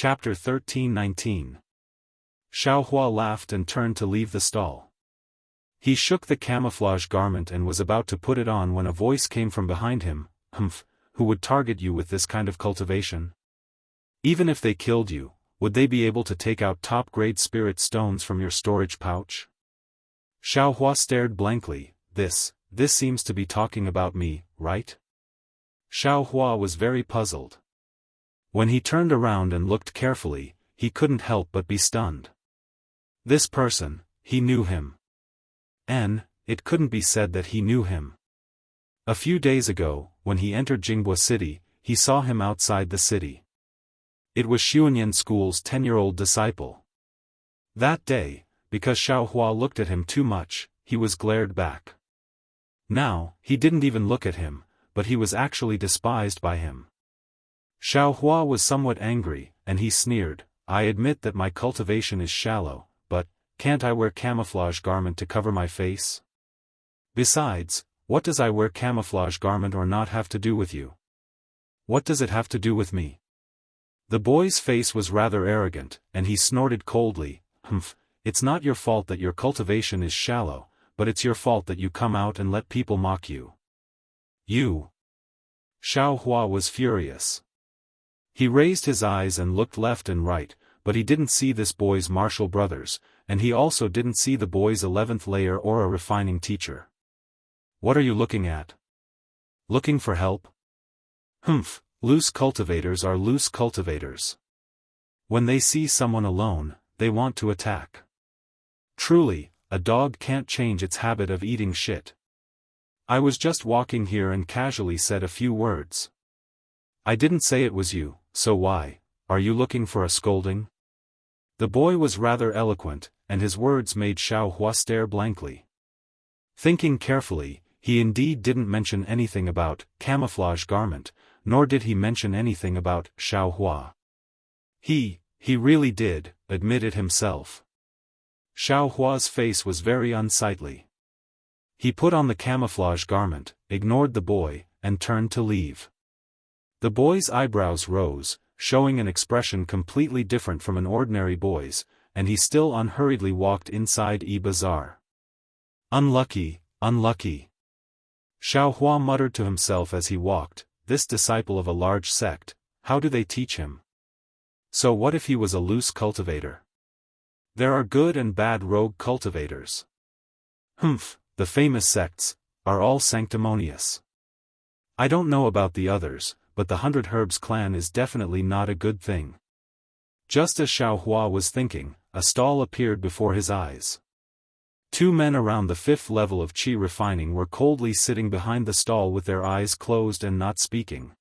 Chapter 13-19. Xiaohua laughed and turned to leave the stall. He shook the camouflage garment and was about to put it on when a voice came from behind him. "Humph, who would target you with this kind of cultivation? Even if they killed you, would they be able to take out top-grade spirit stones from your storage pouch?" Xiaohua stared blankly. This seems to be talking about me, right? Xiaohua was very puzzled. When he turned around and looked carefully, he couldn't help but be stunned. This person, he knew him. And it couldn't be said that he knew him. A few days ago, when he entered Jinghua City, he saw him outside the city. It was Xuanyan School's 10-year-old disciple. That day, because Xiaohua looked at him too much, he was glared back. Now, he didn't even look at him, but he was actually despised by him. Xiaohua was somewhat angry, and he sneered, "I admit that my cultivation is shallow, but can't I wear camouflage garment to cover my face? Besides, what does I wear camouflage garment or not have to do with you? What does it have to do with me?" The boy's face was rather arrogant, and he snorted coldly, "Humph, it's not your fault that your cultivation is shallow, but it's your fault that you come out and let people mock you. You." Xiaohua was furious. He raised his eyes and looked left and right, but he didn't see this boy's martial brothers, and he also didn't see the boy's 11th layer or a refining teacher. "What are you looking at? Looking for help? Humph, loose cultivators are loose cultivators. When they see someone alone, they want to attack. Truly, a dog can't change its habit of eating shit. I was just walking here and casually said a few words. I didn't say it was you, so why, are you looking for a scolding?" The boy was rather eloquent, and his words made Xiaohua stare blankly. Thinking carefully, he indeed didn't mention anything about camouflage garment, nor did he mention anything about Xiaohua. He really did admit it himself. Xiaohua's face was very unsightly. He put on the camouflage garment, ignored the boy, and turned to leave. The boy's eyebrows rose, showing an expression completely different from an ordinary boy's, and he still unhurriedly walked inside bazaar. "Unlucky, unlucky." Xiaohua muttered to himself as he walked, "This disciple of a large sect, how do they teach him? So what if he was a loose cultivator? There are good and bad rogue cultivators. Humph, the famous sects are all sanctimonious. I don't know about the others, but the 100 Herbs clan is definitely not a good thing." Just as Xiaohua was thinking, a stall appeared before his eyes. Two men around the 5th level of qi refining were coldly sitting behind the stall with their eyes closed and not speaking.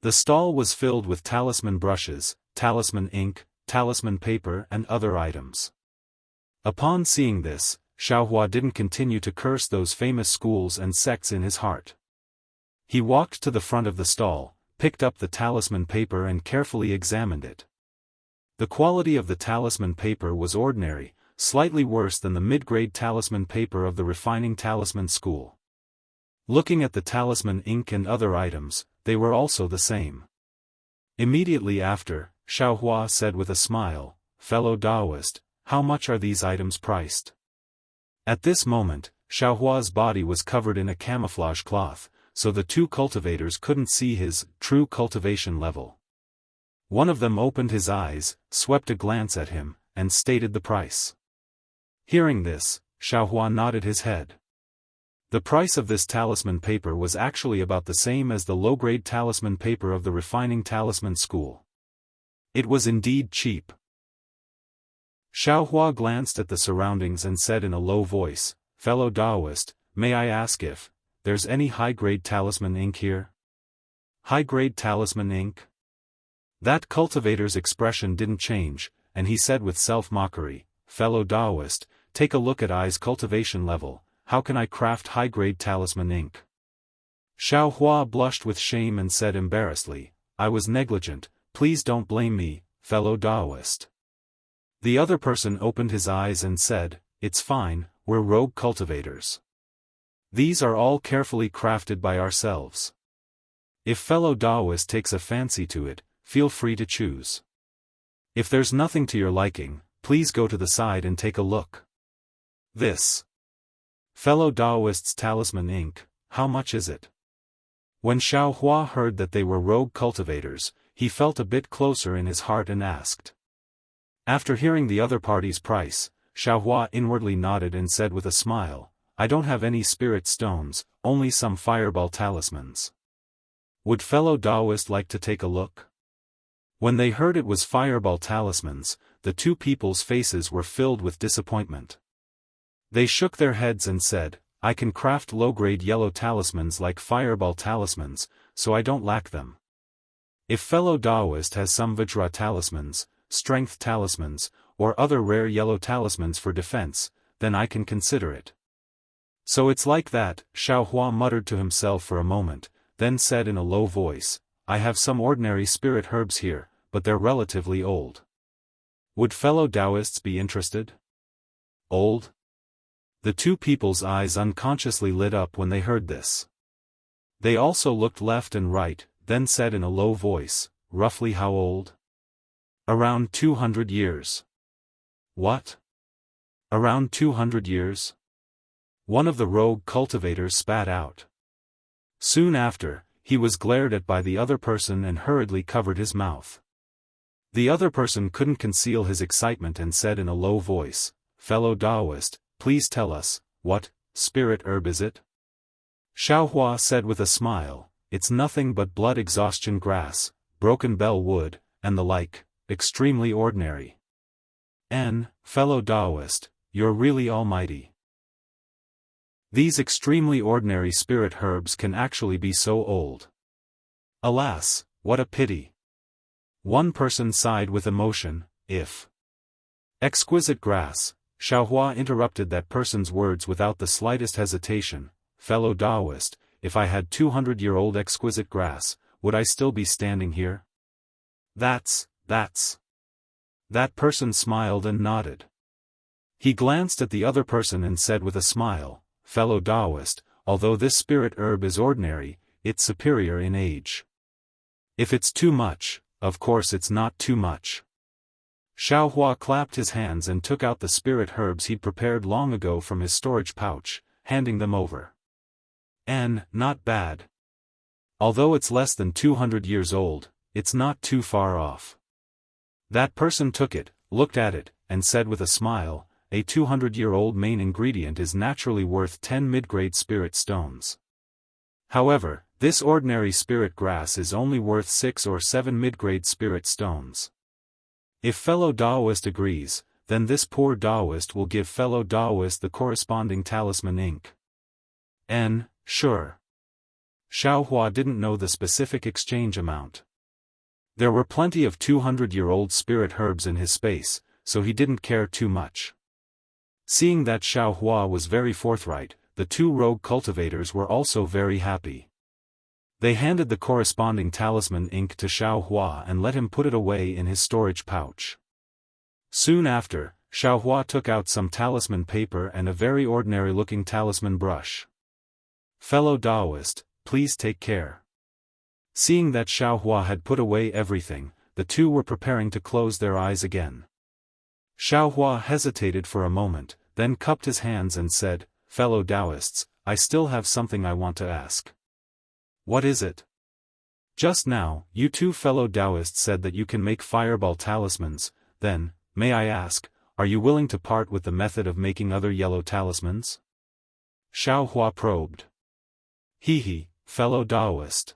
The stall was filled with talisman brushes, talisman ink, talisman paper and other items. Upon seeing this, Xiaohua didn't continue to curse those famous schools and sects in his heart. He walked to the front of the stall, picked up the talisman paper and carefully examined it. The quality of the talisman paper was ordinary, slightly worse than the mid-grade talisman paper of the refining talisman school. Looking at the talisman ink and other items, they were also the same. Immediately after, Xiaohua said with a smile, "Fellow Taoist, how much are these items priced?" At this moment, Xiaohua's body was covered in a camouflage cloth, so the two cultivators couldn't see his true cultivation level. One of them opened his eyes, swept a glance at him, and stated the price. Hearing this, Xiaohua nodded his head. The price of this talisman paper was actually about the same as the low-grade talisman paper of the refining talisman school. It was indeed cheap. Xiaohua glanced at the surroundings and said in a low voice, "Fellow Taoist, may I ask if there's any high-grade talisman ink here?" "High-grade talisman ink?" That cultivator's expression didn't change, and he said with self-mockery, "Fellow Taoist, take a look at I's cultivation level, how can I craft high-grade talisman ink?" Xiaohua blushed with shame and said embarrassedly, "I was negligent, please don't blame me, fellow Taoist." The other person opened his eyes and said, "It's fine, we're rogue cultivators. These are all carefully crafted by ourselves. If fellow Taoist takes a fancy to it, feel free to choose." If there's nothing to your liking, please go to the side and take a look. This. Fellow Taoist's talisman ink, how much is it? When Xiao Hua heard that they were rogue cultivators, he felt a bit closer in his heart and asked. After hearing the other party's price, Xiao Hua inwardly nodded and said with a smile, I don't have any spirit stones, only some fireball talismans. Would fellow Taoist like to take a look? When they heard it was fireball talismans, the two people's faces were filled with disappointment. They shook their heads and said, I can craft low-grade yellow talismans like fireball talismans, so I don't lack them. If fellow Taoist has some Vajra talismans, strength talismans, or other rare yellow talismans for defense, then I can consider it. So it's like that, Xiao Hua muttered to himself for a moment, then said in a low voice, I have some ordinary spirit herbs here, but they're relatively old. Would fellow Taoists be interested? Old? The two people's eyes unconsciously lit up when they heard this. They also looked left and right, then said in a low voice, roughly how old? Around 200 years. What? Around 200 years? One of the rogue cultivators spat out. Soon after, he was glared at by the other person and hurriedly covered his mouth. The other person couldn't conceal his excitement and said in a low voice, Fellow Taoist, please tell us, what spirit herb is it? Xiao Hua said with a smile, it's nothing but blood exhaustion grass, broken bell wood, and the like, extremely ordinary. Fellow Taoist, you're really almighty. These extremely ordinary spirit herbs can actually be so old. Alas, what a pity. One person sighed with emotion, if. Exquisite grass, Xiao Hua interrupted that person's words without the slightest hesitation, fellow Taoist, if I had 200-year-old exquisite grass, would I still be standing here? That's. That person smiled and nodded. He glanced at the other person and said with a smile, fellow Taoist, although this spirit herb is ordinary, it's superior in age. If it's too much, of course it's not too much. Xiao Hua clapped his hands and took out the spirit herbs he'd prepared long ago from his storage pouch, handing them over. Not bad. Although it's less than 200 years old, it's not too far off. That person took it, looked at it, and said with a smile, a 200-year-old main ingredient is naturally worth 10 mid-grade spirit stones. However, this ordinary spirit grass is only worth 6 or 7 mid-grade spirit stones. If fellow Taoist agrees, then this poor Taoist will give fellow Taoist the corresponding talisman ink. Sure. Xiao Hua didn't know the specific exchange amount. There were plenty of 200-year-old spirit herbs in his space, so he didn't care too much. Seeing that Xiao Hua was very forthright, the two rogue cultivators were also very happy. They handed the corresponding talisman ink to Xiao Hua and let him put it away in his storage pouch. Soon after, Xiao Hua took out some talisman paper and a very ordinary-looking talisman brush. Fellow Taoist, please take care. Seeing that Xiao Hua had put away everything, the two were preparing to close their eyes again. Xiao Hua hesitated for a moment, then cupped his hands and said, fellow Taoists, I still have something I want to ask. What is it? Just now, you two fellow Taoists said that you can make fireball talismans, then, may I ask, are you willing to part with the method of making other yellow talismans? Xiao Hua probed. Fellow Taoist.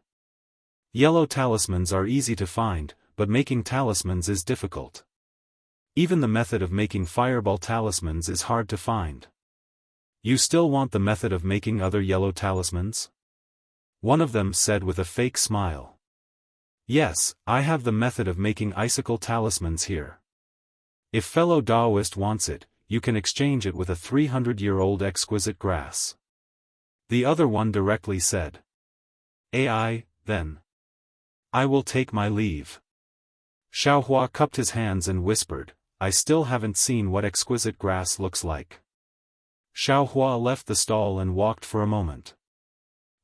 Yellow talismans are easy to find, but making talismans is difficult. Even the method of making fireball talismans is hard to find. You still want the method of making other yellow talismans? One of them said with a fake smile. Yes, I have the method of making icicle talismans here. If fellow Taoist wants it, you can exchange it with a 300-year-old exquisite grass. The other one directly said. Then. I will take my leave. Xiao Hua cupped his hands and whispered, I still haven't seen what exquisite grass looks like. Xiao Hua left the stall and walked for a moment.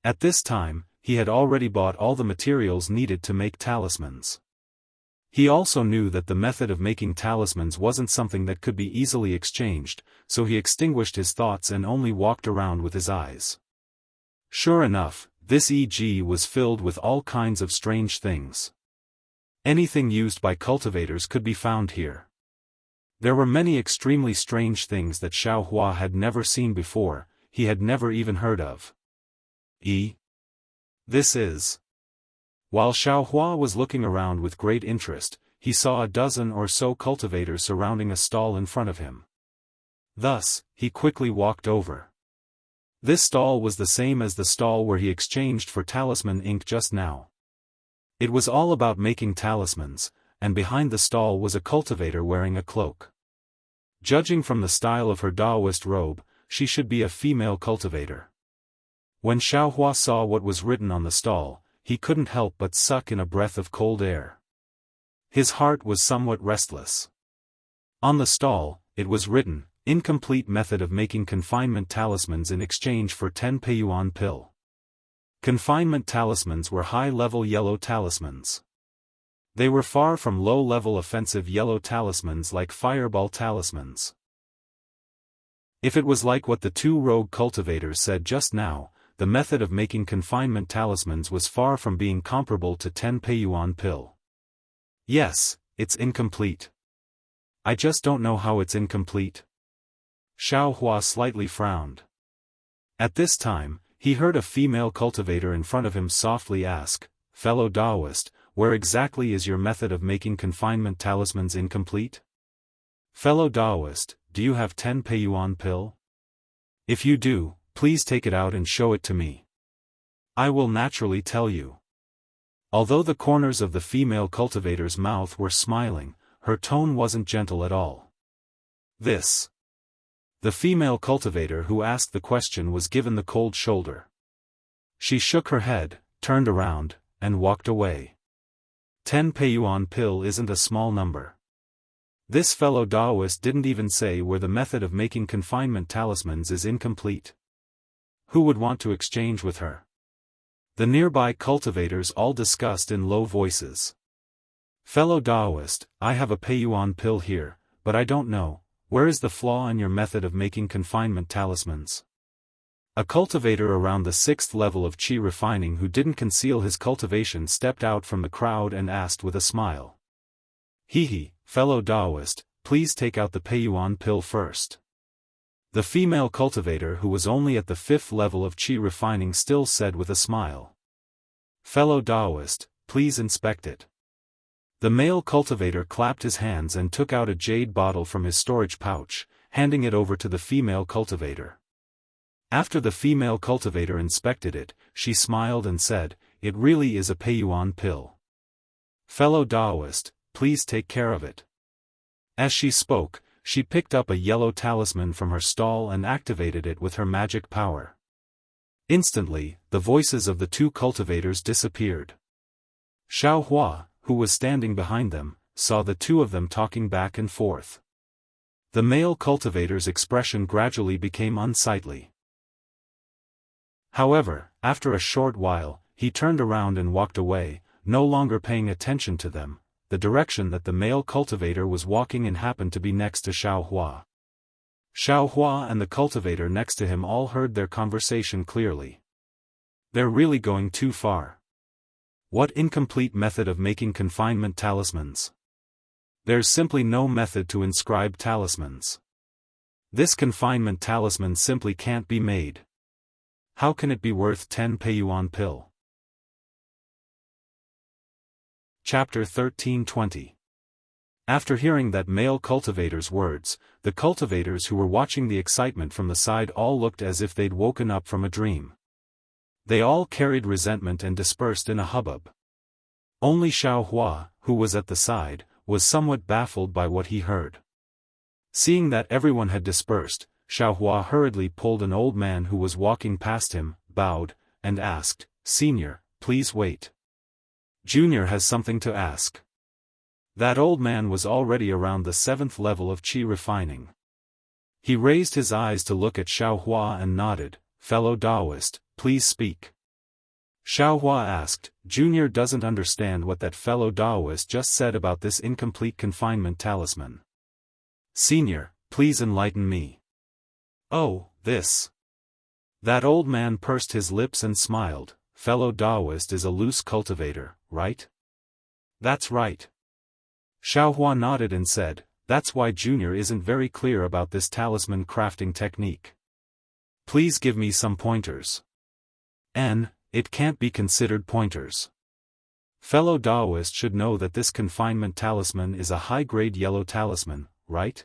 At this time, he had already bought all the materials needed to make talismans. He also knew that the method of making talismans wasn't something that could be easily exchanged, so he extinguished his thoughts and only walked around with his eyes. Sure enough, this EG was filled with all kinds of strange things. Anything used by cultivators could be found here. There were many extremely strange things that Xiao Hua had never seen before, he had never even heard of. This is. While Xiao Hua was looking around with great interest, he saw a dozen or so cultivators surrounding a stall in front of him. Thus, he quickly walked over. This stall was the same as the stall where he exchanged for talisman ink just now. It was all about making talismans, and behind the stall was a cultivator wearing a cloak. Judging from the style of her Taoist robe, she should be a female cultivator. When Xiao Hua saw what was written on the stall, he couldn't help but suck in a breath of cold air. His heart was somewhat restless. On the stall, it was written, "Incomplete method of making confinement talismans in exchange for 10 Peiyuan pill." Confinement talismans were high-level yellow talismans. They were far from low-level offensive yellow talismans like fireball talismans. If it was like what the two rogue cultivators said just now, the method of making confinement talismans was far from being comparable to 10 Peiyuan pill. Yes, it's incomplete. I just don't know how it's incomplete. Xiao Hua slightly frowned. At this time, he heard a female cultivator in front of him softly ask, "Fellow Taoist, where exactly is your method of making confinement talismans incomplete? Fellow Taoist, do you have 10 Peiyuan pill? If you do, please take it out and show it to me. I will naturally tell you." Although the corners of the female cultivator's mouth were smiling, her tone wasn't gentle at all. This. The female cultivator who asked the question was given the cold shoulder. She shook her head, turned around, and walked away. 10 Peiyuan pill isn't a small number. This fellow Taoist didn't even say where the method of making confinement talismans is incomplete. Who would want to exchange with her? The nearby cultivators all discussed in low voices. "Fellow Taoist, I have a Peiyuan pill here, but I don't know, where is the flaw in your method of making confinement talismans?" A cultivator around the 6th level of qi refining who didn't conceal his cultivation stepped out from the crowd and asked with a smile. "Hehe, fellow Taoist, please take out the Peiyuan pill first." The female cultivator who was only at the 5th level of qi refining still said with a smile. "Fellow Taoist, please inspect it." The male cultivator clapped his hands and took out a jade bottle from his storage pouch, handing it over to the female cultivator. After the female cultivator inspected it, she smiled and said, "It really is a Peiyuan pill. Fellow Taoist, please take care of it." As she spoke, she picked up a yellow talisman from her stall and activated it with her magic power. Instantly, the voices of the two cultivators disappeared. Xiao Hua, who was standing behind them, saw the two of them talking back and forth. The male cultivator's expression gradually became unsightly. However, after a short while, he turned around and walked away, no longer paying attention to them. The direction that the male cultivator was walking in happened to be next to Xiao Hua. Xiao Hua and the cultivator next to him all heard their conversation clearly. They're really going too far. What incomplete method of making confinement talismans? There's simply no method to inscribe talismans. This confinement talisman simply can't be made. How can it be worth 10 Peiyuan pill? Chapter 13:20. After hearing that male cultivator's words, the cultivators who were watching the excitement from the side all looked as if they'd woken up from a dream. They all carried resentment and dispersed in a hubbub. Only Xiao Hua, who was at the side, was somewhat baffled by what he heard. Seeing that everyone had dispersed, Xiao Hua hurriedly pulled an old man who was walking past him, bowed, and asked, "Senior, please wait. Junior has something to ask." That old man was already around the 7th level of qi refining. He raised his eyes to look at Xiao Hua and nodded, "Fellow Taoist, please speak." Xiaohua asked. Junior doesn't understand what that fellow Daoist just said about this incomplete confinement talisman. Senior, please enlighten me. Oh, this. That old man pursed his lips and smiled. Fellow Daoist is a loose cultivator, right? That's right. Xiaohua nodded and said, that's why Junior isn't very clear about this talisman crafting technique. Please give me some pointers. It can't be considered pointers. Fellow Daoist should know that this confinement talisman is a high-grade yellow talisman, right?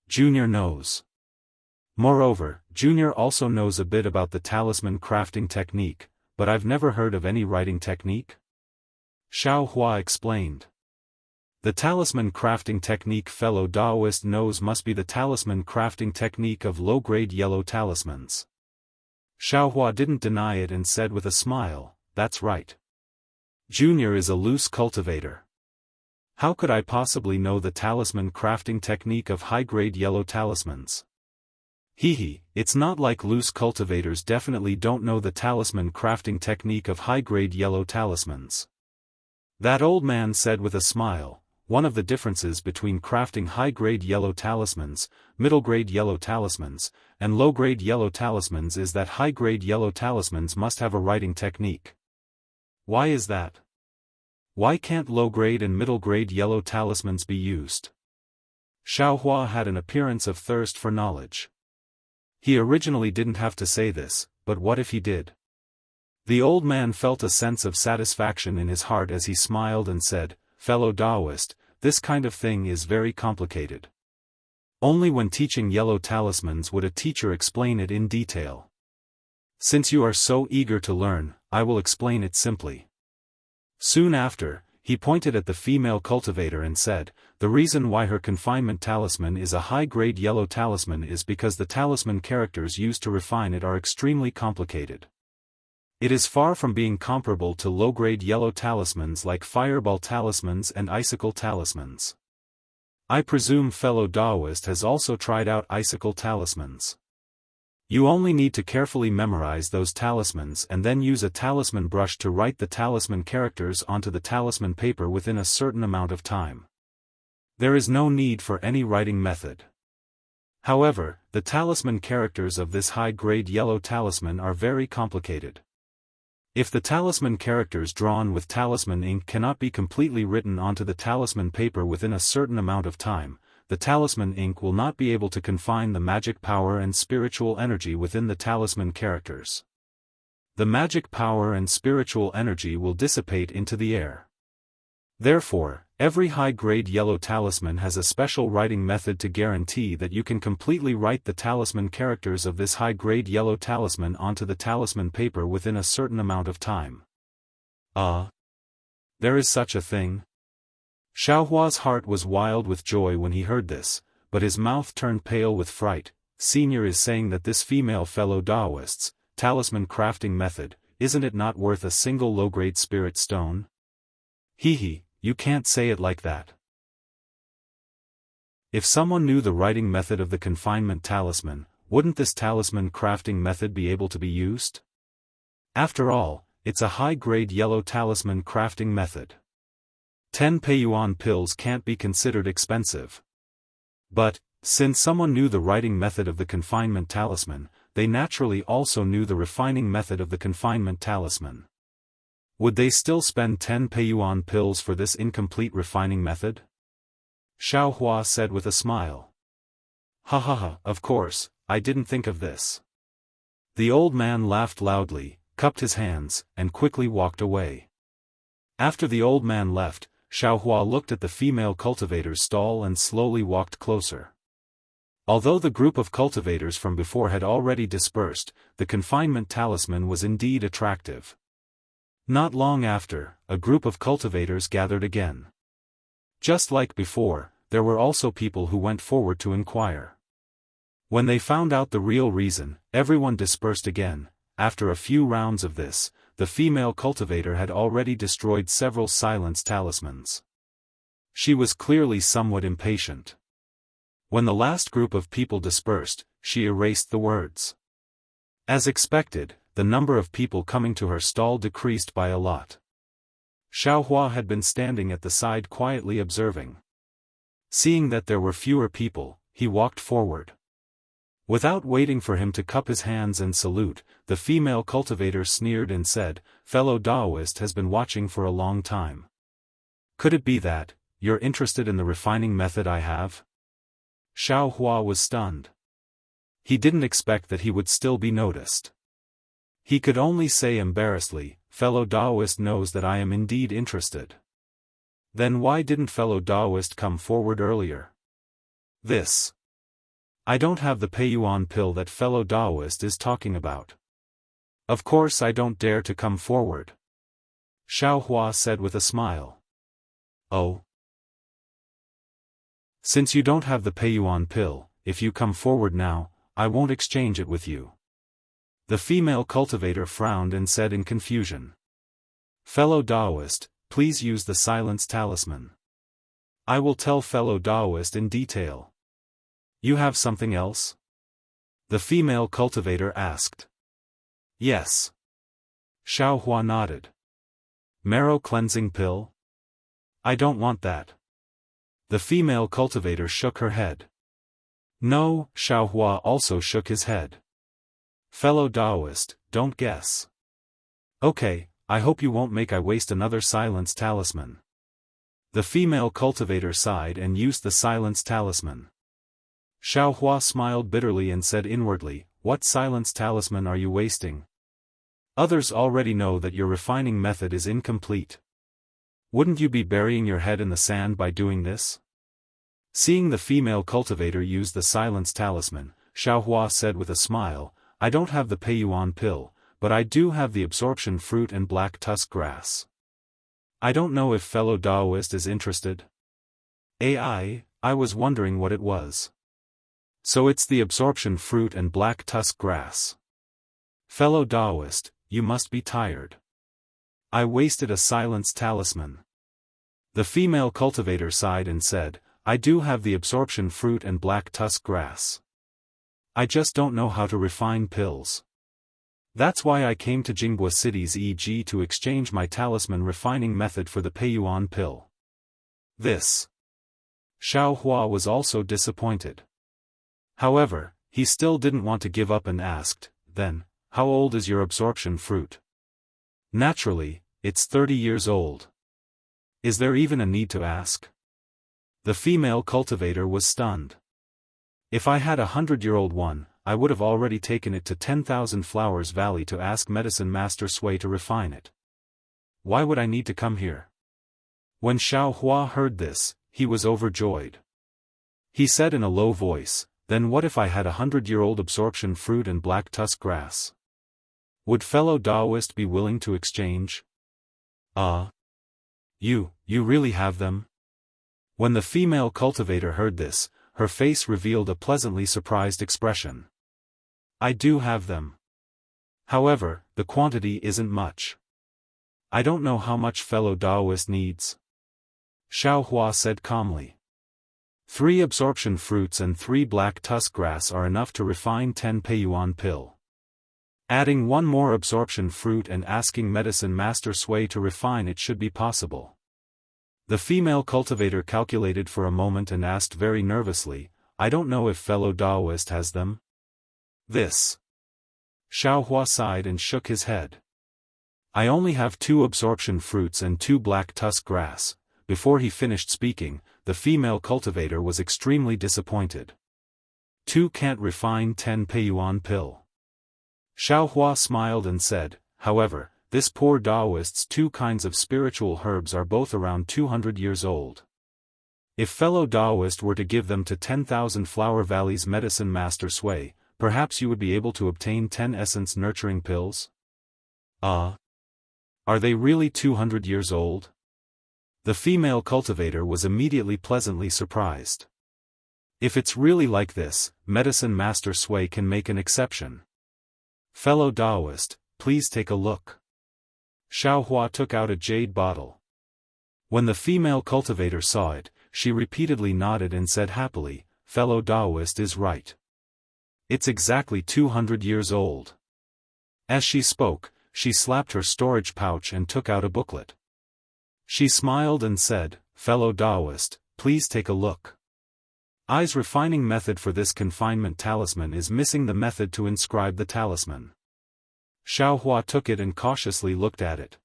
Junior knows. Moreover, Junior also knows a bit about the talisman crafting technique, but I've never heard of any writing technique. Xiaohua explained. The talisman crafting technique fellow Daoist knows must be the talisman crafting technique of low-grade yellow talismans. Xiaohua didn't deny it and said with a smile, that's right. Junior is a loose cultivator. How could I possibly know the talisman crafting technique of high-grade yellow talismans? It's not like loose cultivators definitely don't know the talisman crafting technique of high-grade yellow talismans. That old man said with a smile. One of the differences between crafting high-grade yellow talismans, middle-grade yellow talismans, and low-grade yellow talismans is that high-grade yellow talismans must have a writing technique. Why is that? Why can't low-grade and middle-grade yellow talismans be used? Xiaohua had an appearance of thirst for knowledge. He originally didn't have to say this, but what if he did? The old man felt a sense of satisfaction in his heart as he smiled and said, fellow Daoist, this kind of thing is very complicated. Only when teaching yellow talismans would a teacher explain it in detail. Since you are so eager to learn, I will explain it simply. Soon after, he pointed at the female cultivator and said, the reason why her confinement talisman is a high-grade yellow talisman is because the talisman characters used to refine it are extremely complicated. It is far from being comparable to low-grade yellow talismans like fireball talismans and icicle talismans. I presume fellow Daoist has also tried out icicle talismans. You only need to carefully memorize those talismans and then use a talisman brush to write the talisman characters onto the talisman paper within a certain amount of time. There is no need for any writing method. However, the talisman characters of this high-grade yellow talisman are very complicated. If the talisman characters drawn with talisman ink cannot be completely written onto the talisman paper within a certain amount of time, the talisman ink will not be able to confine the magic power and spiritual energy within the talisman characters. The magic power and spiritual energy will dissipate into the air. Therefore, every high-grade yellow talisman has a special writing method to guarantee that you can completely write the talisman characters of this high-grade yellow talisman onto the talisman paper within a certain amount of time. There is such a thing? Xiaohua's heart was wild with joy when he heard this, but his mouth turned pale with fright. Senior is saying that this female fellow Daoist's talisman crafting method, isn't it not worth a single low-grade spirit stone? You can't say it like that. If someone knew the writing method of the confinement talisman, wouldn't this talisman crafting method be able to be used? After all, it's a high-grade yellow talisman crafting method. 10 Peiyuan pills can't be considered expensive. But, since someone knew the writing method of the confinement talisman, they naturally also knew the refining method of the confinement talisman. Would they still spend 10 Peiyuan pills for this incomplete refining method? Xiaohua said with a smile. Of course, I didn't think of this. The old man laughed loudly, cupped his hands, and quickly walked away. After the old man left, Xiaohua looked at the female cultivator's stall and slowly walked closer. Although the group of cultivators from before had already dispersed, the confinement talisman was indeed attractive. Not long after, a group of cultivators gathered again. Just like before, there were also people who went forward to inquire. When they found out the real reason, everyone dispersed again. After a few rounds of this, the female cultivator had already destroyed several silence talismans. She was clearly somewhat impatient. When the last group of people dispersed, she erased the words. As expected, the number of people coming to her stall decreased by a lot. Xiaohua had been standing at the side quietly observing. Seeing that there were fewer people, he walked forward. Without waiting for him to cup his hands and salute, the female cultivator sneered and said, "Fellow Taoist has been watching for a long time. Could it be that you're interested in the refining method I have?" Xiaohua was stunned. He didn't expect that he would still be noticed. He could only say embarrassedly, "Fellow Taoist knows that I am indeed interested. Then why didn't fellow Taoist come forward earlier?" "This. I don't have the Peiyuan pill that fellow Taoist is talking about. Of course I don't dare to come forward," Xiaohua said with a smile. "Oh. Since you don't have the Peiyuan pill, if you come forward now, I won't exchange it with you." The female cultivator frowned and said in confusion. "Fellow Taoist, please use the silence talisman. I will tell fellow Taoist in detail." "You have something else?" the female cultivator asked. "Yes." Xiaohua nodded. "Marrow cleansing pill? I don't want that." The female cultivator shook her head. "No," Xiaohua also shook his head. "Fellow Taoist, don't guess." "Okay, I hope you won't make I waste another silence talisman." The female cultivator sighed and used the silence talisman. Xiaohua smiled bitterly and said inwardly, "What silence talisman are you wasting? Others already know that your refining method is incomplete. Wouldn't you be burying your head in the sand by doing this?" Seeing the female cultivator use the silence talisman, Xiaohua said with a smile, "I don't have the Peiyuan pill, but I do have the absorption fruit and black tusk grass. I don't know if fellow Taoist is interested." I was wondering what it was. "So it's the absorption fruit and black tusk grass. Fellow Taoist, you must be tired. I wasted a silence talisman." The female cultivator sighed and said, "I do have the absorption fruit and black tusk grass. I just don't know how to refine pills. That's why I came to Jinghua City's EG to exchange my talisman refining method for the Peiyuan pill." This. Xiaohua was also disappointed. However, he still didn't want to give up and asked, "Then, how old is your absorption fruit?" "Naturally, it's 30 years old." "Is there even a need to ask?" The female cultivator was stunned. "If I had a 100-year-old one, I would have already taken it to 10,000 Flowers Valley to ask Medicine Master Sui to refine it. Why would I need to come here?" When Xiaohua heard this, he was overjoyed. He said in a low voice, "Then what if I had a 100-year-old absorption fruit and black tusk grass? Would fellow Taoist be willing to exchange?" You really have them?" When the female cultivator heard this, her face revealed a pleasantly surprised expression. "I do have them. However, the quantity isn't much. I don't know how much fellow Taoist needs," Xiaohua said calmly. 3 absorption fruits and 3 black tusk grass are enough to refine 10 Peiyuan pill. Adding 1 more absorption fruit and asking Medicine Master Sui to refine it should be possible." The female cultivator calculated for a moment and asked very nervously, "I don't know if fellow Taoist has them." This. Xiaohua sighed and shook his head. "I only have 2 absorption fruits and 2 black tusk grass." Before he finished speaking, the female cultivator was extremely disappointed. 2 can't refine 10 Peiyuan pill. Xiaohua smiled and said, "However, this poor Taoist's 2 kinds of spiritual herbs are both around 200 years old. If fellow Taoist were to give them to 10,000 Flower Valley's Medicine Master Sui, perhaps you would be able to obtain 10 essence nurturing pills?" Are they really 200 years old?" The female cultivator was immediately pleasantly surprised. "If it's really like this, Medicine Master Sui can make an exception. Fellow Taoist, please take a look." Xiaohua took out a jade bottle. When the female cultivator saw it, she repeatedly nodded and said happily, "Fellow Taoist is right. It's exactly 200 years old. As she spoke, she slapped her storage pouch and took out a booklet. She smiled and said, "Fellow Taoist, please take a look. I's refining method for this confinement talisman is missing the method to inscribe the talisman." Xiaohua took it and cautiously looked at it.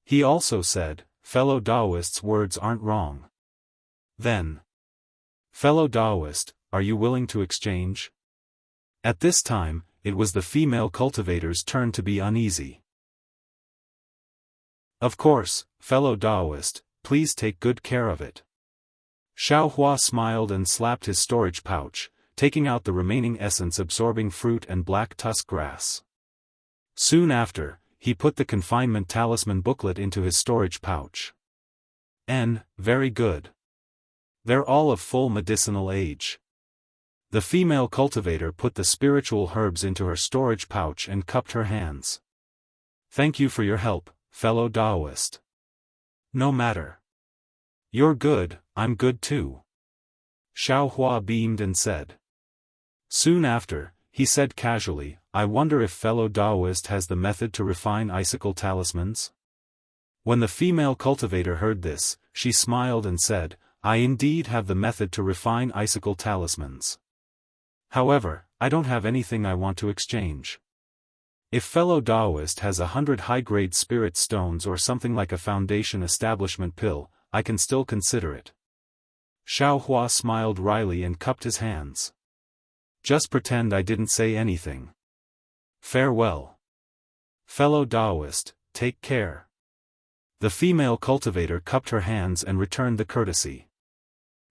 He also said, "Fellow Taoist's words aren't wrong." Then, "Fellow Taoist, are you willing to exchange?" At this time, it was the female cultivator's turn to be uneasy. "Of course, fellow Taoist, please take good care of it." Xiaohua smiled and slapped his storage pouch, taking out the remaining essence-absorbing fruit and black tusk grass. Soon after, he put the confinement talisman booklet into his storage pouch. Very good. They're all of full medicinal age." The female cultivator put the spiritual herbs into her storage pouch and cupped her hands. "Thank you for your help, fellow Taoist. No matter. You're good, I'm good too." Xiaohua beamed and said. Soon after, he said casually, "I wonder if fellow Taoist has the method to refine icicle talismans?" When the female cultivator heard this, she smiled and said, "I indeed have the method to refine icicle talismans. However, I don't have anything I want to exchange. If fellow Taoist has 100 high-grade spirit stones or something like a foundation establishment pill, I can still consider it." Xiaohua smiled wryly and cupped his hands. "Just pretend I didn't say anything. Farewell. Fellow Taoist, take care." The female cultivator cupped her hands and returned the courtesy.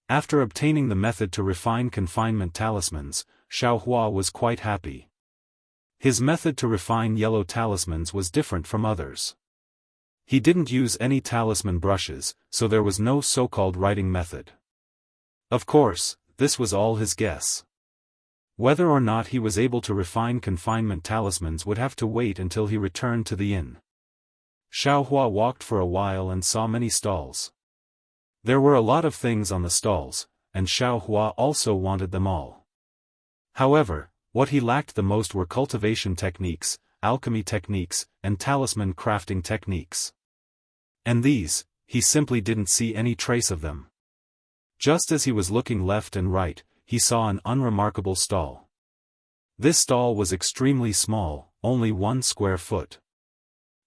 After obtaining the method to refine confinement talismans, Xiaohua was quite happy. His method to refine yellow talismans was different from others. He didn't use any talisman brushes, so there was no so-called writing method. Of course, this was all his guess. Whether or not he was able to refine confinement talismans would have to wait until he returned to the inn. Xiaohua walked for a while and saw many stalls. There were a lot of things on the stalls, and Xiaohua also wanted them all. However, what he lacked the most were cultivation techniques, alchemy techniques, and talisman crafting techniques. And these, he simply didn't see any trace of them. Just as he was looking left and right, he saw an unremarkable stall. This stall was extremely small, only 1 square foot.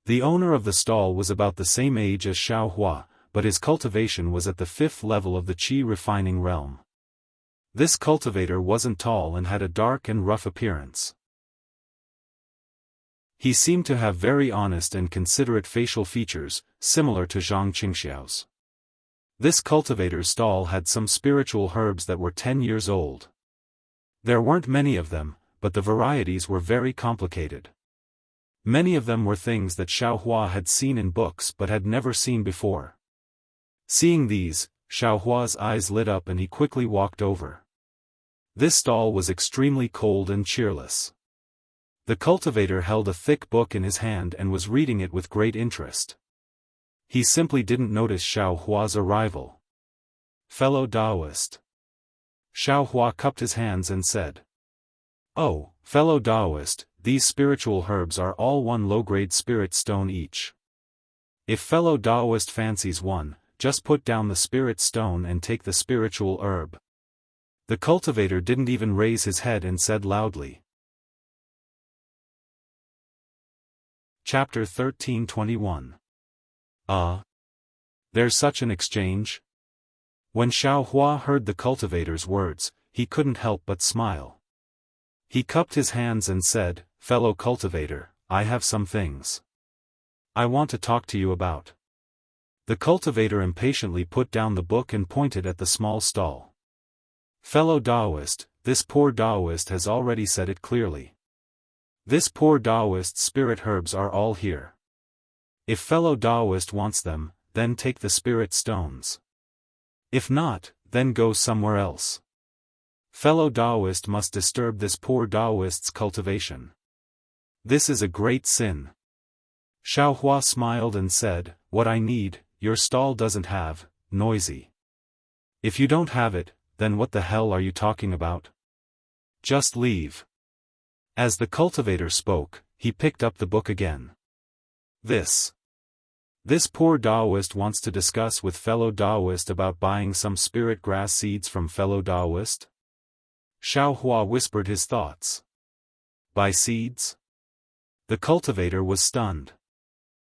The owner of the stall was about the same age as Xiaohua, but his cultivation was at the 5th level of the qi refining realm. This cultivator wasn't tall and had a dark and rough appearance. He seemed to have very honest and considerate facial features, similar to Zhang Qingxiao's. This cultivator's stall had some spiritual herbs that were 10 years old. There weren't many of them, but the varieties were very complicated. Many of them were things that Xiaohua had seen in books but had never seen before. Seeing these, Xiaohua's eyes lit up and he quickly walked over. This stall was extremely cold and cheerless. The cultivator held a thick book in his hand and was reading it with great interest. He simply didn't notice Xiaohua's arrival. "Fellow Taoist." Xiaohua cupped his hands and said, "Oh, fellow Taoist, these spiritual herbs are all 1 low-grade spirit stone each. If fellow Taoist fancies one, just put down the spirit stone and take the spiritual herb." The cultivator didn't even raise his head and said loudly. Chapter 13:21. There's such an exchange? When Xiaohua heard the cultivator's words, he couldn't help but smile. He cupped his hands and said, "Fellow cultivator, I have some things I want to talk to you about." The cultivator impatiently put down the book and pointed at the small stall. "Fellow Taoist, this poor Taoist has already said it clearly. This poor Taoist's spirit herbs are all here. If fellow Taoist wants them, then take the spirit stones. If not, then go somewhere else. Fellow Taoist must disturb this poor Taoist's cultivation. This is a great sin." Xiaohua smiled and said, "What I need, your stall doesn't have, noisy. If you don't have it, then what the hell are you talking about? Just leave." As the cultivator spoke, he picked up the book again. This poor Taoist wants to discuss with fellow Taoist about buying some spirit grass seeds from fellow Taoist? Xiao Hua whispered his thoughts. Buy seeds? The cultivator was stunned.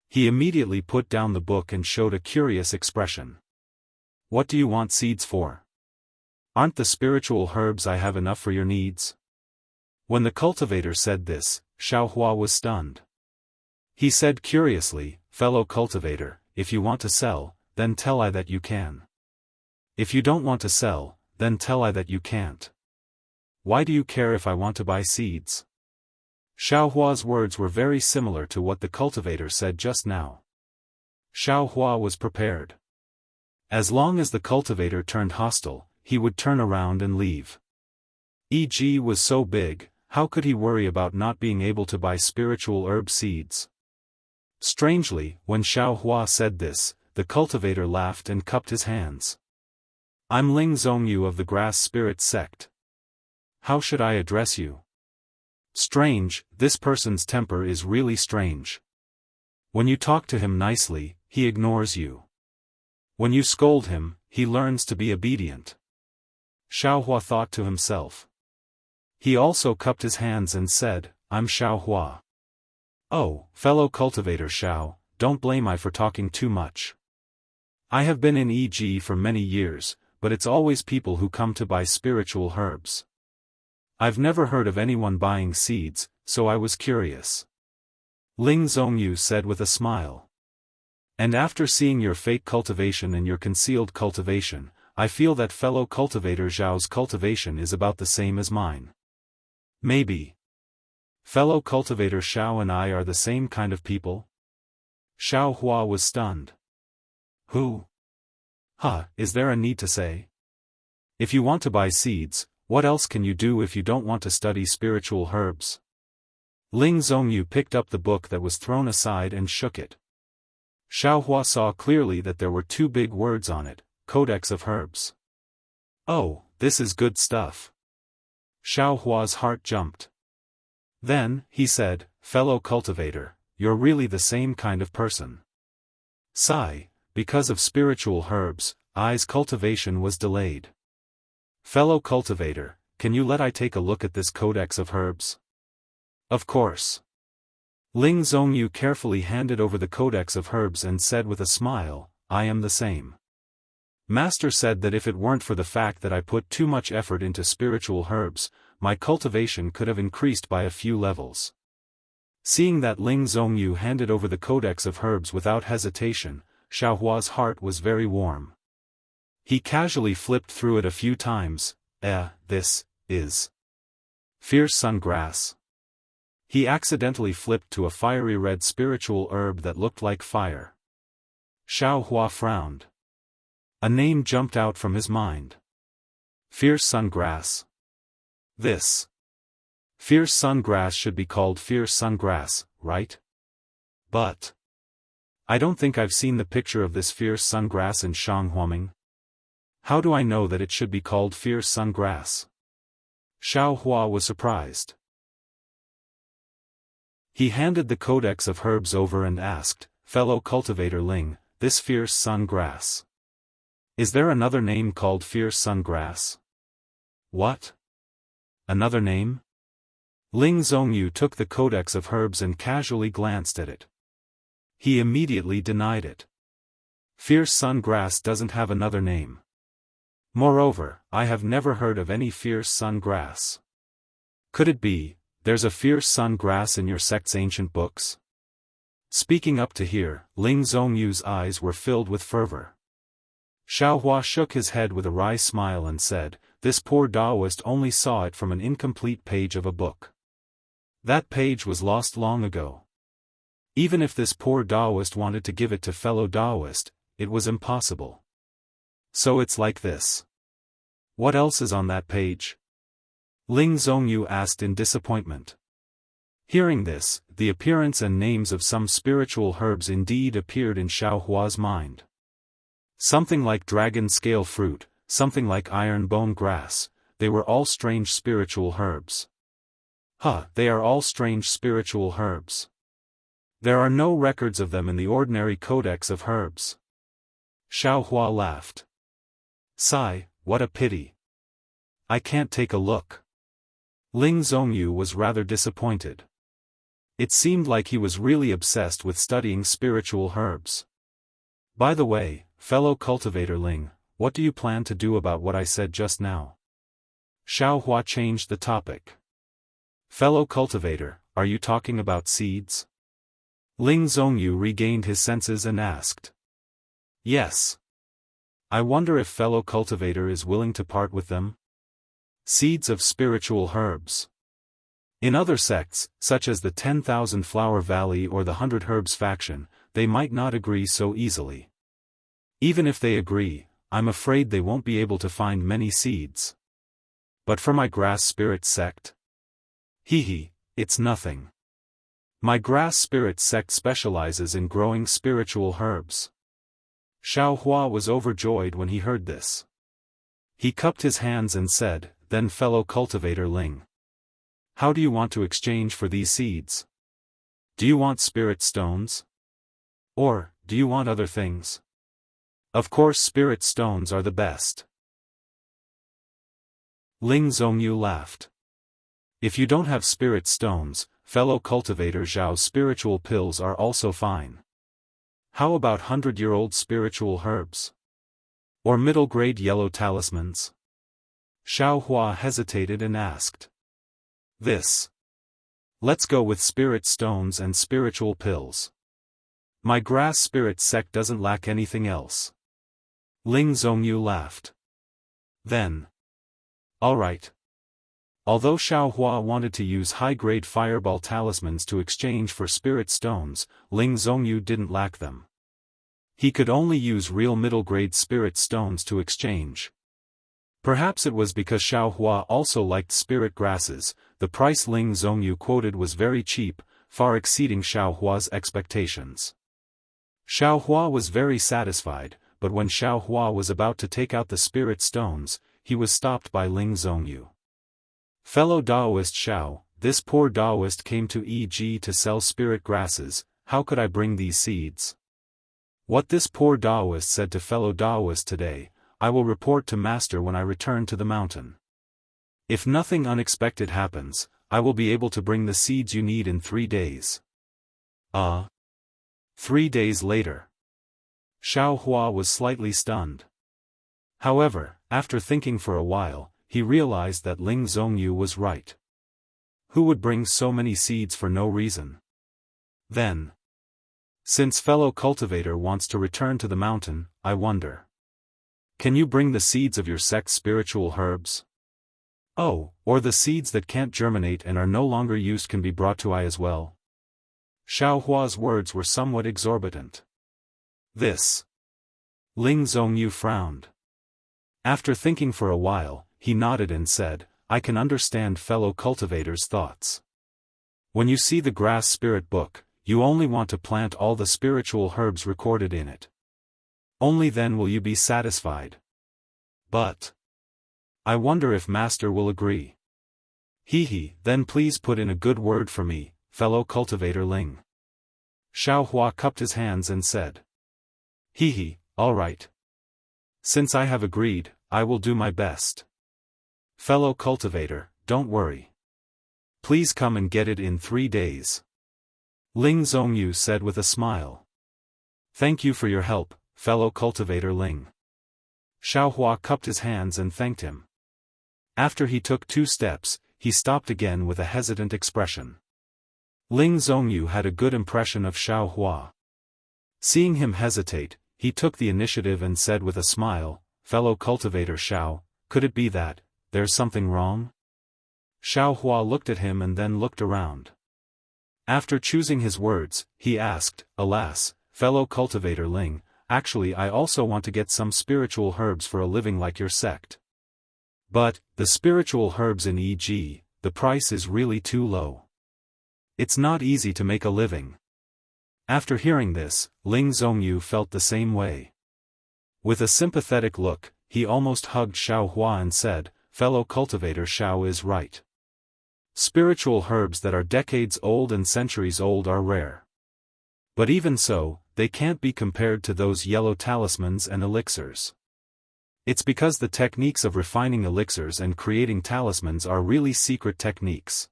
He immediately put down the book and showed a curious expression. What do you want seeds for? Aren't the spiritual herbs I have enough for your needs? When the cultivator said this, Xiao Hua was stunned. He said curiously, fellow cultivator, if you want to sell, then tell I that you can. If you don't want to sell, then tell I that you can't. Why do you care if I want to buy seeds? Xiao Hua's words were very similar to what the cultivator said just now. Xiao Hua was prepared. As long as the cultivator turned hostile, he would turn around and leave. E.g. was so big, how could he worry about not being able to buy spiritual herb seeds? Strangely, when Xiao Hua said this, the cultivator laughed and cupped his hands. I'm Ling Zhongyu of the Grass Spirit Sect. How should I address you? Strange, this person's temper is really strange. When you talk to him nicely, he ignores you. When you scold him, he learns to be obedient. Xiao Hua thought to himself. He also cupped his hands and said, I'm Xiao Hua. Oh, fellow cultivator Xiao, don't blame I for talking too much. I have been in EG for many years, but it's always people who come to buy spiritual herbs. I've never heard of anyone buying seeds, so I was curious. Ling Zhongyu said with a smile. And after seeing your fake cultivation and your concealed cultivation, I feel that fellow cultivator Zhao's cultivation is about the same as mine. Maybe. Fellow cultivator Xiao and I are the same kind of people? Xiao Hua was stunned. Who? Is there a need to say? If you want to buy seeds, what else can you do if you don't want to study spiritual herbs? Ling Zhongyu picked up the book that was thrown aside and shook it. Xiao Hua saw clearly that there were two big words on it, Codex of Herbs. Oh, this is good stuff. Xiao Hua's heart jumped. Then, he said, fellow cultivator, you're really the same kind of person. Sigh, because of spiritual herbs, I's cultivation was delayed. Fellow cultivator, can you let I take a look at this Codex of Herbs? Of course. Ling Zhongyu carefully handed over the Codex of Herbs and said with a smile, I am the same. Master said that if it weren't for the fact that I put too much effort into spiritual herbs, my cultivation could have increased by a few levels. Seeing that Ling Zhongyu handed over the Codex of Herbs without hesitation, Xiao Hua's heart was very warm. He casually flipped through it a few times. This is fierce sungrass. He accidentally flipped to a fiery red spiritual herb that looked like fire. Xiao Hua frowned. A name jumped out from his mind. Fierce sungrass. This fierce sungrass should be called fierce sungrass, right? But I don't think I've seen the picture of this fierce sungrass in Shanghuaming. How do I know that it should be called fierce sungrass? Xiao Hua was surprised. He handed the Codex of Herbs over and asked, fellow cultivator Ling, this fierce sungrass. Is there another name called fierce sungrass? What? Another name? Ling Zhongyu took the Codex of Herbs and casually glanced at it. He immediately denied it. Fierce sungrass doesn't have another name. Moreover, I have never heard of any fierce sungrass. Could it be, there's a fierce sungrass in your sect's ancient books? Speaking up to hear, Ling Zhongyu's eyes were filled with fervor. Xiao Hua shook his head with a wry smile and said, this poor Taoist only saw it from an incomplete page of a book. That page was lost long ago. Even if this poor Taoist wanted to give it to fellow Taoist, it was impossible. So it's like this. What else is on that page? Ling Zhongyu asked in disappointment. Hearing this, the appearance and names of some spiritual herbs indeed appeared in Xiao Hua's mind. Something like dragon scale fruit, something like iron bone grass, they were all strange spiritual herbs. They are all strange spiritual herbs. There are no records of them in the ordinary codex of herbs. Xiao Hua laughed. Sigh, what a pity. I can't take a look. Ling Zhongyu was rather disappointed. It seemed like he was really obsessed with studying spiritual herbs. By the way, fellow cultivator Ling, what do you plan to do about what I said just now? Xiao Hua changed the topic. Fellow cultivator, are you talking about seeds? Ling Zhongyu regained his senses and asked. Yes. I wonder if fellow cultivator is willing to part with them? Seeds of spiritual herbs. In other sects, such as the 10,000 Flower Valley or the 100 Herbs faction, they might not agree so easily. Even if they agree, I'm afraid they won't be able to find many seeds. But for my grass spirit sect? It's nothing. My grass spirit sect specializes in growing spiritual herbs. Xiao Hua was overjoyed when he heard this. He cupped his hands and said, then fellow cultivator Ling. How do you want to exchange for these seeds? Do you want spirit stones? Or, do you want other things? Of course spirit stones are the best. Ling Zhongyu laughed. If you don't have spirit stones, fellow cultivator Zhao's spiritual pills are also fine. How about 100-year-old spiritual herbs? Or middle-grade yellow talismans? Xiao Hua hesitated and asked. Let's go with spirit stones and spiritual pills. My grass spirit sect doesn't lack anything else. Ling Zhongyu laughed. Then. Alright. Although Xiao Hua wanted to use high-grade fireball talismans to exchange for spirit stones, Ling Zhongyu didn't lack them. He could only use real middle-grade spirit stones to exchange. Perhaps it was because Xiao Hua also liked spirit grasses. The price Ling Zhongyu quoted was very cheap, far exceeding Xiao Hua's expectations. Xiao Hua was very satisfied, but when Xiao Hua was about to take out the spirit stones, he was stopped by Ling Zhongyu. Fellow Daoist Xiao, this poor Daoist came to EG to sell spirit grasses, how could I bring these seeds? What this poor Daoist said to fellow Daoist today, I will report to Master when I return to the mountain. If nothing unexpected happens, I will be able to bring the seeds you need in 3 days. 3 days later. Xiao Hua was slightly stunned. However, after thinking for a while, he realized that Ling Zhongyu was right. Who would bring so many seeds for no reason? Then. Since fellow cultivator wants to return to the mountain, I wonder. Can you bring the seeds of your sect's spiritual herbs? Oh, or the seeds that can't germinate and are no longer used can be brought to I as well. Xiao Hua's words were somewhat exorbitant. Ling Zhongyu frowned. After thinking for a while, he nodded and said, I can understand fellow cultivator's thoughts. When you see the grass spirit book, you only want to plant all the spiritual herbs recorded in it. Only then will you be satisfied. But I wonder if Master will agree. Then please put in a good word for me, fellow cultivator Ling. Xiao Hua cupped his hands and said. All right. Since I have agreed, I will do my best. Fellow cultivator, don't worry. Please come and get it in 3 days. Ling Zhongyu said with a smile. Thank you for your help, fellow cultivator Ling. Xiao Hua cupped his hands and thanked him. After he took 2 steps, he stopped again with a hesitant expression. Ling Zhongyu had a good impression of Xiao Hua. Seeing him hesitate, he took the initiative and said with a smile, Fellow cultivator Xiao, could it be that there's something wrong? Xiao Hua looked at him and then looked around. After choosing his words, he asked, Alas, fellow cultivator Ling, actually I also want to get some spiritual herbs for a living like your sect. But, the spiritual herbs in EG, the price is really too low. It's not easy to make a living. After hearing this, Ling Zhongyu felt the same way. With a sympathetic look, he almost hugged Xiao Hua and said, Fellow cultivator Xiao is right. Spiritual herbs that are decades old and centuries old are rare. But even so, they can't be compared to those yellow talismans and elixirs. It's because the techniques of refining elixirs and creating talismans are really secret techniques.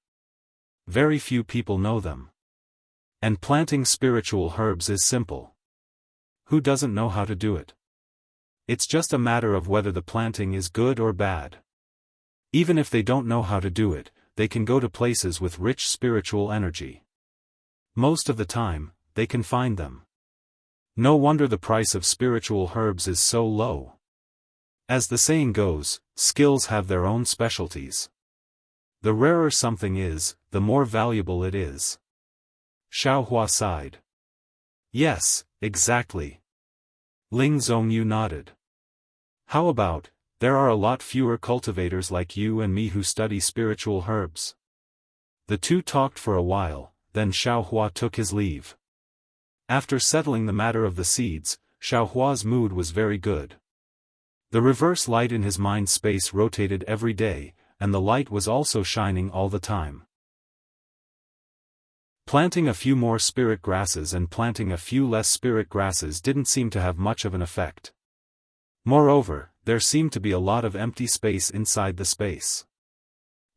Very few people know them. And planting spiritual herbs is simple. Who doesn't know how to do it? It's just a matter of whether the planting is good or bad. Even if they don't know how to do it, they can go to places with rich spiritual energy. Most of the time, they can find them. No wonder the price of spiritual herbs is so low. As the saying goes, skills have their own specialties. The rarer something is, the more valuable it is. Xiaohua sighed. Yes, exactly. Ling Zhongyu nodded. How about, there are a lot fewer cultivators like you and me who study spiritual herbs. The two talked for a while, then Xiaohua took his leave. After settling the matter of the seeds, Xiaohua's mood was very good. The reverse light in his mind space rotated every day, and the light was also shining all the time. Planting a few more spirit grasses and planting a few less spirit grasses didn't seem to have much of an effect. Moreover, there seemed to be a lot of empty space inside the space.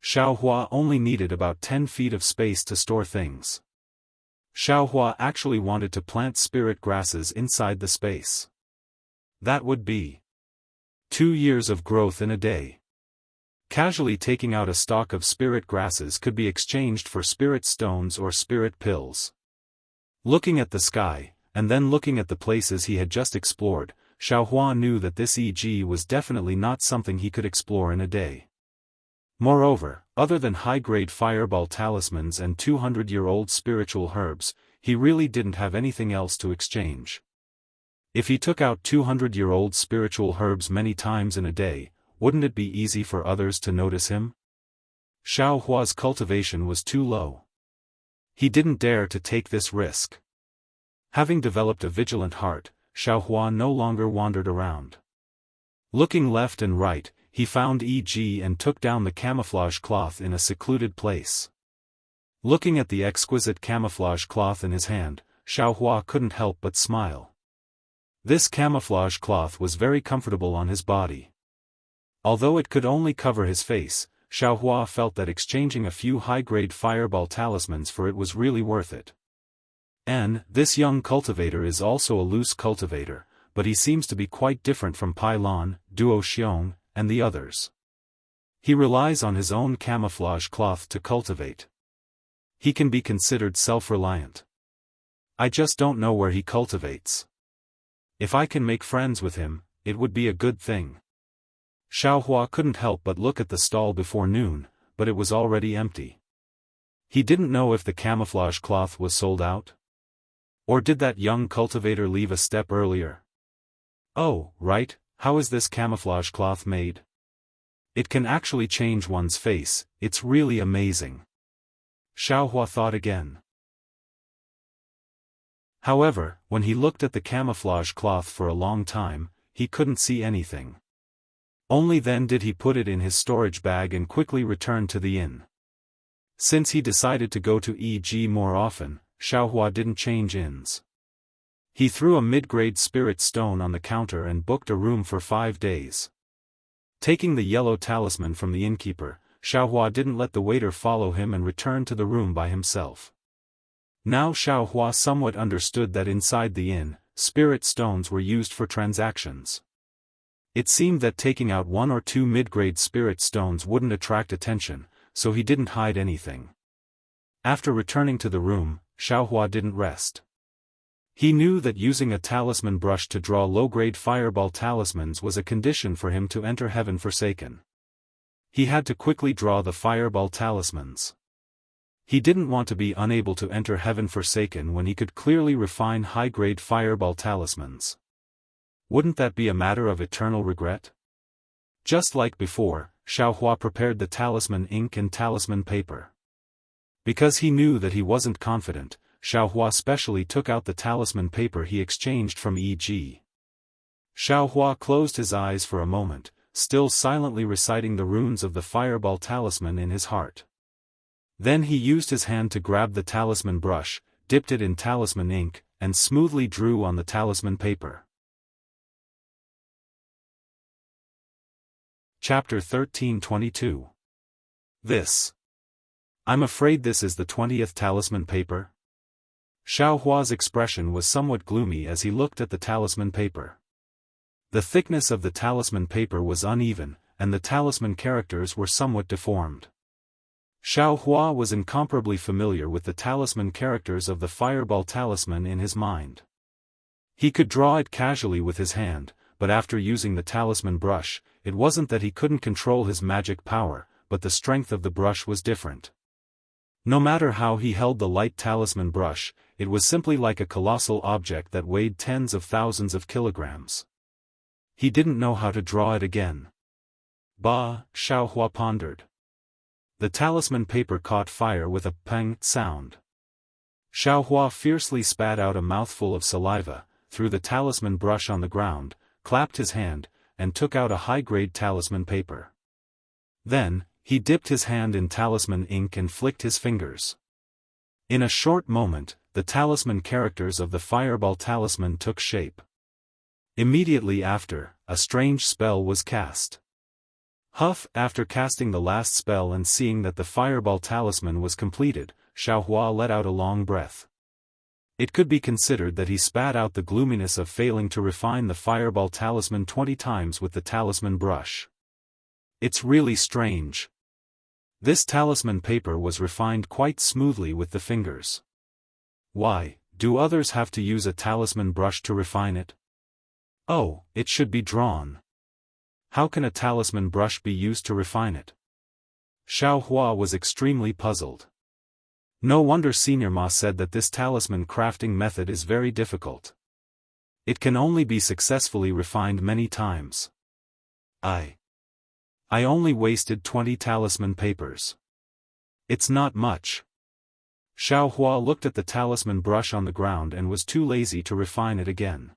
Xiaohua only needed about 10 feet of space to store things. Xiaohua actually wanted to plant spirit grasses inside the space. That would be 2 years of growth in a day. Casually taking out a stalk of spirit grasses could be exchanged for spirit stones or spirit pills. Looking at the sky, and then looking at the places he had just explored, Xiaohua knew that this EG was definitely not something he could explore in a day. Moreover, other than high-grade fireball talismans and 200-year-old spiritual herbs, he really didn't have anything else to exchange. If he took out 200-year-old spiritual herbs many times in a day, wouldn't it be easy for others to notice him? Xiaohua's cultivation was too low. He didn't dare to take this risk. Having developed a vigilant heart, Xiaohua no longer wandered around. Looking left and right, he found EG and took down the camouflage cloth in a secluded place. Looking at the exquisite camouflage cloth in his hand, Xiaohua couldn't help but smile. This camouflage cloth was very comfortable on his body. Although it could only cover his face, Xiaohua felt that exchanging a few high-grade fireball talismans for it was really worth it. This young cultivator is also a loose cultivator, but he seems to be quite different from Pai Lan, Duo Xiong, and the others. He relies on his own camouflage cloth to cultivate. He can be considered self-reliant. I just don't know where he cultivates. If I can make friends with him, it would be a good thing. Xiaohua couldn't help but look at the stall before noon, but it was already empty. He didn't know if the camouflage cloth was sold out. Or did that young cultivator leave a step earlier? Oh, right, how is this camouflage cloth made? It can actually change one's face, it's really amazing. Xiaohua thought again. However, when he looked at the camouflage cloth for a long time, he couldn't see anything. Only then did he put it in his storage bag and quickly return to the inn. Since he decided to go to EG more often, Xiaohua didn't change inns. He threw a mid-grade spirit stone on the counter and booked a room for 5 days. Taking the yellow talisman from the innkeeper, Xiaohua didn't let the waiter follow him and returned to the room by himself. Now Xiaohua somewhat understood that inside the inn, spirit stones were used for transactions. It seemed that taking out 1 or 2 mid-grade spirit stones wouldn't attract attention, so he didn't hide anything. After returning to the room, Xiaohua didn't rest. He knew that using a talisman brush to draw low-grade fireball talismans was a condition for him to enter Heaven Forsaken. He had to quickly draw the fireball talismans. He didn't want to be unable to enter Heaven Forsaken when he could clearly refine high-grade fireball talismans. Wouldn't that be a matter of eternal regret? Just like before, Xiaohua prepared the talisman ink and talisman paper. Because he knew that he wasn't confident, Xiaohua specially took out the talisman paper he exchanged from EG. Xiaohua closed his eyes for a moment, still silently reciting the runes of the fireball talisman in his heart. Then he used his hand to grab the talisman brush, dipped it in talisman ink, and smoothly drew on the talisman paper. Chapter 1322. This. I'm afraid this is the 20th talisman paper? Xiaohua's expression was somewhat gloomy as he looked at the talisman paper. The thickness of the talisman paper was uneven, and the talisman characters were somewhat deformed. Xiaohua was incomparably familiar with the talisman characters of the fireball talisman in his mind. He could draw it casually with his hand, but after using the talisman brush, it wasn't that he couldn't control his magic power, but the strength of the brush was different. No matter how he held the light talisman brush, it was simply like a colossal object that weighed tens of thousands of kilograms. He didn't know how to draw it again. Bah, Xiaohua pondered. The talisman paper caught fire with a pang sound. Xiaohua fiercely spat out a mouthful of saliva, threw the talisman brush on the ground, clapped his hand, and took out a high-grade talisman paper. Then, he dipped his hand in talisman ink and flicked his fingers. In a short moment, the talisman characters of the fireball talisman took shape. Immediately after, a strange spell was cast. After casting the last spell and seeing that the fireball talisman was completed, Xiaohua let out a long breath. It could be considered that he spat out the gloominess of failing to refine the fireball talisman 20 times with the talisman brush. It's really strange. This talisman paper was refined quite smoothly with the fingers. Why, do others have to use a talisman brush to refine it? Oh, it should be drawn. How can a talisman brush be used to refine it? Xiaohua was extremely puzzled. No wonder Senior Ma said that this talisman crafting method is very difficult. It can only be successfully refined many times. I only wasted 20 talisman papers. It's not much. Xiaohua looked at the talisman brush on the ground and was too lazy to refine it again.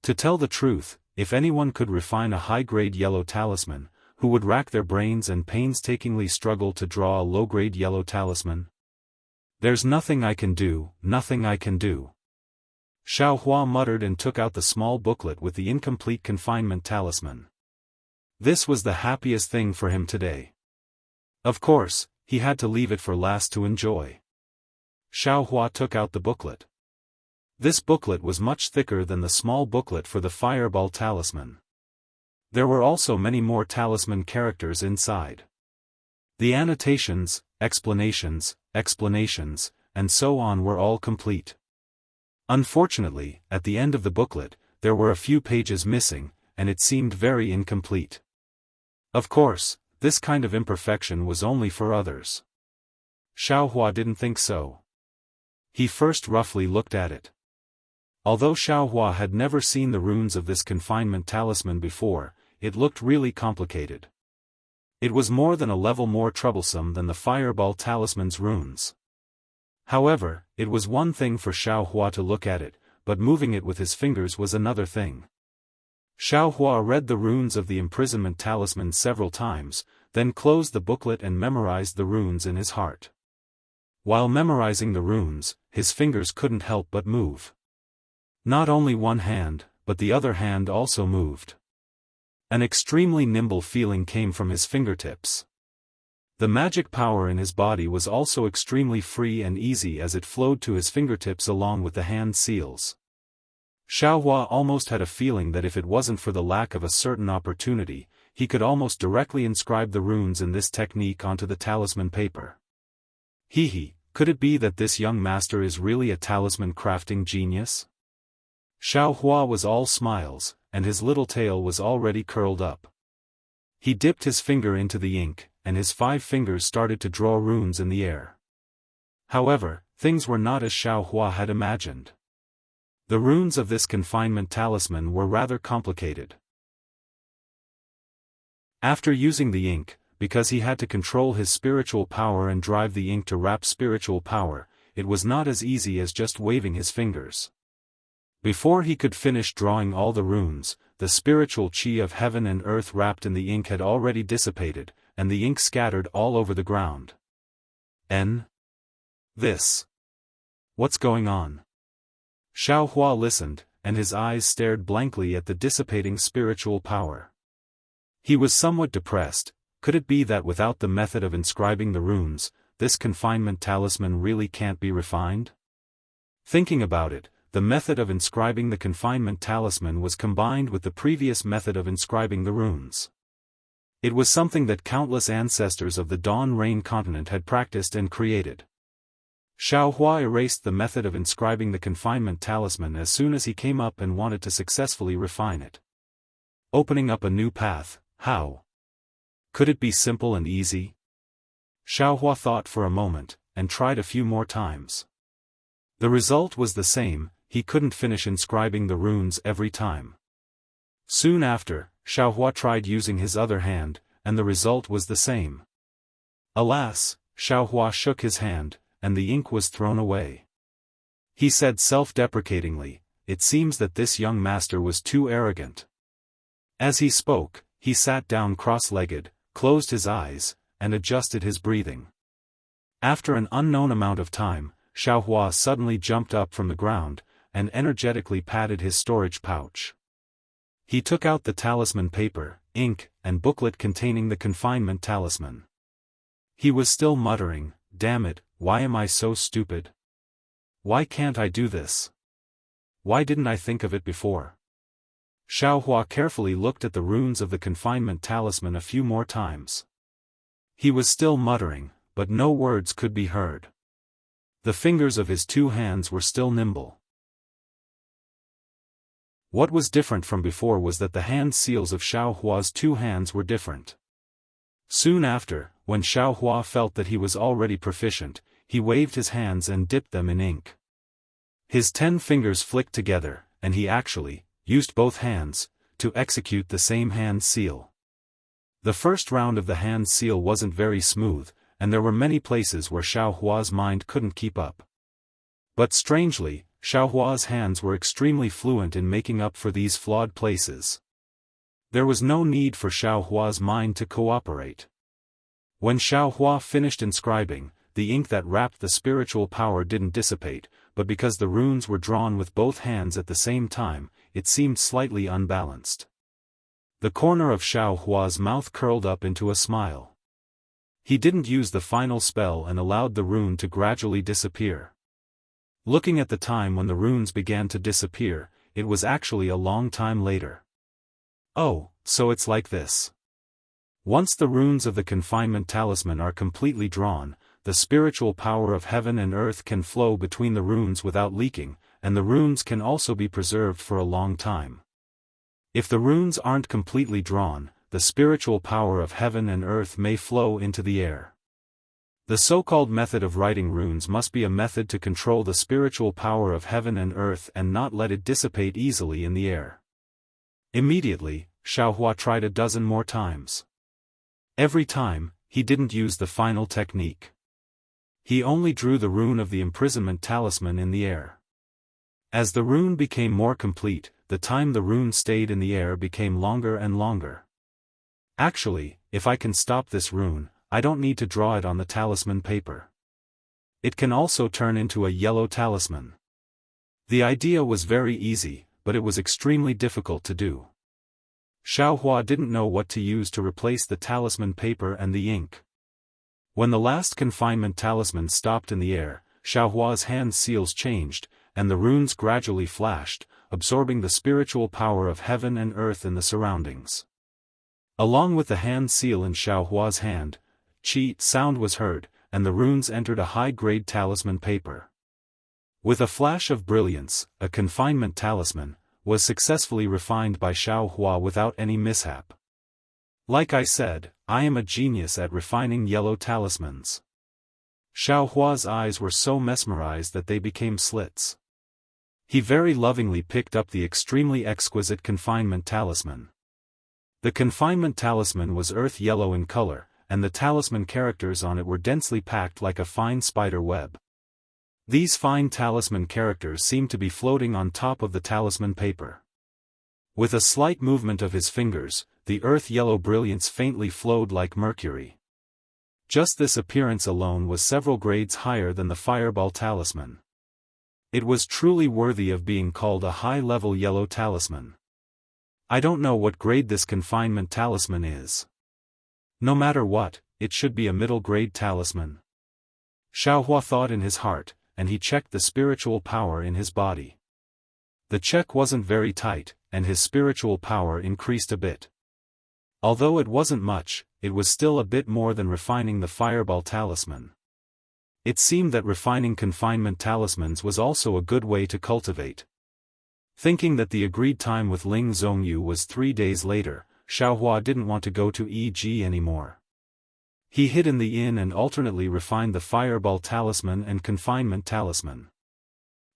To tell the truth, if anyone could refine a high-grade yellow talisman, who would rack their brains and painstakingly struggle to draw a low-grade yellow talisman? There's nothing I can do, nothing I can do. Xiaohua muttered and took out the small booklet with the incomplete confinement talisman. This was the happiest thing for him today. Of course, he had to leave it for last to enjoy. Xiaohua took out the booklet. This booklet was much thicker than the small booklet for the fireball talisman. There were also many more talisman characters inside. The annotations, explanations, and so on were all complete. Unfortunately, at the end of the booklet, there were a few pages missing, and it seemed very incomplete. Of course, this kind of imperfection was only for others. Xiaohua didn't think so. He first roughly looked at it. Although Xiaohua had never seen the runes of this confinement talisman before, it looked really complicated. It was more than a level more troublesome than the fireball talisman's runes. However, it was one thing for Xiaohua to look at it, but moving it with his fingers was another thing. Xiaohua read the runes of the imprisonment talisman several times, then closed the booklet and memorized the runes in his heart. While memorizing the runes, his fingers couldn't help but move. Not only one hand, but the other hand also moved. An extremely nimble feeling came from his fingertips. The magic power in his body was also extremely free and easy as it flowed to his fingertips along with the hand seals. Xiaohua almost had a feeling that if it wasn't for the lack of a certain opportunity, he could almost directly inscribe the runes in this technique onto the talisman paper. Could it be that this young master is really a talisman crafting genius? Xiaohua was all smiles, and his little tail was already curled up. He dipped his finger into the ink, and his 5 fingers started to draw runes in the air. However, things were not as Xiaohua had imagined. The runes of this confinement talisman were rather complicated. After using the ink, because he had to control his spiritual power and drive the ink to wrap spiritual power, it was not as easy as just waving his fingers. Before he could finish drawing all the runes, the spiritual chi of heaven and earth wrapped in the ink had already dissipated, and the ink scattered all over the ground. This. What's going on? Xiao Hua listened, and his eyes stared blankly at the dissipating spiritual power. He was somewhat depressed. Could it be that without the method of inscribing the runes, this confinement talisman really can't be refined? Thinking about it, the method of inscribing the confinement talisman was combined with the previous method of inscribing the runes. It was something that countless ancestors of the Dawn Rain continent had practiced and created. Xiao Hua erased the method of inscribing the confinement talisman as soon as he came up and wanted to successfully refine it. Opening up a new path, how? Could it be simple and easy? Xiao Hua thought for a moment, and tried a few more times. The result was the same, he couldn't finish inscribing the runes every time. Soon after, Xiao Hua tried using his other hand, and the result was the same. Alas, Xiao Hua shook his hand, and the ink was thrown away. He said self-deprecatingly, "It seems that this young master was too arrogant." As he spoke, he sat down cross-legged, closed his eyes, and adjusted his breathing. After an unknown amount of time, Xiao Hua suddenly jumped up from the ground, and energetically patted his storage pouch. He took out the talisman paper, ink, and booklet containing the confinement talisman. He was still muttering, "Damn it, why am I so stupid? Why can't I do this? Why didn't I think of it before?" Xiao Hua carefully looked at the runes of the confinement talisman a few more times. He was still muttering, but no words could be heard. The fingers of his two hands were still nimble. What was different from before was that the hand seals of Xiao Hua's two hands were different. Soon after, when Xiao Hua felt that he was already proficient, he waved his hands and dipped them in ink. His 10 fingers flicked together, and he actually used both hands to execute the same hand seal. The first round of the hand seal wasn't very smooth, and there were many places where Xiao Hua's mind couldn't keep up. But strangely, Xiao Hua's hands were extremely fluent in making up for these flawed places. There was no need for Xiao Hua's mind to cooperate. When Xiao Hua finished inscribing, the ink that wrapped the spiritual power didn't dissipate, but because the runes were drawn with both hands at the same time, it seemed slightly unbalanced. The corner of Xiao Hua's mouth curled up into a smile. He didn't use the final spell and allowed the rune to gradually disappear. Looking at the time when the runes began to disappear, it was actually a long time later. Oh, so it's like this. Once the runes of the confinement talisman are completely drawn, the spiritual power of heaven and earth can flow between the runes without leaking, and the runes can also be preserved for a long time. If the runes aren't completely drawn, the spiritual power of heaven and earth may flow into the air. The so-called method of writing runes must be a method to control the spiritual power of heaven and earth and not let it dissipate easily in the air. Immediately, Xiao Hua tried a dozen more times. Every time, he didn't use the final technique. He only drew the rune of the imprisonment talisman in the air. As the rune became more complete, the time the rune stayed in the air became longer and longer. Actually, if I can stop this rune, I don't need to draw it on the talisman paper. It can also turn into a yellow talisman. The idea was very easy, but it was extremely difficult to do. Xiao Hua didn't know what to use to replace the talisman paper and the ink. When the last confinement talisman stopped in the air, Xiao Hua's hand seals changed, and the runes gradually flashed, absorbing the spiritual power of heaven and earth in the surroundings. Along with the hand seal in Xiao Hua's hand, "Chi" sound was heard, and the runes entered a high-grade talisman paper. With a flash of brilliance, a confinement talisman was successfully refined by Xiao Hua without any mishap. Like I said, I am a genius at refining yellow talismans. Xiao Hua's eyes were so mesmerized that they became slits. He very lovingly picked up the extremely exquisite confinement talisman. The confinement talisman was earth yellow in color, and the talisman characters on it were densely packed like a fine spider web. These fine talisman characters seemed to be floating on top of the talisman paper. With a slight movement of his fingers, the earth yellow brilliance faintly flowed like mercury. Just this appearance alone was several grades higher than the fireball talisman. It was truly worthy of being called a high-level yellow talisman. I don't know what grade this confinement talisman is. No matter what, it should be a middle-grade talisman. Xiaohua thought in his heart, and he checked the spiritual power in his body. The check wasn't very tight, and his spiritual power increased a bit. Although it wasn't much, it was still a bit more than refining the fireball talisman. It seemed that refining confinement talismans was also a good way to cultivate. Thinking that the agreed time with Ling Zhongyu was 3 days later, Xiaohua didn't want to go to EG anymore. He hid in the inn and alternately refined the fireball talisman and confinement talisman.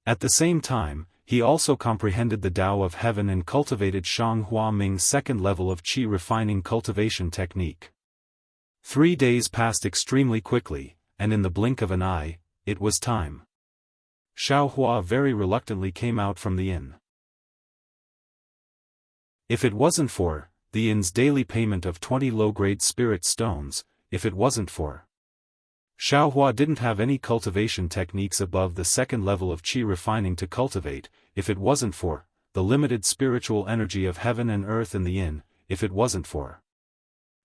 At the same time, he also comprehended the Tao of Heaven and cultivated Shang Hua Ming's second level of Qi refining cultivation technique. 3 days passed extremely quickly, and in the blink of an eye, it was time. Xiaohua very reluctantly came out from the inn. If it wasn't for the inn's daily payment of 20 low-grade spirit stones, if it wasn't for Xiaohua didn't have any cultivation techniques above the second level of Qi refining to cultivate, if it wasn't for the limited spiritual energy of heaven and earth in the inn, if it wasn't for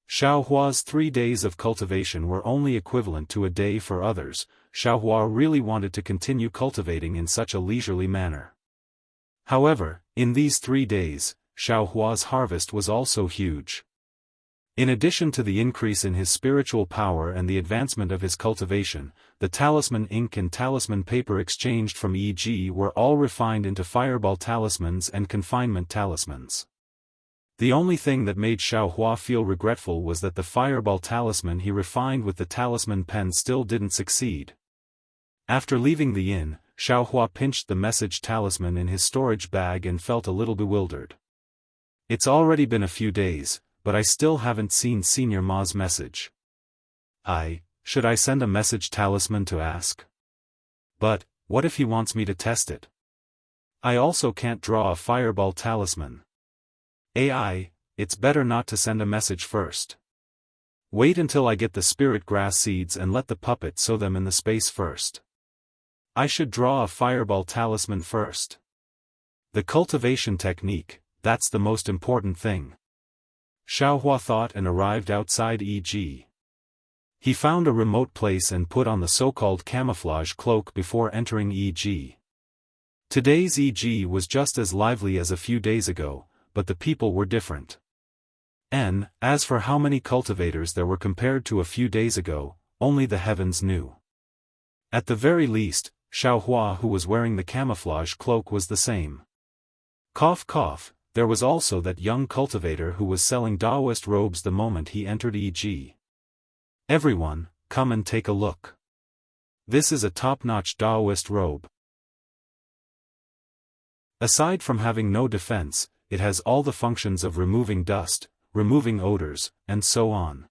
Xiaohua's 3 days of cultivation were only equivalent to a day for others, Xiaohua really wanted to continue cultivating in such a leisurely manner. However, in these 3 days, Xiaohua's harvest was also huge. In addition to the increase in his spiritual power and the advancement of his cultivation, the talisman ink and talisman paper exchanged from EG were all refined into fireball talismans and confinement talismans. The only thing that made Xiaohua feel regretful was that the fireball talisman he refined with the talisman pen still didn't succeed. After leaving the inn, Xiaohua pinched the message talisman in his storage bag and felt a little bewildered. It's already been a few days, but I still haven't seen Senior Ma's message. Should I send a message talisman to ask? But, what if he wants me to test it? I also can't draw a fireball talisman. It's better not to send a message first. Wait until I get the spirit grass seeds and let the puppet sow them in the space first. I should draw a fireball talisman first. The cultivation technique, that's the most important thing. Xiaohua thought and arrived outside EG. He found a remote place and put on the so-called camouflage cloak before entering EG. Today's EG was just as lively as a few days ago, but the people were different. And, as for how many cultivators there were compared to a few days ago, only the heavens knew. At the very least, Xiaohua who was wearing the camouflage cloak was the same. Cough cough, there was also that young cultivator who was selling Taoist robes the moment he entered EG. Everyone, come and take a look. This is a top-notch Taoist robe. Aside from having no defense, it has all the functions of removing dust, removing odors, and so on.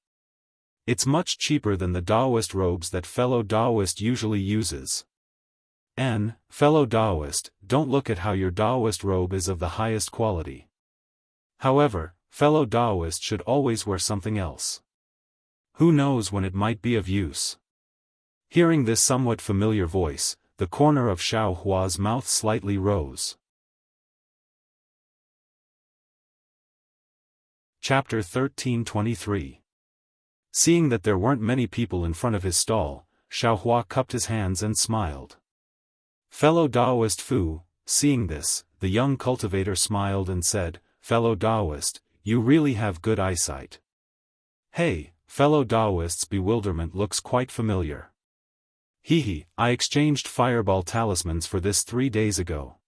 It's much cheaper than the Taoist robes that fellow Taoist usually uses. And, fellow Taoist, don't look at how your Taoist robe is of the highest quality. However, fellow Taoist should always wear something else. Who knows when it might be of use? Hearing this somewhat familiar voice, the corner of Xiaohua's mouth slightly rose. Chapter 1323. Seeing that there weren't many people in front of his stall, Xiaohua cupped his hands and smiled. Fellow Taoist Fu, seeing this, the young cultivator smiled and said, "Fellow Taoist, you really have good eyesight." Hey, fellow Taoist's bewilderment looks quite familiar. I exchanged fireball talismans for this 3 days ago.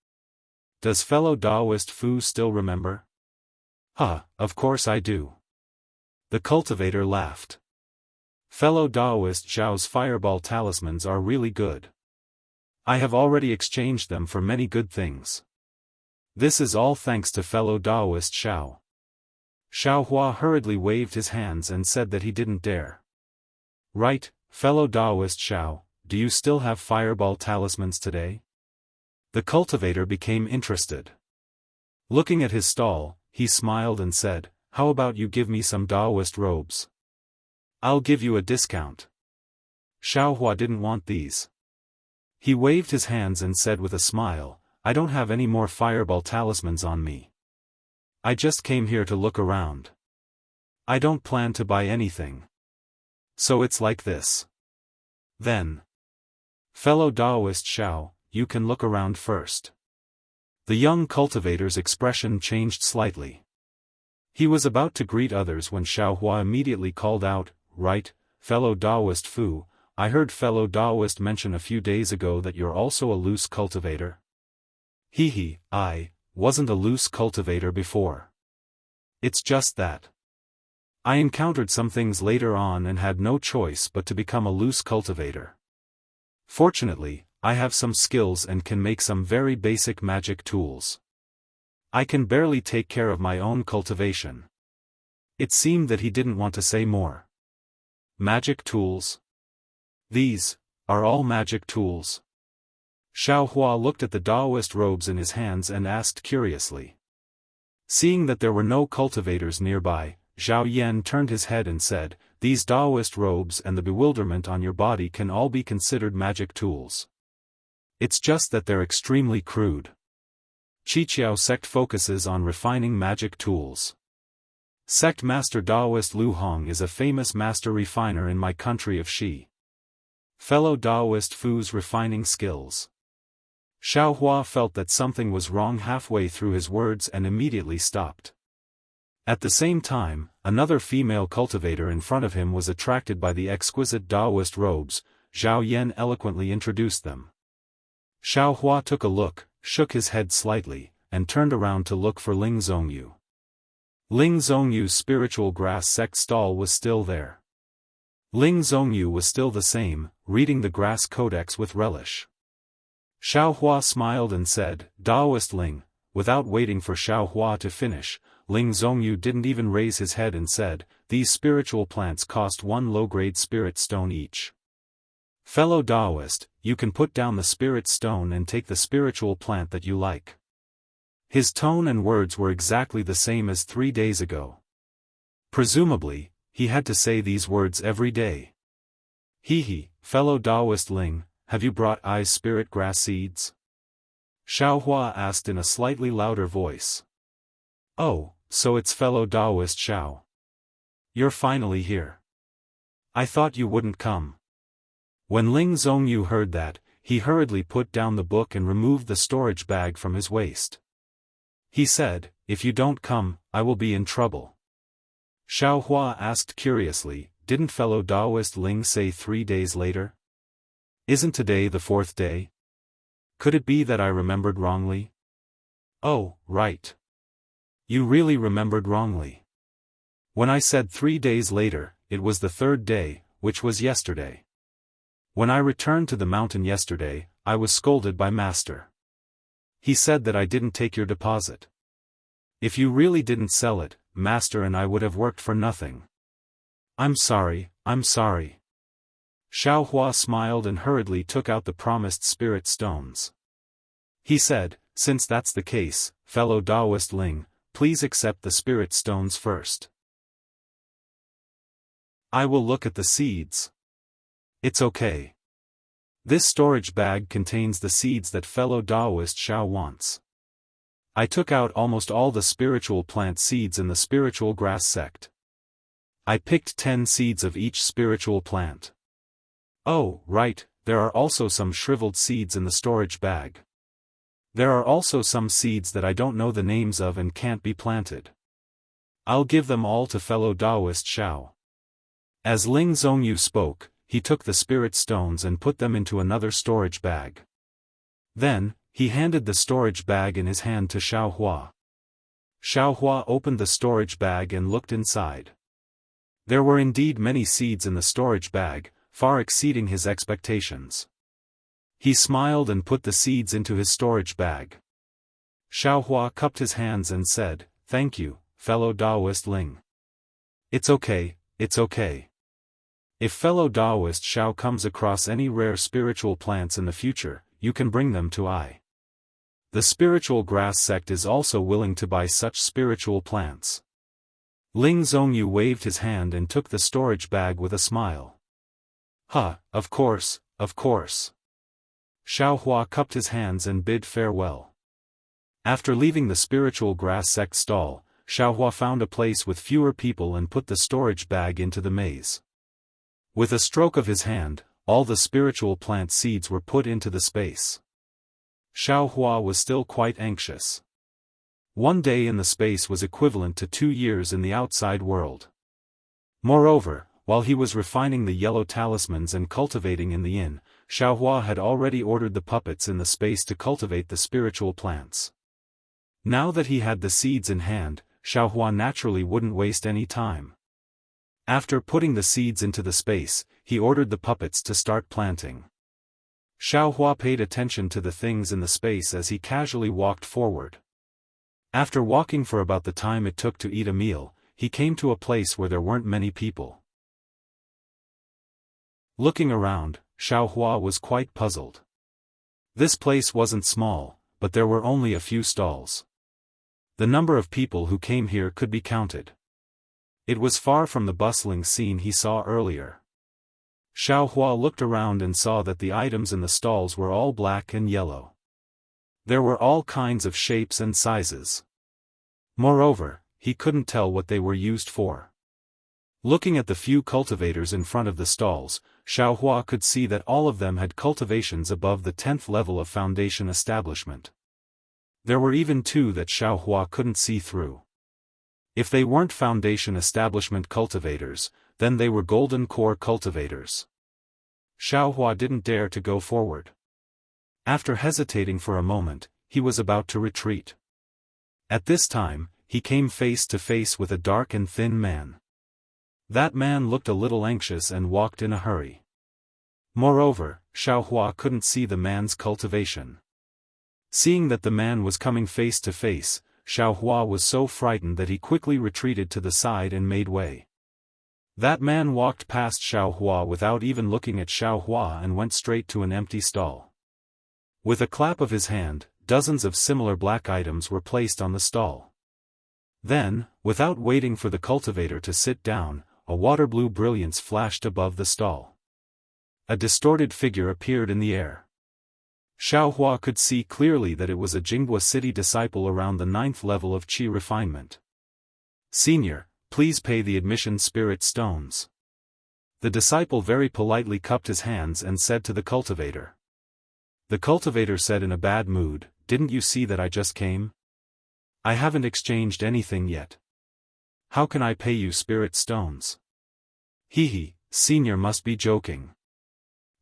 Does fellow Taoist Fu still remember? Of course I do. The cultivator laughed. Fellow Taoist Zhao's fireball talismans are really good. I have already exchanged them for many good things. This is all thanks to fellow Taoist Xiao. Xiaohua hurriedly waved his hands and said that he didn't dare. Right, fellow Taoist Xiao, do you still have fireball talismans today? The cultivator became interested. Looking at his stall, he smiled and said, "How about you give me some Taoist robes?" I'll give you a discount. Xiaohua didn't want these. He waved his hands and said with a smile, I don't have any more fireball talismans on me. I just came here to look around. I don't plan to buy anything. So it's like this. Then. Fellow Taoist Xiao, you can look around first. The young cultivator's expression changed slightly. He was about to greet others when Xiaohua immediately called out, Right, fellow Taoist Fu, I heard fellow Taoist mention a few days ago that you're also a loose cultivator. Hehe, I wasn't a loose cultivator before. It's just that. I encountered some things later on and had no choice but to become a loose cultivator. Fortunately, I have some skills and can make some very basic magic tools. I can barely take care of my own cultivation. It seemed that he didn't want to say more. Magic tools? These are all magic tools. Xiaohua looked at the Taoist robes in his hands and asked curiously. Seeing that there were no cultivators nearby, Zhao Yan turned his head and said, These Taoist robes and the bewilderment on your body can all be considered magic tools. It's just that they're extremely crude. Qiqiao sect focuses on refining magic tools. Sect Master Taoist Lu Hong is a famous master refiner in my country of Xi. Fellow Taoist Fu's refining skills. Xiaohua felt that something was wrong halfway through his words and immediately stopped. At the same time, another female cultivator in front of him was attracted by the exquisite Taoist robes. Zhao Yan eloquently introduced them. Xiaohua took a look, shook his head slightly, and turned around to look for Ling Zhongyu. Ling Zhongyu's spiritual grass sect stall was still there. Ling Zhongyu was still the same, reading the grass codex with relish. Xiaohua smiled and said, Taoist Ling. Without waiting for Xiaohua to finish, Ling Zhongyu didn't even raise his head and said, These spiritual plants cost 1 low-grade spirit stone each. Fellow Taoist, you can put down the spirit stone and take the spiritual plant that you like. His tone and words were exactly the same as 3 days ago. Presumably, he had to say these words every day. Hehe, fellow Taoist Ling, have you brought I's spirit grass seeds? Xiaohua asked in a slightly louder voice. Oh, so it's fellow Taoist Xiao. You're finally here. I thought you wouldn't come. When Ling Zhongyu heard that, he hurriedly put down the book and removed the storage bag from his waist. He said, If you don't come, I will be in trouble. Xiaohua asked curiously, Didn't fellow Taoist Ling say 3 days later? Isn't today the 4th day? Could it be that I remembered wrongly? Oh, right. You really remembered wrongly. When I said 3 days later, it was the 3rd day, which was yesterday. When I returned to the mountain yesterday, I was scolded by Master. He said that I didn't take your deposit. If you really didn't sell it, Master and I would have worked for nothing. I'm sorry, I'm sorry. Xiaohua smiled and hurriedly took out the promised spirit stones. He said, Since that's the case, fellow Taoist Ling, please accept the spirit stones first. I will look at the seeds. It's okay. This storage bag contains the seeds that fellow Taoist Xiao wants. I took out almost all the spiritual plant seeds in the spiritual grass sect. I picked 10 seeds of each spiritual plant. Oh, right, there are also some shriveled seeds in the storage bag. There are also some seeds that I don't know the names of and can't be planted. I'll give them all to fellow Taoist Xiao. As Ling Zhongyu spoke, he took the spirit stones and put them into another storage bag. Then, he handed the storage bag in his hand to Xiaohua. Xiaohua opened the storage bag and looked inside. There were indeed many seeds in the storage bag, far exceeding his expectations. He smiled and put the seeds into his storage bag. Xiaohua cupped his hands and said, Thank you, fellow Taoist Ling. It's okay, it's okay. If fellow Taoist Xiao comes across any rare spiritual plants in the future, you can bring them to I. The spiritual grass sect is also willing to buy such spiritual plants. Ling Zhongyu waved his hand and took the storage bag with a smile. Of course, of course. Xiao Hua cupped his hands and bid farewell. After leaving the spiritual grass sect stall, Xiao Hua found a place with fewer people and put the storage bag into the maze. With a stroke of his hand, all the spiritual plant seeds were put into the space. Xiao Hua was still quite anxious. One day in the space was equivalent to 2 years in the outside world. Moreover, while he was refining the yellow talismans and cultivating in the inn, Xiao Hua had already ordered the puppets in the space to cultivate the spiritual plants. Now that he had the seeds in hand, Xiao Hua naturally wouldn't waste any time. After putting the seeds into the space, he ordered the puppets to start planting. Xiao Hua paid attention to the things in the space as he casually walked forward. After walking for about the time it took to eat a meal, he came to a place where there weren't many people. Looking around, Xiao Hua was quite puzzled. This place wasn't small, but there were only a few stalls. The number of people who came here could be counted. It was far from the bustling scene he saw earlier. Xiao Hua looked around and saw that the items in the stalls were all black and yellow. There were all kinds of shapes and sizes. Moreover, he couldn't tell what they were used for. Looking at the few cultivators in front of the stalls, Xiao Hua could see that all of them had cultivations above the 10th level of foundation establishment. There were even 2 that Xiao Hua couldn't see through. If they weren't foundation establishment cultivators, then they were golden core cultivators. Xiao Hua didn't dare to go forward. After hesitating for a moment, he was about to retreat. At this time, he came face to face with a dark and thin man. That man looked a little anxious and walked in a hurry. Moreover, Xiao Hua couldn't see the man's cultivation. Seeing that the man was coming face to face, Xiao Hua was so frightened that he quickly retreated to the side and made way. That man walked past Xiao Hua without even looking at Xiao Hua and went straight to an empty stall. With a clap of his hand, dozens of similar black items were placed on the stall. Then, without waiting for the cultivator to sit down, a water-blue brilliance flashed above the stall. A distorted figure appeared in the air. Xiao Hua could see clearly that it was a Jinghua City disciple around the 9th level of Qi refinement. "Senior, please pay the admission spirit stones." The disciple very politely cupped his hands and said to the cultivator. The cultivator said in a bad mood, "Didn't you see that I just came? I haven't exchanged anything yet. How can I pay you spirit stones?" Senior must be joking.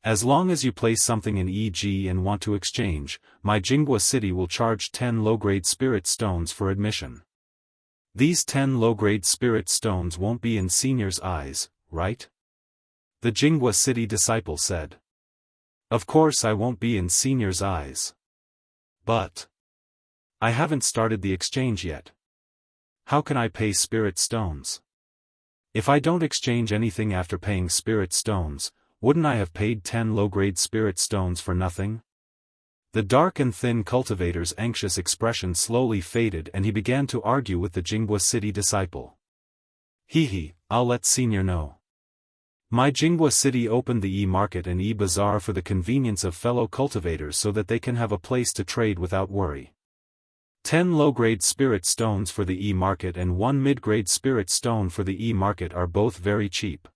As long as you place something in EG and want to exchange, my Jinghua City will charge 10 low-grade spirit stones for admission. These 10 low-grade spirit stones won't be in Senior's eyes, right? The Jinghua City disciple said. Of course I won't be in Senior's eyes. But I haven't started the exchange yet. How can I pay spirit stones? If I don't exchange anything after paying spirit stones, wouldn't I have paid 10 low-grade spirit stones for nothing? The dark and thin cultivator's anxious expression slowly faded and he began to argue with the Jinghua City disciple. I'll let Senior know. My Jinghua City opened the e-market and e-bazaar for the convenience of fellow cultivators so that they can have a place to trade without worry. 10 low-grade spirit stones for the e-market and 1 mid-grade spirit stone for the e-market are both very cheap.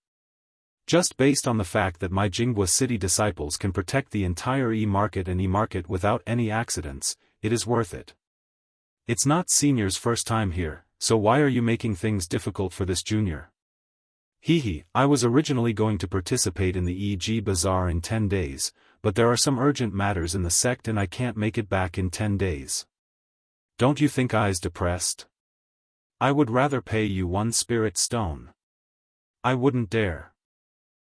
Just based on the fact that my Jinghua City disciples can protect the entire e-market and e-market without any accidents, it is worth it. It's not Senior's first time here, so why are you making things difficult for this junior? I was originally going to participate in the EG Bazaar in 10 days, but there are some urgent matters in the sect and I can't make it back in 10 days. Don't you think I's depressed? I would rather pay you 1 spirit stone. I wouldn't dare.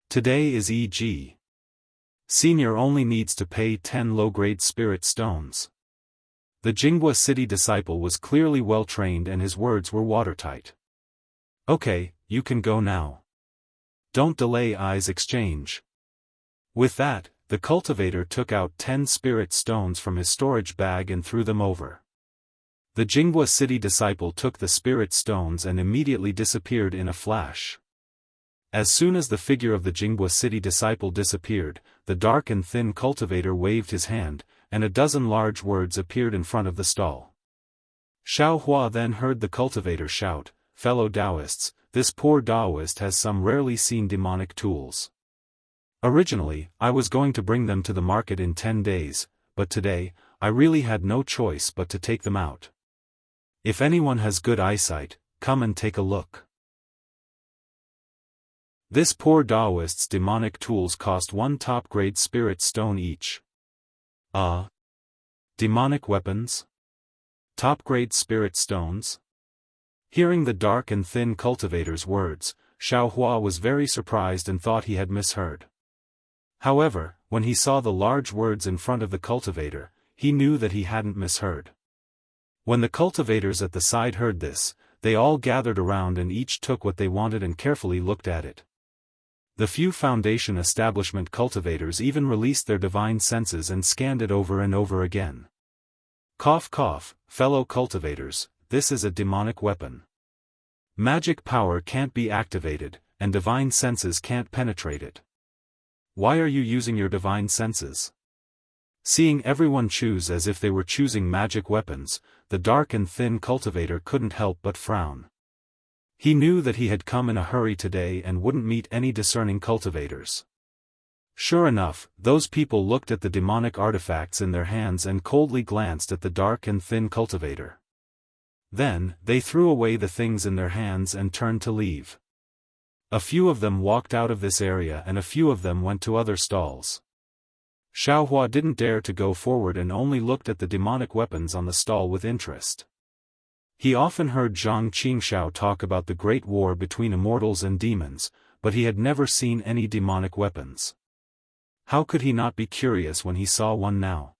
Today is EG. Senior only needs to pay 10 low-grade spirit stones. The Jinghua City disciple was clearly well-trained and his words were watertight. Okay, you can go now. Don't delay I's exchange. With that, the cultivator took out 10 spirit stones from his storage bag and threw them over. The Jinghua city disciple took the spirit stones and immediately disappeared in a flash. As soon as the figure of the Jinghua city disciple disappeared, the dark and thin cultivator waved his hand, and a dozen large words appeared in front of the stall. Xiao Hua then heard the cultivator shout, "Fellow Taoists, this poor Taoist has some rarely seen demonic tools. Originally, I was going to bring them to the market in 10 days, but today, I really had no choice but to take them out. If anyone has good eyesight, come and take a look." This poor Taoist's demonic tools cost 1 top-grade spirit stone each. Demonic weapons? Top-grade spirit stones? Hearing the dark and thin cultivator's words, Xiao Hua was very surprised and thought he had misheard. However, when he saw the large words in front of the cultivator, he knew that he hadn't misheard. When the cultivators at the side heard this, they all gathered around and each took what they wanted and carefully looked at it. The few Foundation establishment cultivators even released their divine senses and scanned it over and over again. Cough cough, fellow cultivators, this is a demonic weapon. Magic power can't be activated, and divine senses can't penetrate it. Why are you using your divine senses? Seeing everyone choose as if they were choosing magic weapons, the dark and thin cultivator couldn't help but frown. He knew that he had come in a hurry today and wouldn't meet any discerning cultivators. Sure enough, those people looked at the demonic artifacts in their hands and coldly glanced at the dark and thin cultivator. Then, they threw away the things in their hands and turned to leave. A few of them walked out of this area and a few of them went to other stalls. Xiao Hua didn't dare to go forward and only looked at the demonic weapons on the stall with interest. He often heard Zhang Qingxiao talk about the great war between immortals and demons, but he had never seen any demonic weapons. How could he not be curious when he saw one now?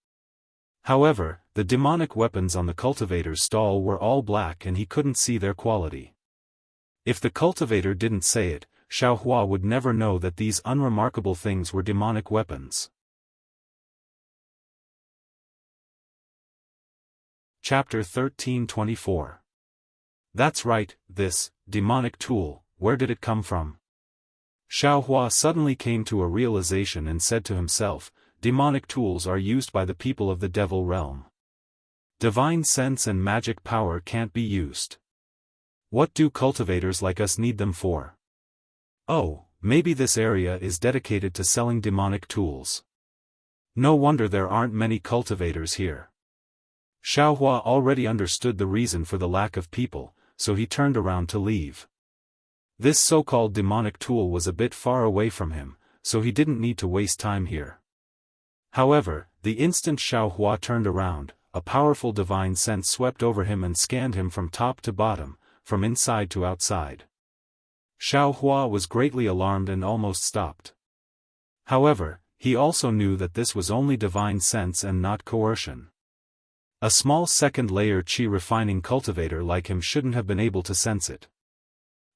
However, the demonic weapons on the cultivator's stall were all black and he couldn't see their quality. If the cultivator didn't say it, Xiao Hua would never know that these unremarkable things were demonic weapons. Chapter 13:24. That's right, this demonic tool, where did it come from? Xiao Hua suddenly came to a realization and said to himself, demonic tools are used by the people of the devil realm. Divine sense and magic power can't be used. What do cultivators like us need them for? Oh, maybe this area is dedicated to selling demonic tools. No wonder there aren't many cultivators here. Xiao Hua already understood the reason for the lack of people, so he turned around to leave. This so-called demonic tool was a bit far away from him, so he didn't need to waste time here. However, the instant Xiao Hua turned around, a powerful divine sense swept over him and scanned him from top to bottom, from inside to outside. Xiao Hua was greatly alarmed and almost stopped. However, he also knew that this was only divine sense and not coercion. A small second-layer qi refining cultivator like him shouldn't have been able to sense it.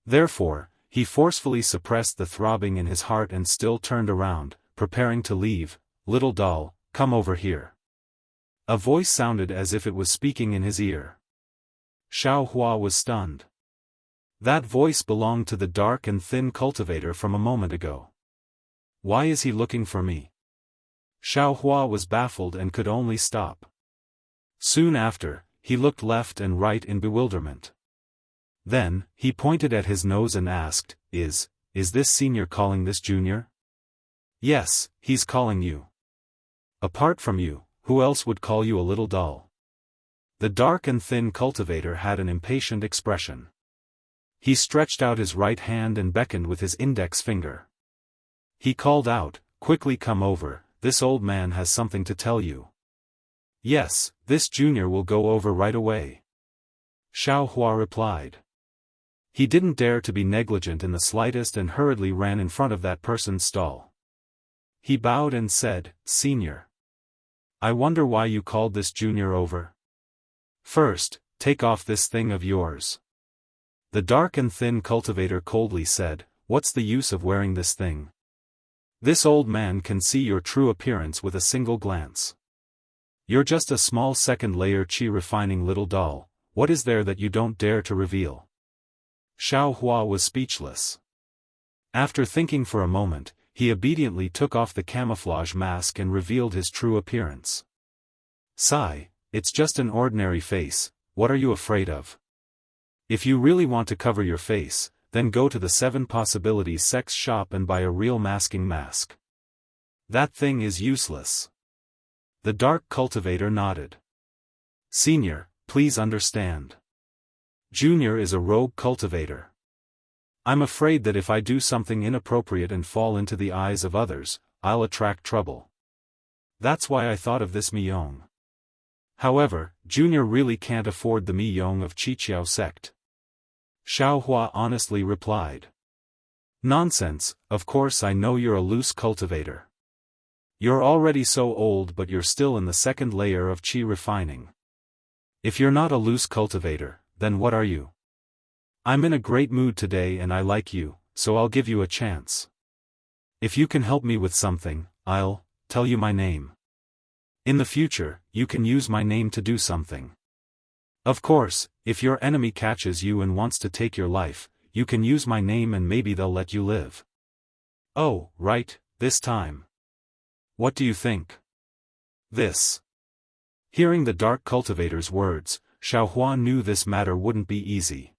Therefore, he forcefully suppressed the throbbing in his heart and still turned around, preparing to leave. "Little doll, come over here." A voice sounded as if it was speaking in his ear. Xiao Hua was stunned. That voice belonged to the dark and thin cultivator from a moment ago. Why is he looking for me? Xiao Hua was baffled and could only stop. Soon after, he looked left and right in bewilderment. Then, he pointed at his nose and asked, Is this senior calling this junior? Yes, he's calling you. Apart from you, who else would call you a little doll? The dark and thin cultivator had an impatient expression. He stretched out his right hand and beckoned with his index finger. He called out, "Quickly come over, this old man has something to tell you." "Yes, this junior will go over right away," Xiao Hua replied. He didn't dare to be negligent in the slightest and hurriedly ran in front of that person's stall. He bowed and said, "Senior, I wonder why you called this junior over. First, take off this thing of yours." The dark and thin cultivator coldly said, "What's the use of wearing this thing? This old man can see your true appearance with a single glance. You're just a small second-layer qi refining little doll, what is there that you don't dare to reveal? Xiao Hua was speechless. After thinking for a moment, he obediently took off the camouflage mask and revealed his true appearance. Sigh, it's just an ordinary face, what are you afraid of? If you really want to cover your face, then go to the 7 Possibilities sex shop and buy a real masking mask. That thing is useless. The dark cultivator nodded. Senior, please understand. Junior is a rogue cultivator. I'm afraid that if I do something inappropriate and fall into the eyes of others, I'll attract trouble. That's why I thought of this Miyong. However, Junior really can't afford the Miyong of Qiqiao sect. Xiao Hua honestly replied. Nonsense, of course I know you're a loose cultivator. You're already so old but you're still in the 2nd layer of qi refining. If you're not a loose cultivator, then what are you? I'm in a great mood today and I like you, so I'll give you a chance. If you can help me with something, I'll tell you my name. In the future, you can use my name to do something. Of course, if your enemy catches you and wants to take your life, you can use my name and maybe they'll let you live. Oh, right, this time. What do you think? This. Hearing the dark cultivator's words, Xiao Hua knew this matter wouldn't be easy.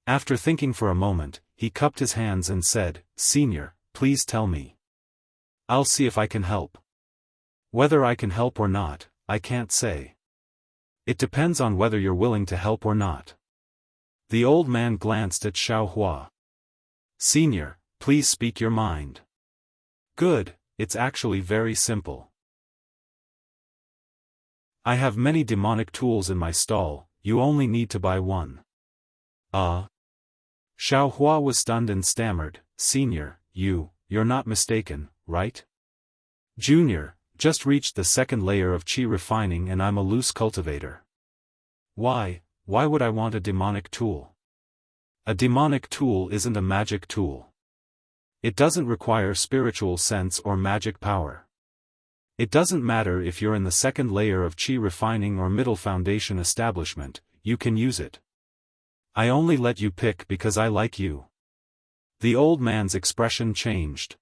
After thinking for a moment, he cupped his hands and said, Senior, please tell me. I'll see if I can help. Whether I can help or not, I can't say. It depends on whether you're willing to help or not. The old man glanced at Xiao Hua. Senior, please speak your mind. Good, it's actually very simple. I have many demonic tools in my stall, you only need to buy one. Xiao Hua was stunned and stammered, Senior, you're not mistaken, right? Junior, just reached the 2nd layer of qi refining and I'm a loose cultivator. Why would I want a demonic tool? A demonic tool isn't a magic tool. It doesn't require spiritual sense or magic power. It doesn't matter if you're in the 2nd layer of qi refining or middle foundation establishment, you can use it. I only let you pick because I like you. The old man's expression changed.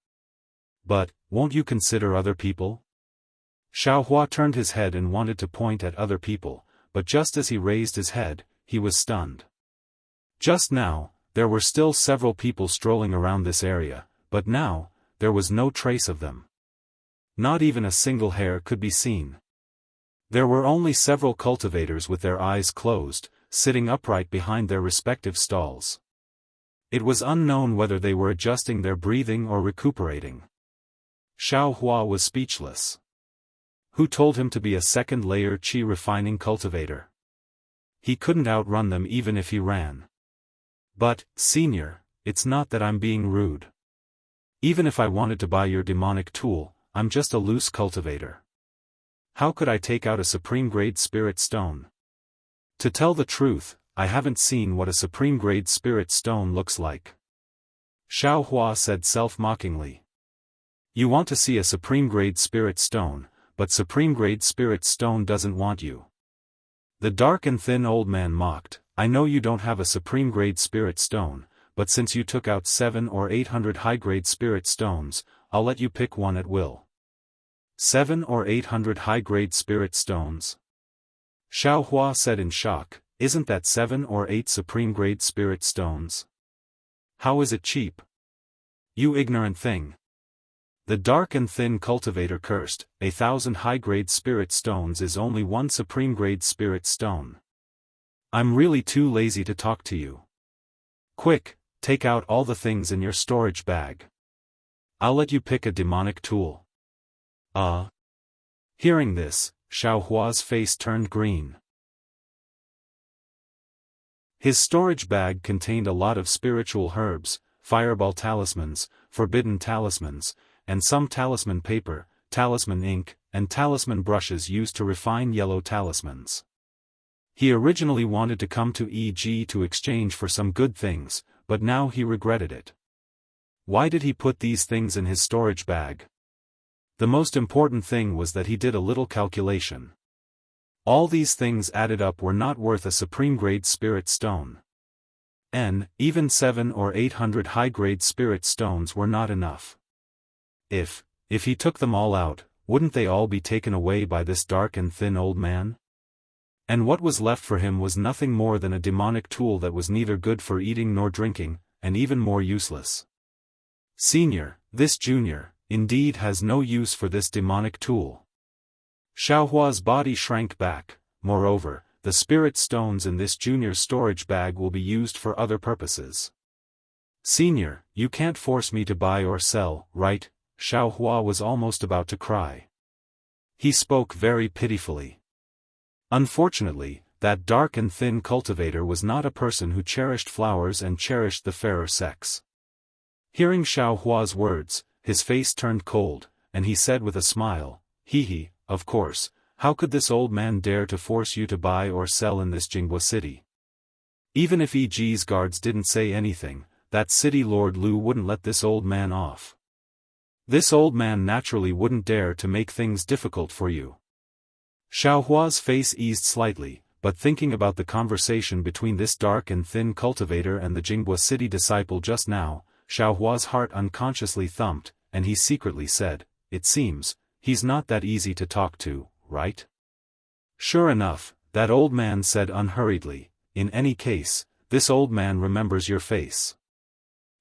But, won't you consider other people? Xiao Hua turned his head and wanted to point at other people, but just as he raised his head, he was stunned. Just now, there were still several people strolling around this area, but now, there was no trace of them. Not even a single hair could be seen. There were only several cultivators with their eyes closed, sitting upright behind their respective stalls. It was unknown whether they were adjusting their breathing or recuperating. Xiao Hua was speechless. Who told him to be a 2nd layer qi refining cultivator? He couldn't outrun them even if he ran. But, Senior, it's not that I'm being rude. Even if I wanted to buy your demonic tool, I'm just a loose cultivator. How could I take out a supreme grade spirit stone? To tell the truth, I haven't seen what a supreme grade spirit stone looks like. Xiao Hua said self-mockingly. You want to see a supreme grade spirit stone, but supreme grade spirit stone doesn't want you. The dark and thin old man mocked, I know you don't have a supreme grade spirit stone, but since you took out 7 or 800 high grade spirit stones, I'll let you pick one at will. 7 or 800 high grade spirit stones? Xiao Hua said in shock, isn't that 7 or 8 supreme grade spirit stones? How is it cheap? You ignorant thing. The dark and thin cultivator cursed, 1,000 high-grade spirit stones is only 1 supreme-grade spirit stone. I'm really too lazy to talk to you. Quick, take out all the things in your storage bag. I'll let you pick a demonic tool. Hearing this, Xiao Hua's face turned green. His storage bag contained a lot of spiritual herbs, fireball talismans, forbidden talismans, and some talisman paper, talisman ink, and talisman brushes used to refine yellow talismans. He originally wanted to come to EG to exchange for some good things, but now he regretted it. Why did he put these things in his storage bag? The most important thing was that he did a little calculation. All these things added up were not worth a supreme-grade spirit stone. Even 700 or 800 high-grade spirit stones were not enough. If he took them all out, wouldn't they all be taken away by this dark and thin old man? And what was left for him was nothing more than a demonic tool that was neither good for eating nor drinking, and even more useless. Senior, this junior, indeed has no use for this demonic tool. Xiaohua's body shrank back. Moreover, the spirit stones in this junior's storage bag will be used for other purposes. Senior, you can't force me to buy or sell, right? Xiaohua was almost about to cry. He spoke very pitifully. Unfortunately, that dark and thin cultivator was not a person who cherished flowers and cherished the fairer sex. Hearing Xiaohua's words, his face turned cold, and he said with a smile, "Hee, of course, how could this old man dare to force you to buy or sell in this Jinghua city?" Even if EG's guards didn't say anything, that city lord Lu wouldn't let this old man off. This old man naturally wouldn't dare to make things difficult for you. Xiaohua's face eased slightly, but thinking about the conversation between this dark and thin cultivator and the Jinghua city disciple just now, Xiaohua's heart unconsciously thumped, and he secretly said, "It seems, he's not that easy to talk to, right?" "Sure enough," that old man said unhurriedly, "in any case, this old man remembers your face.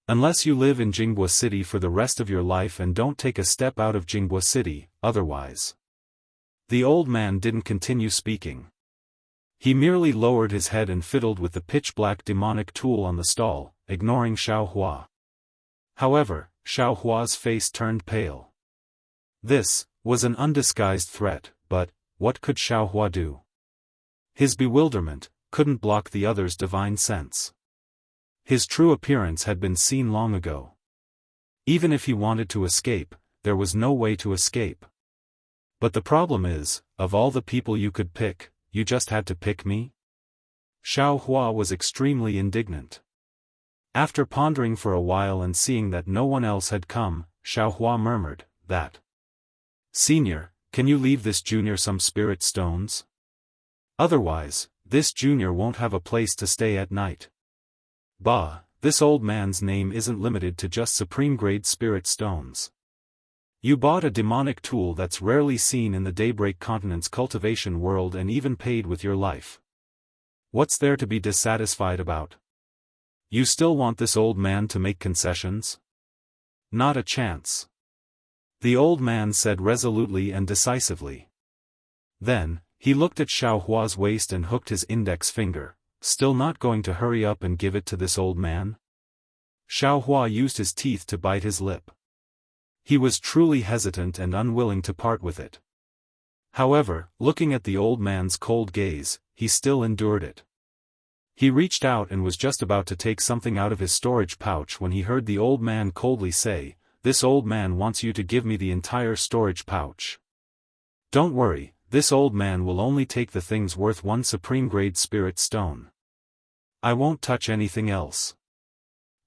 Unless you live in Jinghua City for the rest of your life and don't take a step out of Jinghua City, otherwise." The old man didn't continue speaking. He merely lowered his head and fiddled with the pitch-black demonic tool on the stall, ignoring Xiaohua. However, Xiaohua's face turned pale. This was an undisguised threat, but what could Xiaohua do? His bewilderment couldn't block the other's divine sense. His true appearance had been seen long ago. Even if he wanted to escape, there was no way to escape. But the problem is, of all the people you could pick, you just had to pick me? Xiaohua was extremely indignant. After pondering for a while and seeing that no one else had come, Xiaohua murmured, "That. Senior, can you leave this junior some spirit stones? Otherwise, this junior won't have a place to stay at night." "Bah, this old man's name isn't limited to just supreme-grade spirit stones. You bought a demonic tool that's rarely seen in the Daybreak Continent's cultivation world and even paid with your life. What's there to be dissatisfied about? You still want this old man to make concessions? Not a chance." The old man said resolutely and decisively. Then, he looked at Xiaohua's waist and hooked his index finger, still not going to hurry up and give it to this old man. Xiaohua used his teeth to bite his lip. He was truly hesitant and unwilling to part with it. However, looking at the old man's cold gaze, he still endured it. He reached out and was just about to take something out of his storage pouch when he heard the old man coldly say, "This old man wants you to give me the entire storage pouch. Don't worry, this old man will only take the things worth one supreme-grade spirit stone. I won't touch anything else."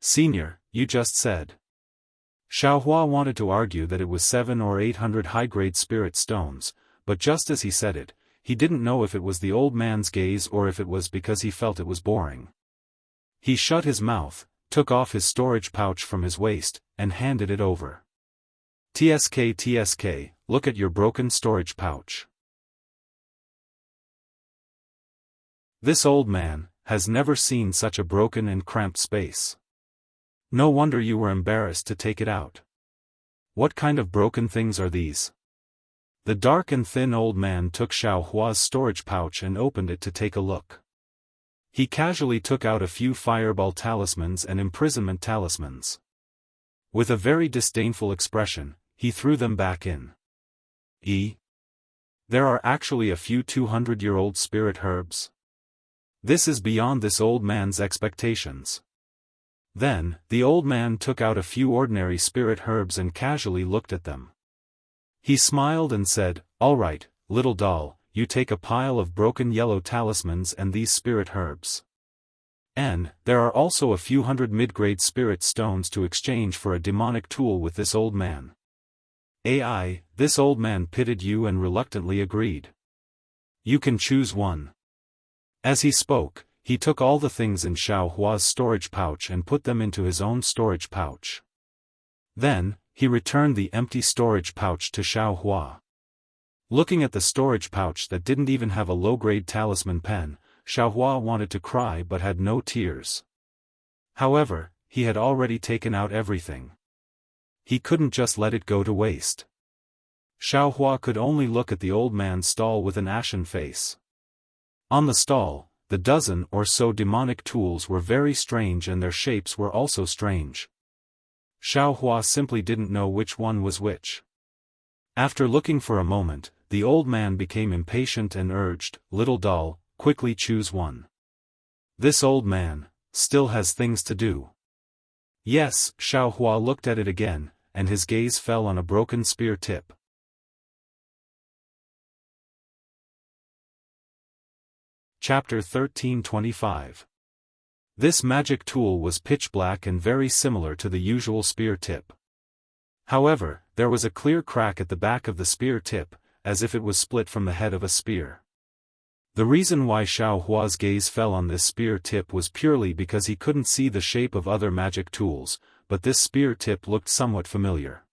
"Senior, you just said." Xiaohua wanted to argue that it was 700 or 800 high-grade spirit stones, but just as he said it, he didn't know if it was the old man's gaze or if it was because he felt it was boring. He shut his mouth, took off his storage pouch from his waist, and handed it over. TSK, look at your broken storage pouch." This old man has never seen such a broken and cramped space. No wonder you were embarrassed to take it out. What kind of broken things are these? The dark and thin old man took Xiaohua's storage pouch and opened it to take a look. He casually took out a few fireball talismans and imprisonment talismans. With a very disdainful expression, he threw them back in. There are actually a few 200-year-old spirit herbs. This is beyond this old man's expectations. Then, the old man took out a few ordinary spirit herbs and casually looked at them. He smiled and said, "All right, little doll, you take a pile of broken yellow talismans and these spirit herbs. And there are also a few hundred mid-grade spirit stones to exchange for a demonic tool with this old man." This old man pitied you and reluctantly agreed. You can choose one. As he spoke, he took all the things in Xiao Hua's storage pouch and put them into his own storage pouch. Then, he returned the empty storage pouch to Xiao Hua. Looking at the storage pouch that didn't even have a low-grade talisman pen, Xiao Hua wanted to cry but had no tears. However, he had already taken out everything. He couldn't just let it go to waste. Xiao Hua could only look at the old man's stall with an ashen face. On the stall, the dozen or so demonic tools were very strange and their shapes were also strange. Xiao Hua simply didn't know which one was which. After looking for a moment, the old man became impatient and urged, "Little doll, quickly choose one. This old man still has things to do." Yes, Xiao Hua looked at it again, and his gaze fell on a broken spear tip. Chapter 13:25. This magic tool was pitch black and very similar to the usual spear tip. However, there was a clear crack at the back of the spear tip, as if it was split from the head of a spear. The reason why Xiao Hua's gaze fell on this spear tip was purely because he couldn't see the shape of other magic tools, but this spear tip looked somewhat familiar.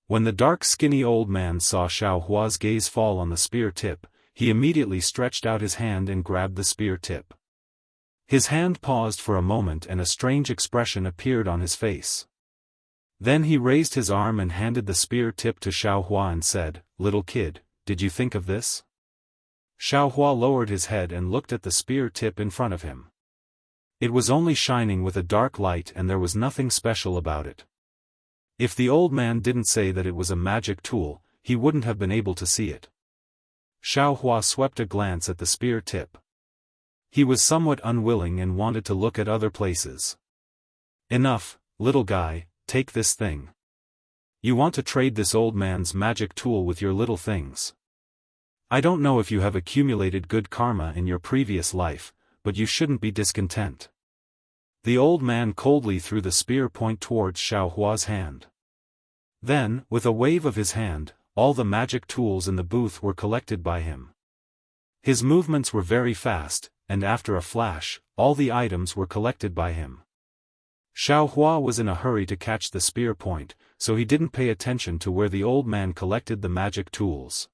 When the dark skinny old man saw Xiao Hua's gaze fall on the spear tip, he immediately stretched out his hand and grabbed the spear tip. His hand paused for a moment and a strange expression appeared on his face. Then he raised his arm and handed the spear tip to Xiao Hua and said, "Little kid, did you think of this?" Xiao Hua lowered his head and looked at the spear tip in front of him. It was only shining with a dark light and there was nothing special about it. If the old man didn't say that it was a magic tool, he wouldn't have been able to see it. Xiao Hua swept a glance at the spear tip. He was somewhat unwilling and wanted to look at other places. "Enough, little guy, take this thing. You want to trade this old man's magic tool with your little things. I don't know if you have accumulated good karma in your previous life, but you shouldn't be discontent." The old man coldly threw the spear point towards Xiao Hua's hand. Then, with a wave of his hand, all the magic tools in the booth were collected by him. His movements were very fast, and after a flash, all the items were collected by him. Xiao Hua was in a hurry to catch the spear point, so he didn't pay attention to where the old man collected the magic tools.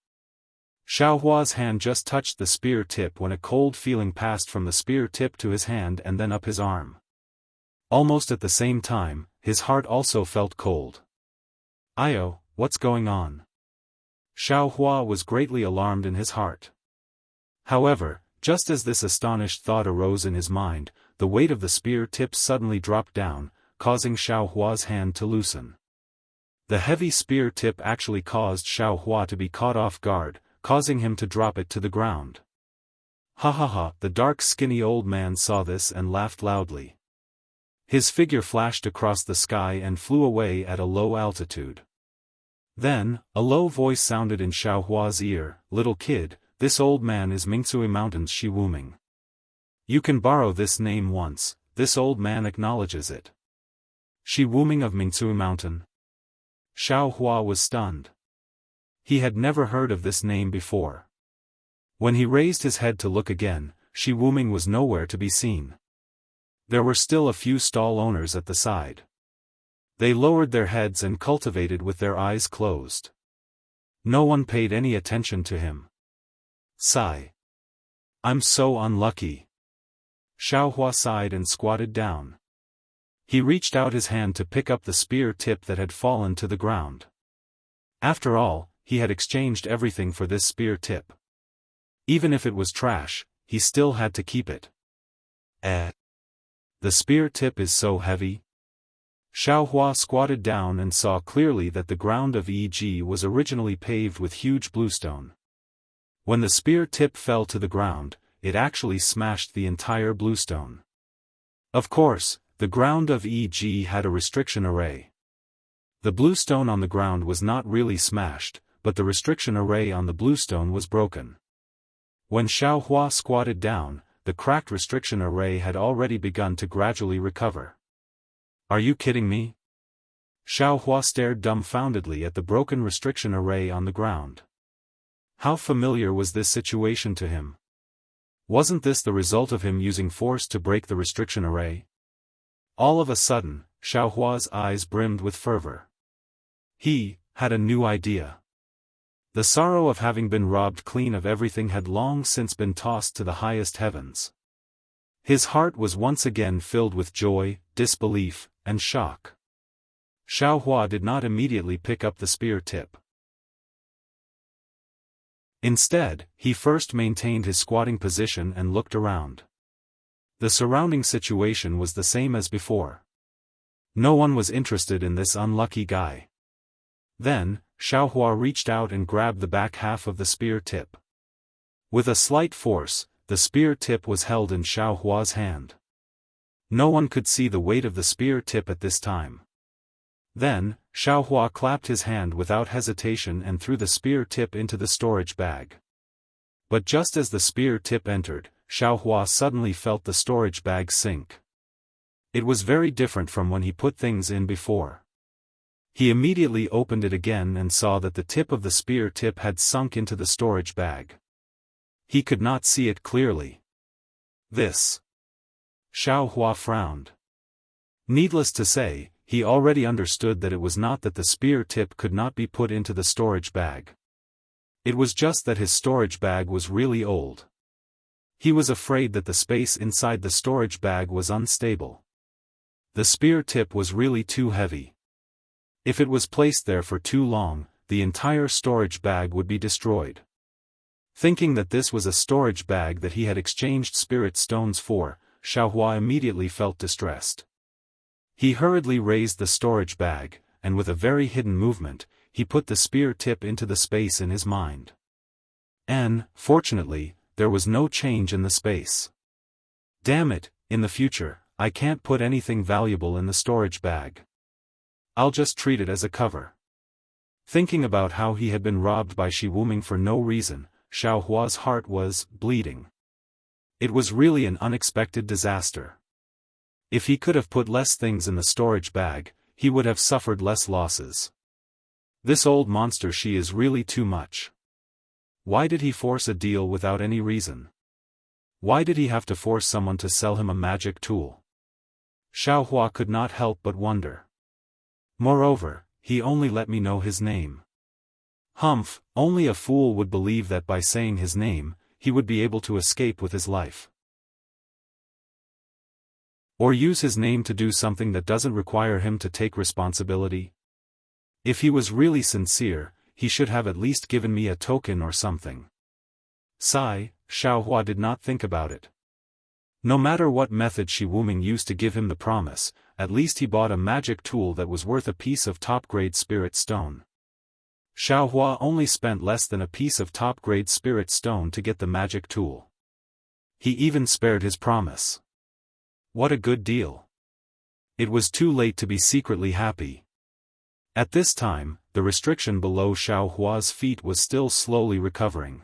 Xiao Hua's hand just touched the spear tip when a cold feeling passed from the spear tip to his hand and then up his arm. Almost at the same time, his heart also felt cold. "Io, what's going on?" Xiao Hua was greatly alarmed in his heart. However, just as this astonished thought arose in his mind, the weight of the spear tip suddenly dropped down, causing Xiao Hua's hand to loosen. The heavy spear tip actually caused Xiao Hua to be caught off guard, causing him to drop it to the ground. "Ha ha ha!" The dark skinny old man saw this and laughed loudly. His figure flashed across the sky and flew away at a low altitude. Then, a low voice sounded in Xiao Hua's ear, "Little kid, this old man is Mingsui Mountain's Shi Wuming. You can borrow this name once, this old man acknowledges it." Shi Wuming of Mingsui Mountain? Xiao Hua was stunned. He had never heard of this name before. When he raised his head to look again, Shi Wuming was nowhere to be seen. There were still a few stall owners at the side. They lowered their heads and cultivated with their eyes closed. No one paid any attention to him. Sigh. "I'm so unlucky." Xiao Hua sighed and squatted down. He reached out his hand to pick up the spear tip that had fallen to the ground. After all, he had exchanged everything for this spear tip. Even if it was trash, he still had to keep it. The spear tip is so heavy. Xiao Hua squatted down and saw clearly that the ground of EG was originally paved with huge bluestone. When the spear tip fell to the ground, it actually smashed the entire bluestone. Of course, the ground of EG had a restriction array. The bluestone on the ground was not really smashed, but the restriction array on the bluestone was broken. When Xiao Hua squatted down, the cracked restriction array had already begun to gradually recover. "Are you kidding me?" Xiao Hua stared dumbfoundedly at the broken restriction array on the ground. How familiar was this situation to him? Wasn't this the result of him using force to break the restriction array? All of a sudden, Xiaohua's eyes brimmed with fervor. He had a new idea. The sorrow of having been robbed clean of everything had long since been tossed to the highest heavens. His heart was once again filled with joy, disbelief, and shock. Xiaohua did not immediately pick up the spear tip. Instead, he first maintained his squatting position and looked around. The surrounding situation was the same as before. No one was interested in this unlucky guy. Then, Xiaohua reached out and grabbed the back half of the spear tip. With a slight force, the spear tip was held in Xiaohua's hand. No one could see the weight of the spear tip at this time. Then, Xiaohua clapped his hand without hesitation and threw the spear tip into the storage bag. But just as the spear tip entered, Xiaohua suddenly felt the storage bag sink. It was very different from when he put things in before. He immediately opened it again and saw that the tip of the spear tip had sunk into the storage bag. He could not see it clearly. This. Xiaohua frowned. Needless to say, he already understood that it was not that the spear tip could not be put into the storage bag. It was just that his storage bag was really old. He was afraid that the space inside the storage bag was unstable. The spear tip was really too heavy. If it was placed there for too long, the entire storage bag would be destroyed. Thinking that this was a storage bag that he had exchanged spirit stones for, Xiaohua immediately felt distressed. He hurriedly raised the storage bag, and with a very hidden movement, he put the spear tip into the space in his mind. And, fortunately, there was no change in the space. Damn it, in the future, I can't put anything valuable in the storage bag. I'll just treat it as a cover. Thinking about how he had been robbed by Shi Wuming for no reason, Xiaohua's heart was bleeding. It was really an unexpected disaster. If he could have put less things in the storage bag, he would have suffered less losses. This old monster Shi is really too much. Why did he force a deal without any reason? Why did he have to force someone to sell him a magic tool? Xiaohua could not help but wonder. Moreover, he only let me know his name. Humph, only a fool would believe that by saying his name, he would be able to escape with his life. Or use his name to do something that doesn't require him to take responsibility. If he was really sincere, he should have at least given me a token or something. Sigh, Xiaohua did not think about it. No matter what method Shi Wuming used to give him the promise, at least he bought a magic tool that was worth a piece of top-grade spirit stone. Xiaohua only spent less than a piece of top-grade spirit stone to get the magic tool. He even spared his promise. What a good deal. It was too late to be secretly happy. At this time, the restriction below Xiaohua's feet was still slowly recovering.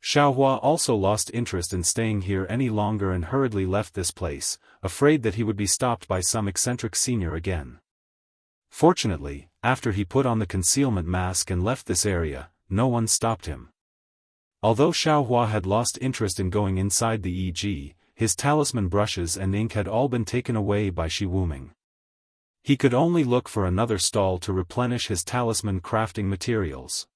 Xiaohua also lost interest in staying here any longer and hurriedly left this place, afraid that he would be stopped by some eccentric senior again. Fortunately, after he put on the concealment mask and left this area, no one stopped him. Although Xiaohua had lost interest in going inside the EG, his talisman brushes and ink had all been taken away by Shi Wuming. He could only look for another stall to replenish his talisman crafting materials.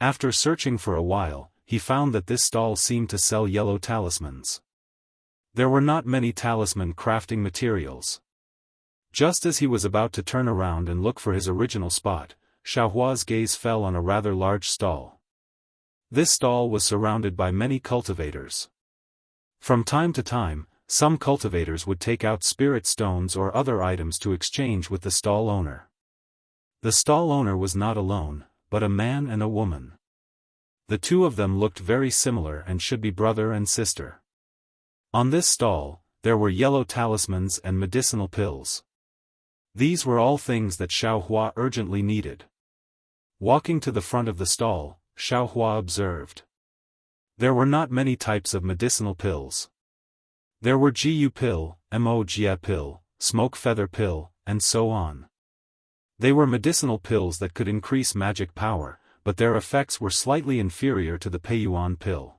After searching for a while, he found that this stall seemed to sell yellow talismans. There were not many talisman crafting materials. Just as he was about to turn around and look for his original spot, Xiaohua's gaze fell on a rather large stall. This stall was surrounded by many cultivators. From time to time, some cultivators would take out spirit stones or other items to exchange with the stall owner. The stall owner was not alone, but a man and a woman. The two of them looked very similar and should be brother and sister. On this stall, there were yellow talismans and medicinal pills. These were all things that Xiaohua urgently needed. Walking to the front of the stall, Xiaohua observed. There were not many types of medicinal pills. There were Jiu pill, Mo-Jia pill, smoke feather pill, and so on. They were medicinal pills that could increase magic power, but their effects were slightly inferior to the Peiyuan pill.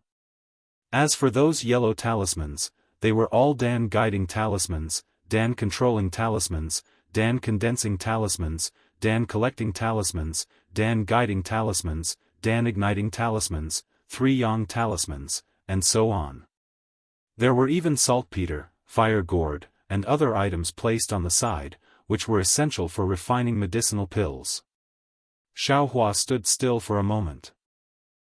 As for those yellow talismans, they were all Dan guiding talismans, Dan controlling talismans, Dan condensing talismans, Dan collecting talismans, Dan guiding talismans, Dan igniting talismans, 3 Yang talismans, and so on. There were even saltpeter, fire gourd, and other items placed on the side, which were essential for refining medicinal pills. Xiaohua stood still for a moment.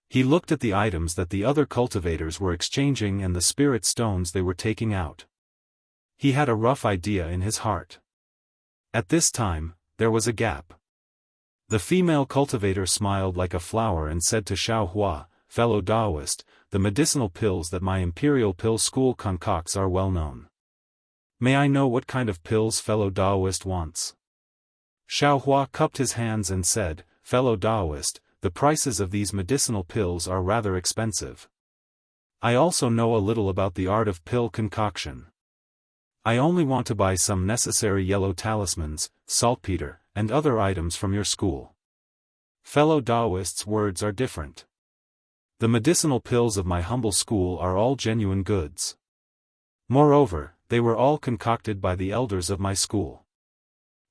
He looked at the items that the other cultivators were exchanging and the spirit stones they were taking out. He had a rough idea in his heart. At this time, there was a gap. The female cultivator smiled like a flower and said to Xiaohua, "Fellow Taoist, the medicinal pills that my imperial pill school concocts are well known. May I know what kind of pills fellow Taoist wants?" Xiaohua cupped his hands and said, "Fellow Taoist, the prices of these medicinal pills are rather expensive. I also know a little about the art of pill concoction. I only want to buy some necessary yellow talismans, saltpeter, and other items from your school." Fellow Taoists' words are different. The medicinal pills of my humble school are all genuine goods. Moreover, they were all concocted by the elders of my school.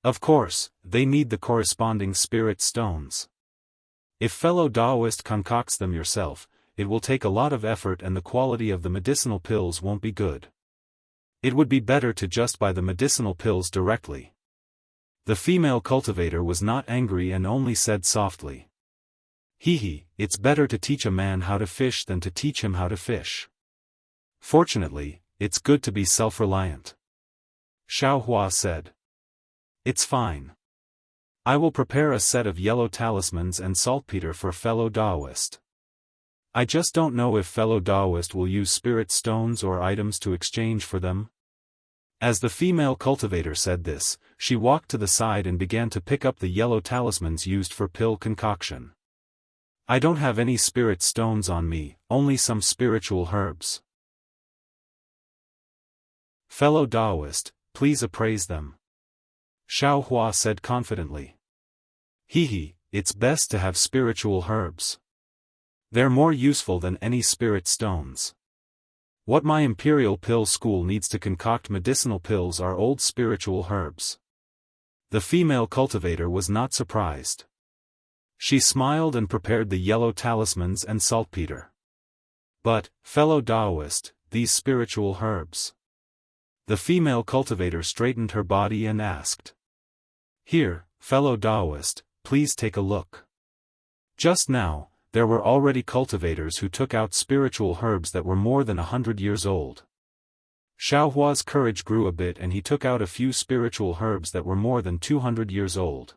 Of course, they need the corresponding spirit stones. If fellow Taoist concocts them yourself, it will take a lot of effort and the quality of the medicinal pills won't be good. It would be better to just buy the medicinal pills directly. The female cultivator was not angry and only said softly, "Hee, it's better to teach a man how to fish than to teach him how to fish. Fortunately, it's good to be self-reliant." Xiaohua said, "It's fine. I will prepare a set of yellow talismans and saltpeter for fellow Taoist. I just don't know if fellow Taoist will use spirit stones or items to exchange for them." As the female cultivator said this, she walked to the side and began to pick up the yellow talismans used for pill concoction. "I don't have any spirit stones on me, only some spiritual herbs. Fellow Taoist, please appraise them," Xiaohua said confidently. "Hee, it's best to have spiritual herbs. They're more useful than any spirit stones. What my imperial pill school needs to concoct medicinal pills are old spiritual herbs." The female cultivator was not surprised. She smiled and prepared the yellow talismans and saltpeter. "But, fellow Taoist, these spiritual herbs?" The female cultivator straightened her body and asked. "Here, fellow Taoist, please take a look." Just now, there were already cultivators who took out spiritual herbs that were more than 100 years old. Xiaohua's courage grew a bit and he took out a few spiritual herbs that were more than 200 years old.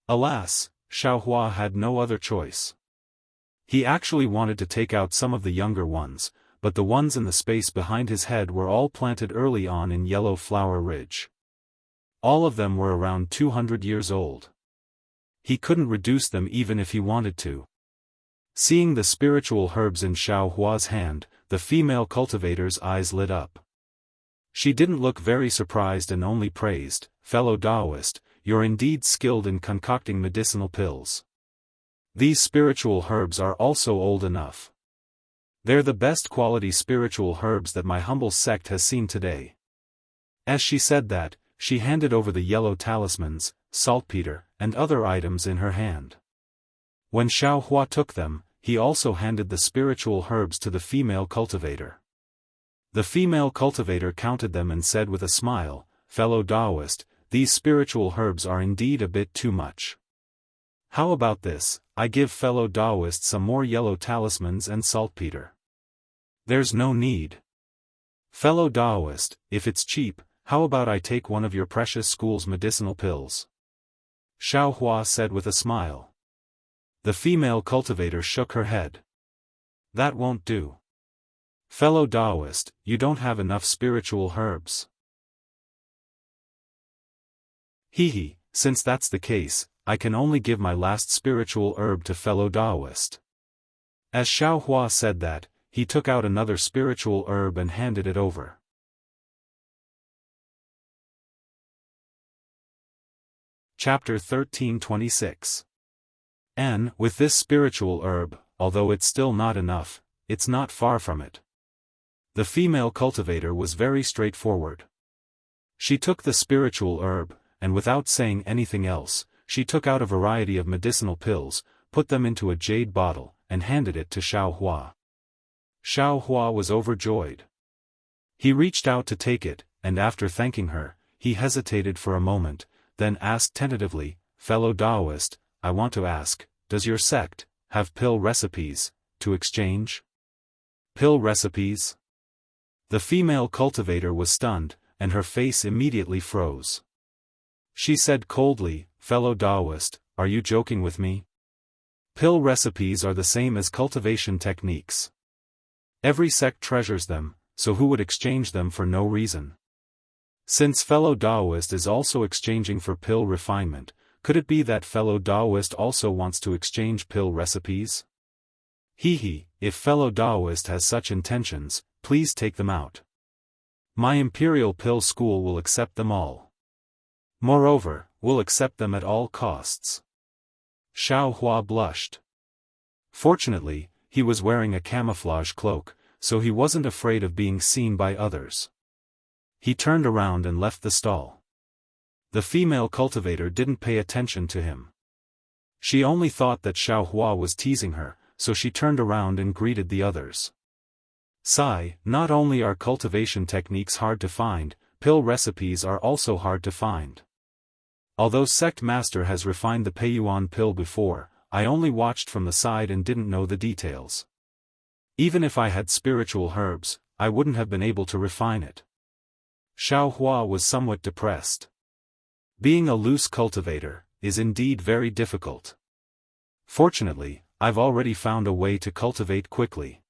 Alas, Xiaohua had no other choice. He actually wanted to take out some of the younger ones, but the ones in the space behind his head were all planted early on in Yellow Flower Ridge. All of them were around 200 years old. He couldn't reduce them even if he wanted to. Seeing the spiritual herbs in Xiaohua's hand, the female cultivator's eyes lit up. She didn't look very surprised and only praised, "Fellow Taoist, you're indeed skilled in concocting medicinal pills. These spiritual herbs are also old enough. They're the best quality spiritual herbs that my humble sect has seen today." As she said that, she handed over the yellow talismans, saltpeter, and other items in her hand. When Xiaohua took them, he also handed the spiritual herbs to the female cultivator. The female cultivator counted them and said with a smile, "Fellow Taoist, these spiritual herbs are indeed a bit too much. How about this, I give fellow Taoist some more yellow talismans and saltpeter." "There's no need. Fellow Taoist, if it's cheap, how about I take one of your precious school's medicinal pills?" Xiaohua said with a smile. The female cultivator shook her head. "That won't do. Fellow Taoist, you don't have enough spiritual herbs." "Hee, since that's the case, I can only give my last spiritual herb to fellow Taoist." As Xiaohua said that, he took out another spiritual herb and handed it over. Chapter 1326. And, with this spiritual herb, although it's still not enough, it's not far from it. The female cultivator was very straightforward. She took the spiritual herb, and without saying anything else, she took out a variety of medicinal pills, put them into a jade bottle, and handed it to Xiaohua. Xiaohua was overjoyed. He reached out to take it, and after thanking her, he hesitated for a moment, then asked tentatively, "Fellow Taoist, I want to ask, does your sect have pill recipes to exchange?" Pill recipes? The female cultivator was stunned, and her face immediately froze. She said coldly, "Fellow Taoist, are you joking with me? Pill recipes are the same as cultivation techniques. Every sect treasures them, so who would exchange them for no reason? Since fellow Taoist is also exchanging for pill refinement, could it be that fellow Taoist also wants to exchange pill recipes? If fellow Taoist has such intentions, please take them out. My Imperial Pill School will accept them all. Moreover, we'll accept them at all costs." Xiaohua blushed. Fortunately, he was wearing a camouflage cloak, so he wasn't afraid of being seen by others. He turned around and left the stall. The female cultivator didn't pay attention to him. She only thought that Xiaohua was teasing her, so she turned around and greeted the others. "Sigh, not only are cultivation techniques hard to find, pill recipes are also hard to find. Although Sect Master has refined the Peiyuan pill before, I only watched from the side and didn't know the details. Even if I had spiritual herbs, I wouldn't have been able to refine it." Xiaohua was somewhat depressed. Being a loose cultivator is indeed very difficult. Fortunately, I've already found a way to cultivate quickly.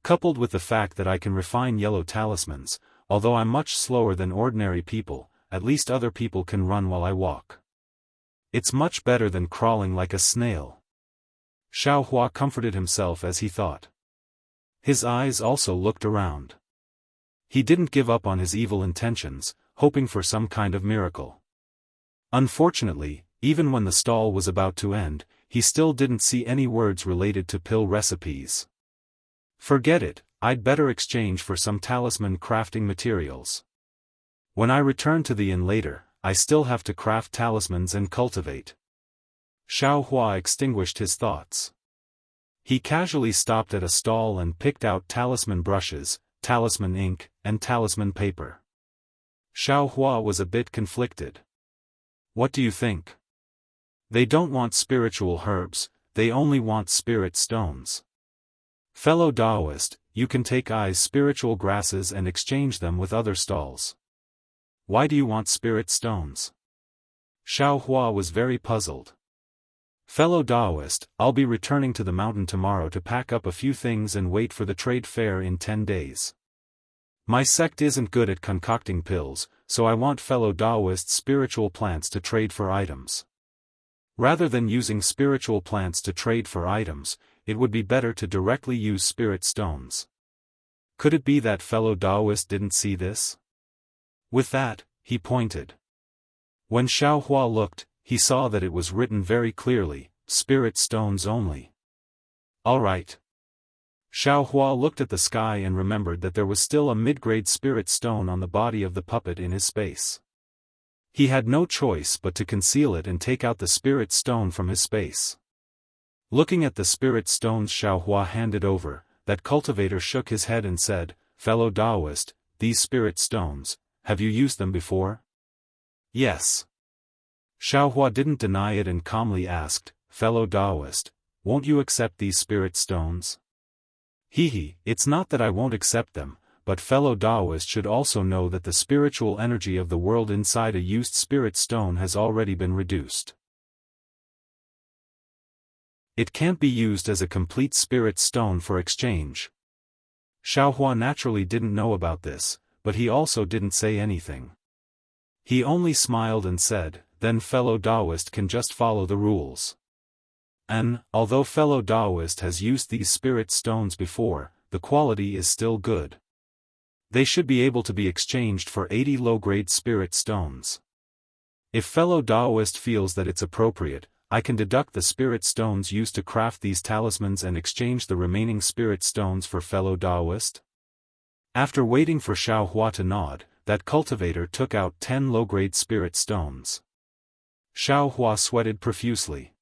Coupled with the fact that I can refine yellow talismans, although I'm much slower than ordinary people, at least other people can run while I walk. It's much better than crawling like a snail. Xiaohua comforted himself as he thought. His eyes also looked around. He didn't give up on his evil intentions, hoping for some kind of miracle. Unfortunately, even when the stall was about to end, he still didn't see any words related to pill recipes. Forget it, I'd better exchange for some talisman crafting materials. When I return to the inn later, I still have to craft talismans and cultivate. Xiaohua extinguished his thoughts. He casually stopped at a stall and picked out talisman brushes, talisman ink, and talisman paper. Xiaohua was a bit conflicted. "What do you think? They don't want spiritual herbs, they only want spirit stones. Fellow Taoist, you can take I's spiritual grasses and exchange them with other stalls. Why do you want spirit stones?" Xiaohua was very puzzled. "Fellow Taoist, I'll be returning to the mountain tomorrow to pack up a few things and wait for the trade fair in 10 days. My sect isn't good at concocting pills, so I want fellow Taoist spiritual plants to trade for items. Rather than using spiritual plants to trade for items, it would be better to directly use spirit stones. Could it be that fellow Taoist didn't see this?" With that, he pointed. When Xiaohua looked, he saw that it was written very clearly, "Spirit stones only." All right. Xiaohua looked at the sky and remembered that there was still a mid-grade spirit stone on the body of the puppet in his space. He had no choice but to conceal it and take out the spirit stone from his space. Looking at the spirit stones Xiaohua handed over, that cultivator shook his head and said, "Fellow Taoist, these spirit stones, have you used them before?" "Yes." Xiaohua didn't deny it and calmly asked, "Fellow Taoist, won't you accept these spirit stones?" It's not that I won't accept them, but fellow Taoist should also know that the spiritual energy of the world inside a used spirit stone has already been reduced. It can't be used as a complete spirit stone for exchange. Xiaohua naturally didn't know about this, but he also didn't say anything. He only smiled and said, "Then fellow Taoist can just follow the rules." And, although fellow Taoist has used these spirit stones before, the quality is still good. They should be able to be exchanged for 80 low-grade spirit stones. If fellow Taoist feels that it's appropriate, I can deduct the spirit stones used to craft these talismans and exchange the remaining spirit stones for fellow Daoist? After waiting for Xiao Hua to nod, that cultivator took out 10 low-grade spirit stones. Xiao Hua sweated profusely.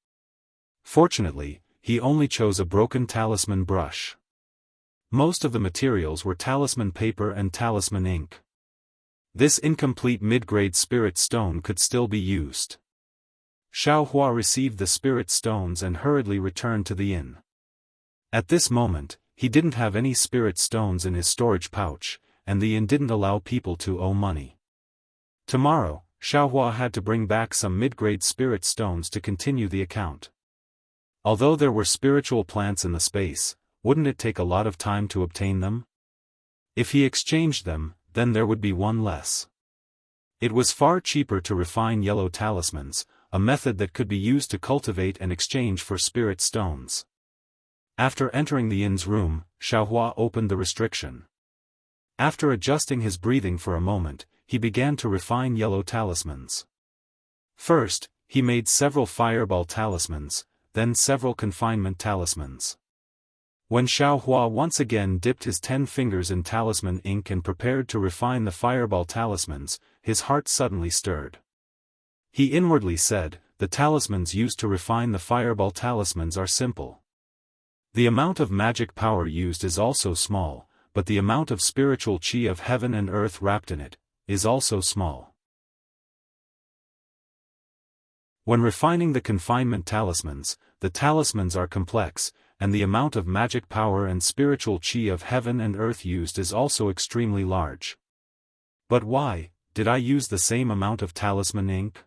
Fortunately, he only chose a broken talisman brush. Most of the materials were talisman paper and talisman ink. This incomplete mid-grade spirit stone could still be used. Xiao Hua received the spirit stones and hurriedly returned to the inn. At this moment, he didn't have any spirit stones in his storage pouch, and the inn didn't allow people to owe money. Tomorrow, Xiao Hua had to bring back some mid-grade spirit stones to continue the account. Although there were spiritual plants in the space, wouldn't it take a lot of time to obtain them? If he exchanged them, then there would be one less. It was far cheaper to refine yellow talismans, a method that could be used to cultivate and exchange for spirit stones. After entering the inn's room, Xiao Hua opened the restriction. After adjusting his breathing for a moment, he began to refine yellow talismans. First, he made several fireball talismans, then several confinement talismans. When Xiao Hua once again dipped his 10 fingers in talisman ink and prepared to refine the fireball talismans, his heart suddenly stirred. He inwardly said, the talismans used to refine the fireball talismans are simple. The amount of magic power used is also small, but the amount of spiritual chi of heaven and earth wrapped in it is also small. When refining the confinement talismans, the talismans are complex, and the amount of magic power and spiritual chi of heaven and earth used is also extremely large. But why did I use the same amount of talisman ink?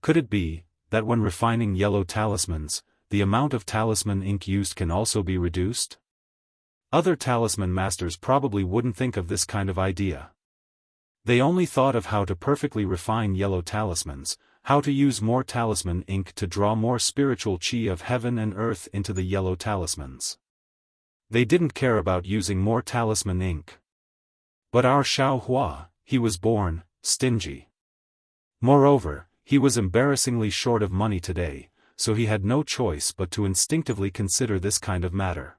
Could it be that when refining yellow talismans, the amount of talisman ink used can also be reduced? Other talisman masters probably wouldn't think of this kind of idea. They only thought of how to perfectly refine yellow talismans, how to use more talisman ink to draw more spiritual chi of heaven and earth into the yellow talismans. They didn't care about using more talisman ink. But our Xiao Hua, he was born stingy. Moreover, he was embarrassingly short of money today, so he had no choice but to instinctively consider this kind of matter.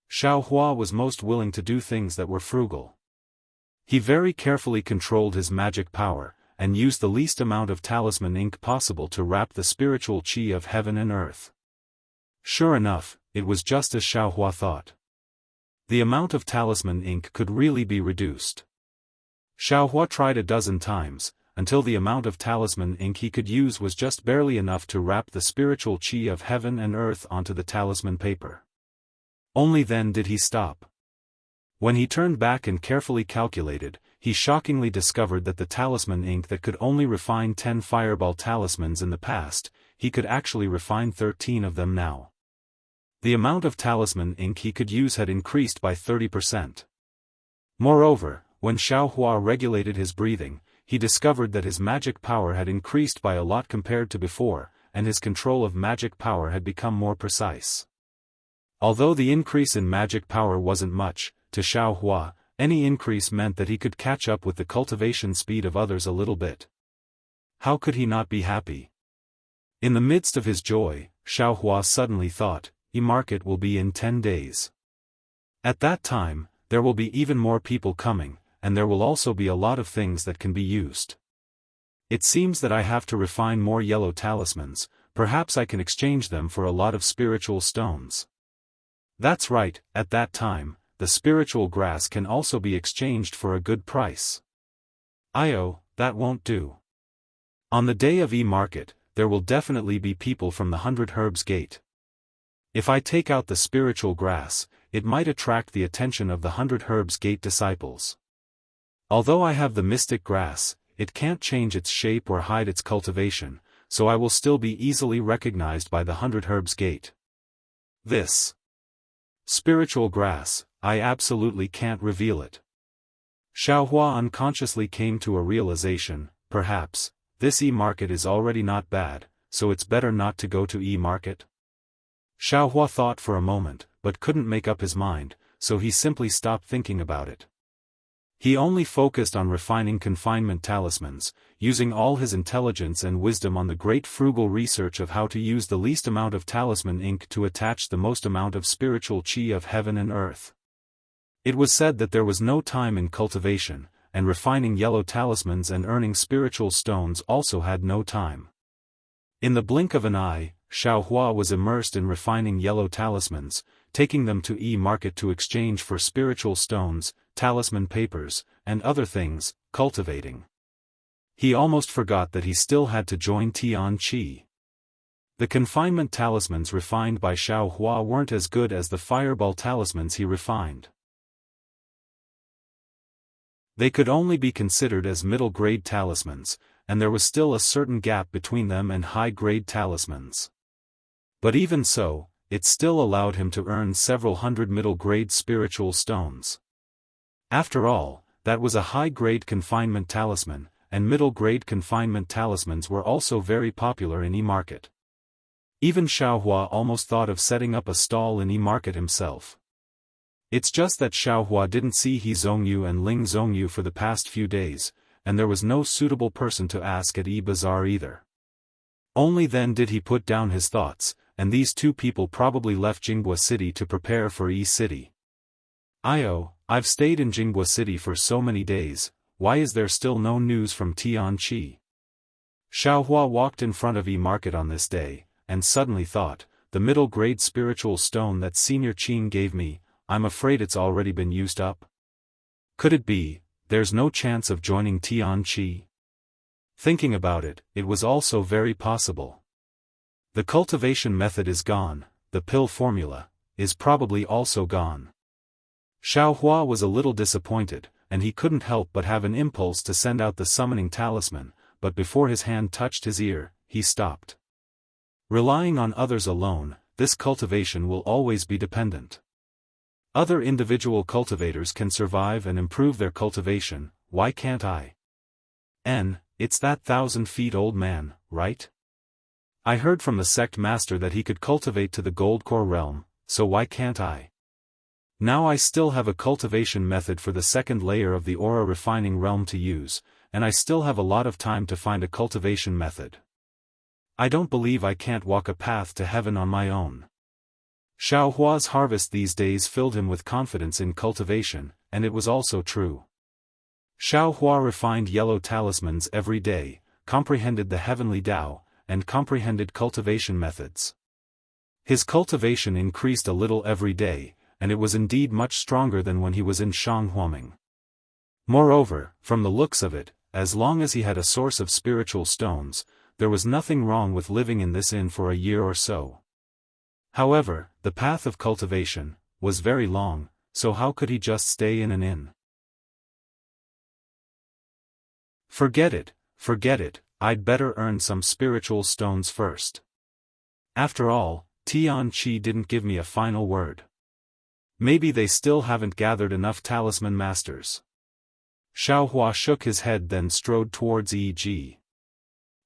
Xiao Hua was most willing to do things that were frugal. He very carefully controlled his magic power, and used the least amount of talisman ink possible to wrap the spiritual chi of heaven and earth. Sure enough, it was just as Xiao Hua thought. The amount of talisman ink could really be reduced. Xiao Hua tried a dozen times, until the amount of talisman ink he could use was just barely enough to wrap the spiritual chi of heaven and earth onto the talisman paper. Only then did he stop. When he turned back and carefully calculated, he shockingly discovered that the talisman ink that could only refine 10 fireball talismans in the past, he could actually refine 13 of them now. The amount of talisman ink he could use had increased by 30%. Moreover, when Xiao Hua regulated his breathing, he discovered that his magic power had increased by a lot compared to before, and his control of magic power had become more precise. Although the increase in magic power wasn't much, to Xiao Hua, any increase meant that he could catch up with the cultivation speed of others a little bit. How could he not be happy? In the midst of his joy, Xiao Hua suddenly thought, market will be in 10 days. At that time, there will be even more people coming, and there will also be a lot of things that can be used. It seems that I have to refine more yellow talismans, perhaps I can exchange them for a lot of spiritual stones. That's right, at that time, the spiritual grass can also be exchanged for a good price. That won't do. On the day of E-Market, there will definitely be people from the 100 Herbs Gate. If I take out the spiritual grass, it might attract the attention of the 100 Herbs Gate disciples. Although I have the mystic grass, it can't change its shape or hide its cultivation, so I will still be easily recognized by the 100 Herbs Gate. This spiritual grass, I absolutely can't reveal it. Xiao Hua unconsciously came to a realization, perhaps, this E-Market is already not bad, so it's better not to go to E-Market. Xiao Hua thought for a moment, but couldn't make up his mind, so he simply stopped thinking about it. He only focused on refining confinement talismans, using all his intelligence and wisdom on the great frugal research of how to use the least amount of talisman ink to attach the most amount of spiritual chi of heaven and earth. It was said that there was no time in cultivation, and refining yellow talismans and earning spiritual stones also had no time. In the blink of an eye, Xiaohua was immersed in refining yellow talismans, taking them to E-market to exchange for spiritual stones, talisman papers, and other things, cultivating. He almost forgot that he still had to join Tian Qi. The confinement talismans refined by Xiaohua weren't as good as the fireball talismans he refined. They could only be considered as middle-grade talismans, and there was still a certain gap between them and high-grade talismans. But even so, it still allowed him to earn several hundred middle-grade spiritual stones. After all, that was a high-grade confinement talisman, and middle-grade confinement talismans were also very popular in E-market. Even Xiaohua almost thought of setting up a stall in E-market himself. It's just that Xiaohua didn't see He Zhongyu and Ling Zhongyu for the past few days, and there was no suitable person to ask at E-Bazaar either. Only then did he put down his thoughts, and these two people probably left Jinghua City to prepare for E-City. I've stayed in Jinghua City for so many days, why is there still no news from Tian Qi? Xiaohua walked in front of E-Market on this day, and suddenly thought, the middle-grade spiritual stone that Senior Qing gave me, I'm afraid it's already been used up. Could it be, there's no chance of joining Tian Qi? Thinking about it, it was also very possible. The cultivation method is gone, the pill formula is probably also gone. Xiaohua was a little disappointed, and he couldn't help but have an impulse to send out the summoning talisman, but before his hand touched his ear, he stopped. Relying on others alone, this cultivation will always be dependent. Other individual cultivators can survive and improve their cultivation, why can't I? It's that 1,000-feet-old man, right? I heard from the sect master that he could cultivate to the gold core realm, so why can't I? Now I still have a cultivation method for the second layer of the aura refining realm to use, and I still have a lot of time to find a cultivation method. I don't believe I can't walk a path to heaven on my own. Xiaohua's harvest these days filled him with confidence in cultivation, and it was also true. Xiaohua refined yellow talismans every day, comprehended the heavenly Tao, and comprehended cultivation methods. His cultivation increased a little every day, and it was indeed much stronger than when he was in Shanghuaming. Moreover, from the looks of it, as long as he had a source of spiritual stones, there was nothing wrong with living in this inn for a year or so. However, the path of cultivation was very long, so how could he just stay in an inn? Forget it, I'd better earn some spiritual stones first. After all, Tian Qi didn't give me a final word. Maybe they still haven't gathered enough talisman masters. Xiaohua shook his head then strode towards E.G.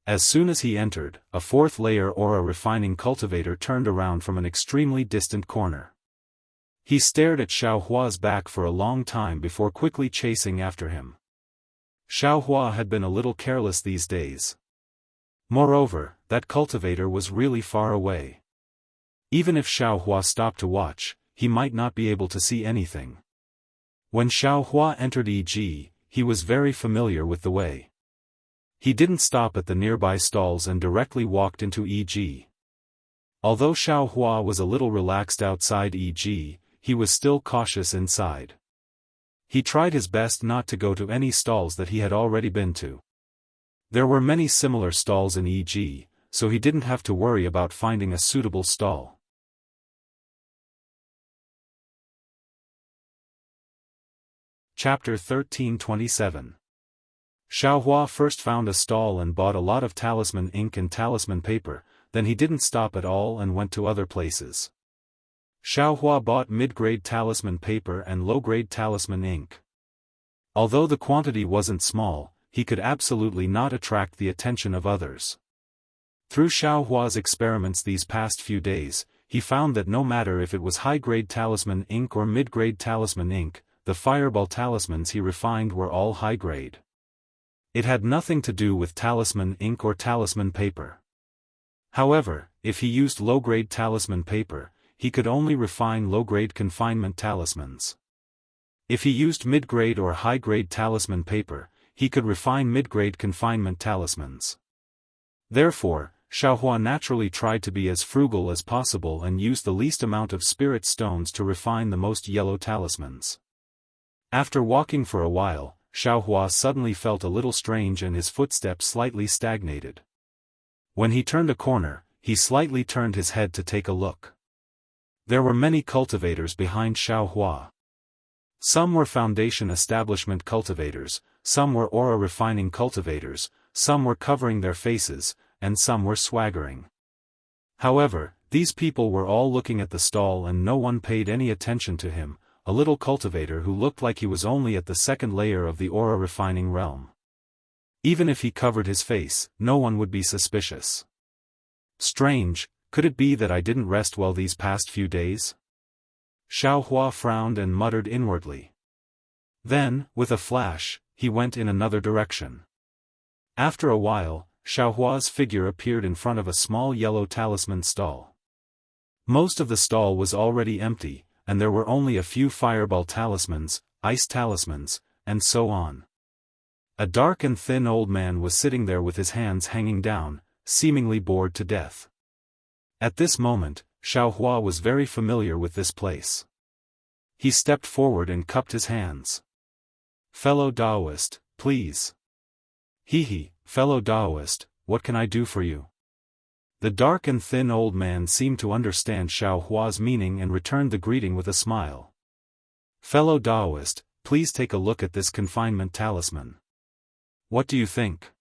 As soon as he entered, a fourth-layer aura refining cultivator turned around from an extremely distant corner. He stared at Xiaohua's back for a long time before quickly chasing after him. Xiaohua had been a little careless these days. Moreover, that cultivator was really far away. Even if Xiaohua stopped to watch, he might not be able to see anything. When Xiaohua entered E.G., he was very familiar with the way. He didn't stop at the nearby stalls and directly walked into E.G. Although Xiaohua was a little relaxed outside E.G., he was still cautious inside. He tried his best not to go to any stalls that he had already been to. There were many similar stalls in E.G., so he didn't have to worry about finding a suitable stall. Chapter 1327. Xiaohua first found a stall and bought a lot of talisman ink and talisman paper, then he didn't stop at all and went to other places. Xiaohua bought mid-grade talisman paper and low-grade talisman ink. Although the quantity wasn't small, he could absolutely not attract the attention of others. Through Xiaohua's experiments these past few days, he found that no matter if it was high-grade talisman ink or mid-grade talisman ink, the fireball talismans he refined were all high-grade. It had nothing to do with talisman ink or talisman paper. However, if he used low-grade talisman paper, he could only refine low-grade confinement talismans. If he used mid-grade or high-grade talisman paper, he could refine mid-grade confinement talismans. Therefore, Xiaohua naturally tried to be as frugal as possible and used the least amount of spirit stones to refine the most yellow talismans. After walking for a while, Xiaohua suddenly felt a little strange and his footsteps slightly stagnated. When he turned a corner, he slightly turned his head to take a look. There were many cultivators behind Xiaohua. Some were foundation establishment cultivators, some were aura refining cultivators, some were covering their faces, and some were swaggering. However, these people were all looking at the stall and no one paid any attention to him, a little cultivator who looked like he was only at the second layer of the aura refining realm. Even if he covered his face, no one would be suspicious. Strange, could it be that I didn't rest well these past few days? Xiaohua frowned and muttered inwardly. Then, with a flash, he went in another direction. After a while, Xiaohua's figure appeared in front of a small yellow talisman stall. Most of the stall was already empty, and there were only a few fireball talismans, ice talismans, and so on. A dark and thin old man was sitting there with his hands hanging down, seemingly bored to death. At this moment, Xiaohua was very familiar with this place. He stepped forward and cupped his hands. "Fellow Taoist, please." "Hee, fellow Taoist, what can I do for you?" The dark and thin old man seemed to understand Xiaohua's meaning and returned the greeting with a smile. "Fellow Taoist, please take a look at this confinement talisman. What do you think?"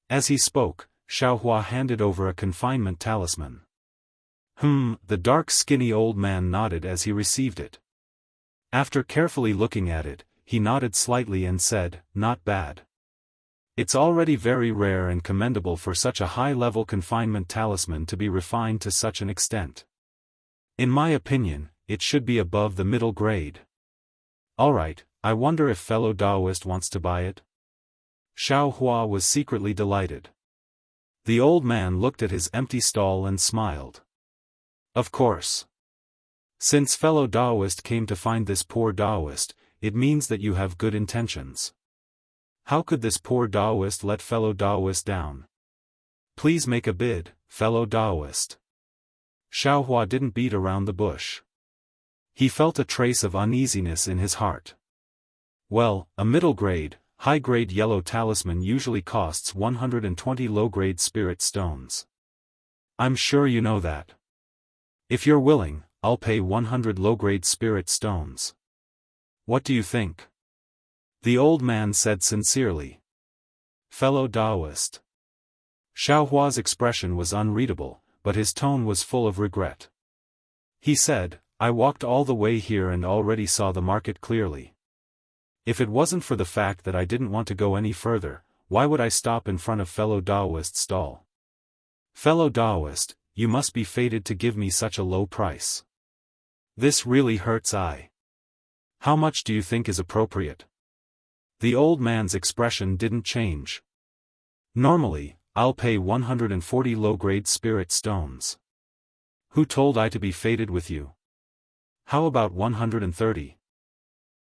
As he spoke, Xiaohua handed over a confinement talisman. The dark skinny old man nodded as he received it. After carefully looking at it, he nodded slightly and said, "Not bad. It's already very rare and commendable for such a high-level confinement talisman to be refined to such an extent. In my opinion, it should be above the middle grade. Alright, I wonder if fellow Taoist wants to buy it?" Xiaohua was secretly delighted. The old man looked at his empty stall and smiled. "Of course. Since fellow Taoist came to find this poor Taoist, it means that you have good intentions. How could this poor Taoist let fellow Taoist down? Please make a bid, fellow Taoist." Xiaohua didn't beat around the bush. He felt a trace of uneasiness in his heart. Well, a middle-grade, high-grade yellow talisman usually costs 120 low-grade spirit stones. I'm sure you know that. If you're willing, I'll pay 100 low-grade spirit stones. What do you think?" The old man said sincerely. "Fellow Taoist." Xiaohua's expression was unreadable, but his tone was full of regret. He said, "I walked all the way here and already saw the market clearly. If it wasn't for the fact that I didn't want to go any further, why would I stop in front of fellow Taoist's stall? Fellow Taoist, you must be fated to give me such a low price. This really hurts. How much do you think is appropriate?" The old man's expression didn't change. "Normally, I'll pay 140 low-grade spirit stones. Who told I to be fated with you? How about 130?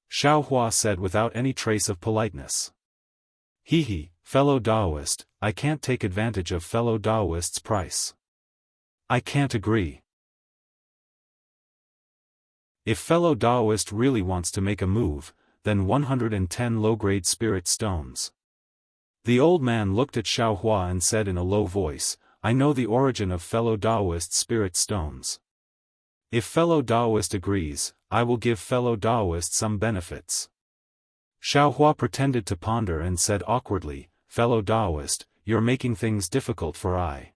Xiaohua said without any trace of politeness. "Hee, fellow Taoist, I can't take advantage of fellow Taoist's price. I can't agree. If fellow Taoist really wants to make a move, then 110 low-grade spirit stones." The old man looked at Xiaohua and said in a low voice, "I know the origin of fellow Taoist's spirit stones. If fellow Taoist agrees, I will give fellow Taoist some benefits." Xiaohua pretended to ponder and said awkwardly, "Fellow Taoist, you're making things difficult for I.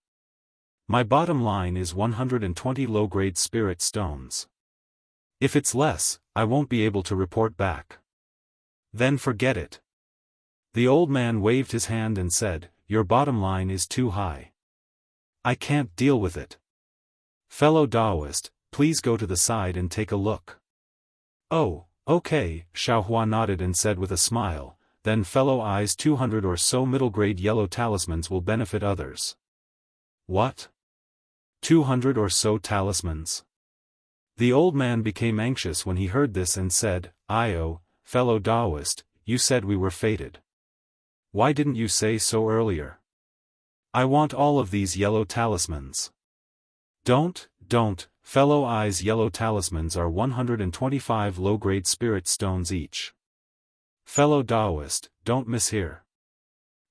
My bottom line is 120 low-grade spirit stones. If it's less, I won't be able to report back." "Then forget it." The old man waved his hand and said, "Your bottom line is too high. I can't deal with it. Fellow Taoist, please go to the side and take a look." Oh, Okay, Xiaohua nodded and said with a smile, then fellow eyes 200 or so middle-grade yellow talismans will benefit others. What? 200 or so talismans? The old man became anxious when he heard this and said, "Io, fellow Taoist, you said we were fated. Why didn't you say so earlier? I want all of these yellow talismans." Don't, fellow eyes yellow talismans are 125 low-grade spirit stones each. Fellow Taoist, don't mishear.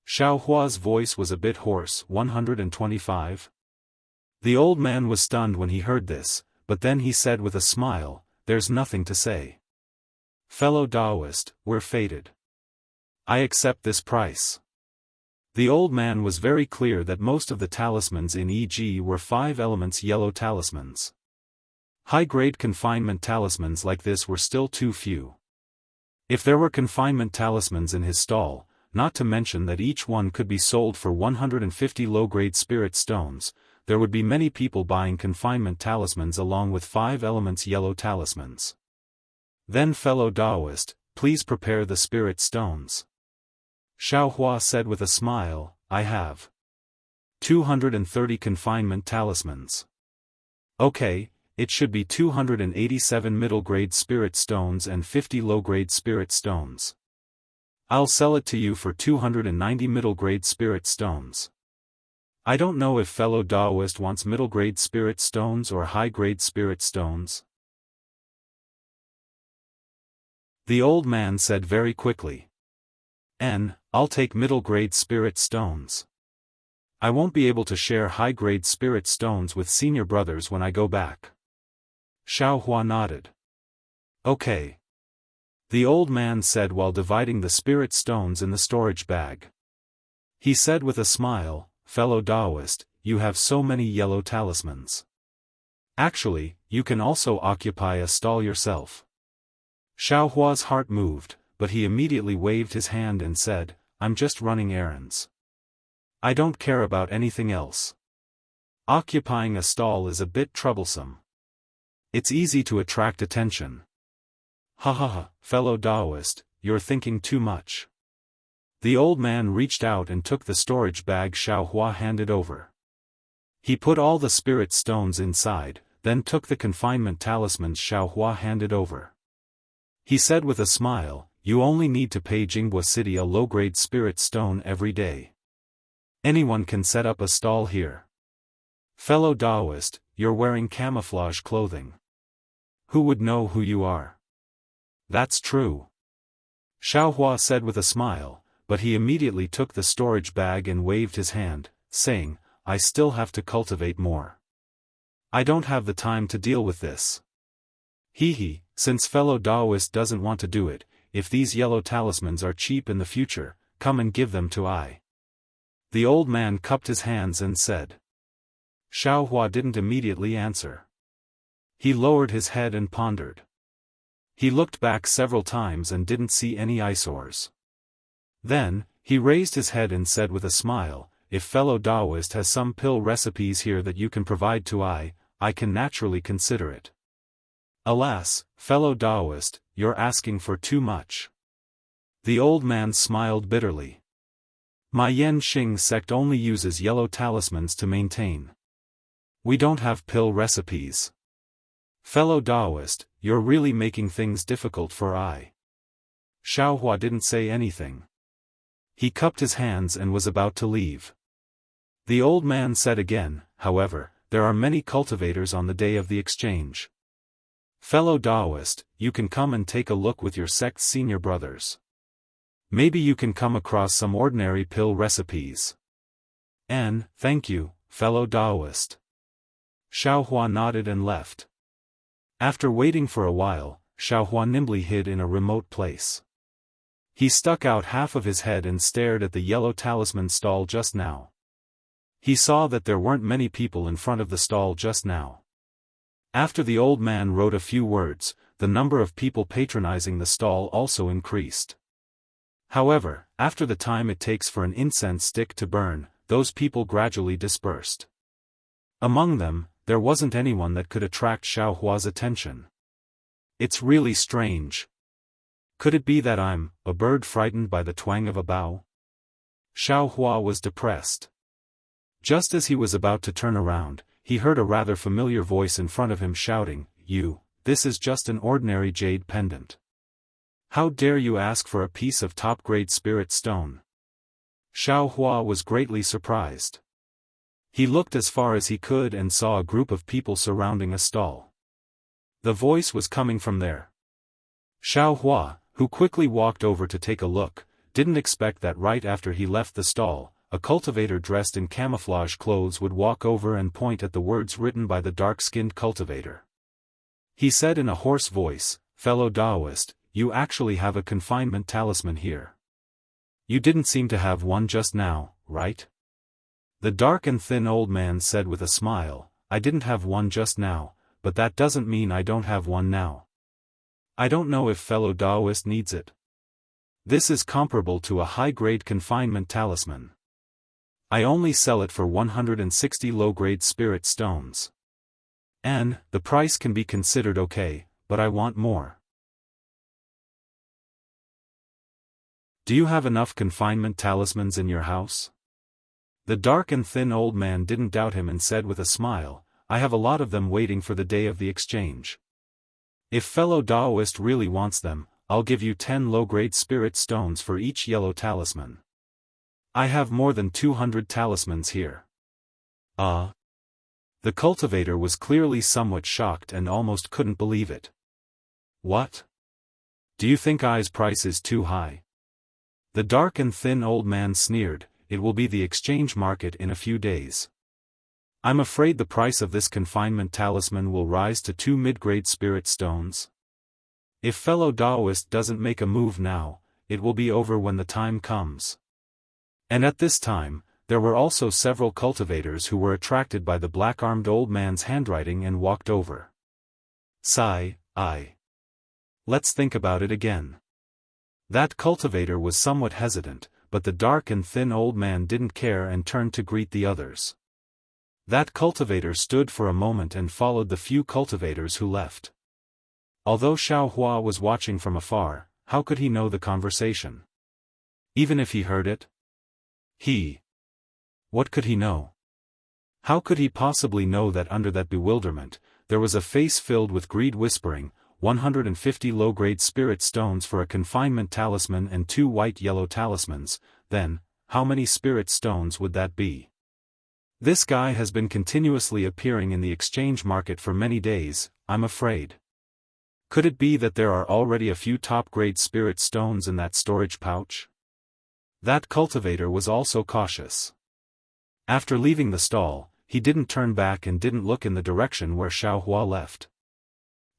Xiaohua's voice was a bit hoarse. 125? The old man was stunned when he heard this, but then he said with a smile, "There's nothing to say. Fellow Taoist, we're fated. I accept this price." The old man was very clear that most of the talismans in EG were 5 elements yellow talismans. High-grade confinement talismans like this were still too few. If there were confinement talismans in his stall, not to mention that each one could be sold for 150 low-grade spirit stones, there would be many people buying confinement talismans along with 5 elements yellow talismans. Then fellow Taoist, please prepare the spirit stones. Xiaohua said with a smile, "I have 230 confinement talismans. Okay, it should be 287 middle-grade spirit stones and 50 low-grade spirit stones. I'll sell it to you for 290 middle-grade spirit stones. I don't know if fellow Taoist wants middle-grade spirit stones or high-grade spirit stones." The old man said very quickly, I'll take middle-grade spirit stones. I won't be able to share high-grade spirit stones with senior brothers when I go back." Xiaohua nodded. Okay. The old man said while dividing the spirit stones in the storage bag. He said with a smile, "Fellow Taoist, you have so many yellow talismans. Actually, you can also occupy a stall yourself." Xiaohua's heart moved, but he immediately waved his hand and said, "I'm just running errands. I don't care about anything else. Occupying a stall is a bit troublesome. It's easy to attract attention." "Ha, fellow Taoist, you're thinking too much." The old man reached out and took the storage bag Xiaohua handed over. He put all the spirit stones inside, then took the confinement talismans Xiaohua handed over. He said with a smile, "You only need to pay Jinghua City a low-grade spirit stone every day. Anyone can set up a stall here. Fellow Taoist, you're wearing camouflage clothing. Who would know who you are?" "That's true." Xiaohua said with a smile, but he immediately took the storage bag and waved his hand, saying, "I still have to cultivate more. I don't have the time to deal with this. Since fellow Taoist doesn't want to do it, if these yellow talismans are cheap in the future, come and give them to I." The old man cupped his hands and said. Xiaohua didn't immediately answer. He lowered his head and pondered. He looked back several times and didn't see any eyesores. Then, he raised his head and said with a smile, "If fellow Taoist has some pill recipes here that you can provide to I can naturally consider it." "Alas, fellow Taoist, you're asking for too much." The old man smiled bitterly. "My Yen Xing sect only uses yellow talismans to maintain. We don't have pill recipes. Fellow Taoist, you're really making things difficult for I." Xiaohua didn't say anything. He cupped his hands and was about to leave. The old man said again, "However, there are many cultivators on the day of the exchange. Fellow Taoist, you can come and take a look with your sect's senior brothers. Maybe you can come across some ordinary pill recipes." Thank you, fellow Taoist." Xiaohua nodded and left. After waiting for a while, Xiaohua nimbly hid in a remote place. He stuck out half of his head and stared at the yellow talisman stall just now. He saw that there weren't many people in front of the stall just now. After the old man wrote a few words, the number of people patronizing the stall also increased. However, after the time it takes for an incense stick to burn, those people gradually dispersed. Among them, there wasn't anyone that could attract Xiaohua's attention. "It's really strange. Could it be that I'm a bird frightened by the twang of a bough? Xiao Hua was depressed. Just as he was about to turn around, he heard a rather familiar voice in front of him shouting, This is just an ordinary jade pendant. How dare you ask for a piece of top-grade spirit stone? Xiao Hua was greatly surprised. He looked as far as he could and saw a group of people surrounding a stall. The voice was coming from there. Xiao Hua, who quickly walked over to take a look, didn't expect that right after he left the stall, a cultivator dressed in camouflage clothes would walk over and point at the words written by the dark-skinned cultivator. He said in a hoarse voice, "Fellow Taoist, you actually have a confinement talisman here. You didn't seem to have one just now, right?" The dark and thin old man said with a smile, "I didn't have one just now, but that doesn't mean I don't have one now. I don't know if fellow Taoist needs it. This is comparable to a high-grade confinement talisman. I only sell it for 160 low-grade spirit stones. And, the price can be considered okay, but I want more. Do you have enough confinement talismans in your house?" The dark and thin old man didn't doubt him and said with a smile, "I have a lot of them waiting for the day of the exchange. If fellow Taoist really wants them, I'll give you 10 low-grade spirit stones for each yellow talisman. I have more than 200 talismans here." The cultivator was clearly somewhat shocked and almost couldn't believe it. "What? Do you think I's price is too high?" The dark and thin old man sneered, "It will be the exchange market in a few days. I'm afraid the price of this confinement talisman will rise to 2 mid-grade spirit stones. If fellow Taoist doesn't make a move now, it will be over when the time comes." And at this time, there were also several cultivators who were attracted by the black-armed old man's handwriting and walked over. Sigh, let's think about it again. That cultivator was somewhat hesitant, but the dark and thin old man didn't care and turned to greet the others. That cultivator stood for a moment and followed the few cultivators who left. Although Xiao Hua was watching from afar, how could he know the conversation? Even if he heard it? What could he know? How could he possibly know that under that bewilderment, there was a face filled with greed whispering, 150 low-grade spirit stones for a confinement talisman and 2 white-yellow talismans, then, how many spirit stones would that be? This guy has been continuously appearing in the exchange market for many days, I'm afraid. Could it be that there are already a few top-grade spirit stones in that storage pouch? That cultivator was also cautious. After leaving the stall, he didn't turn back and didn't look in the direction where Xiao Hua left.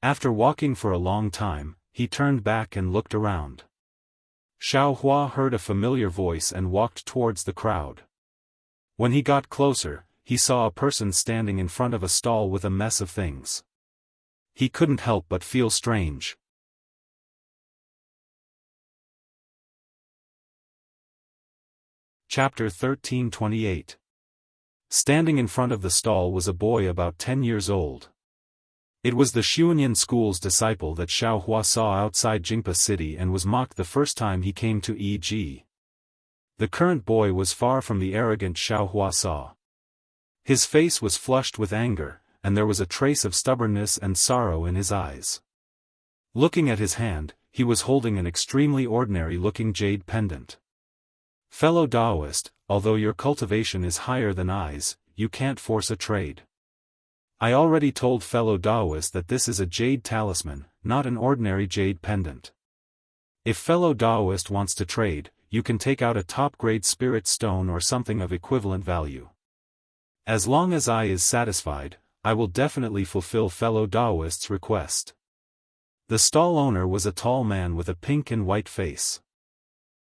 After walking for a long time, he turned back and looked around. Xiao Hua heard a familiar voice and walked towards the crowd. When he got closer, he saw a person standing in front of a stall with a mess of things. He couldn't help but feel strange. Chapter 13:28. Standing in front of the stall was a boy about 10 years old. It was the Xuanyan school's disciple that Xiao Hua saw outside Jingpa City and was mocked the first time he came to E.G. The current boy was far from the arrogant Xiao Hua saw. His face was flushed with anger, and there was a trace of stubbornness and sorrow in his eyes. Looking at his hand, he was holding an extremely ordinary-looking jade pendant. "Fellow Taoist, although your cultivation is higher than I's, you can't force a trade. I already told fellow Taoist that this is a jade talisman, not an ordinary jade pendant. If fellow Taoist wants to trade, you can take out a top-grade spirit stone or something of equivalent value. As long as I is satisfied, I will definitely fulfill fellow Taoist's request." The stall owner was a tall man with a pink and white face.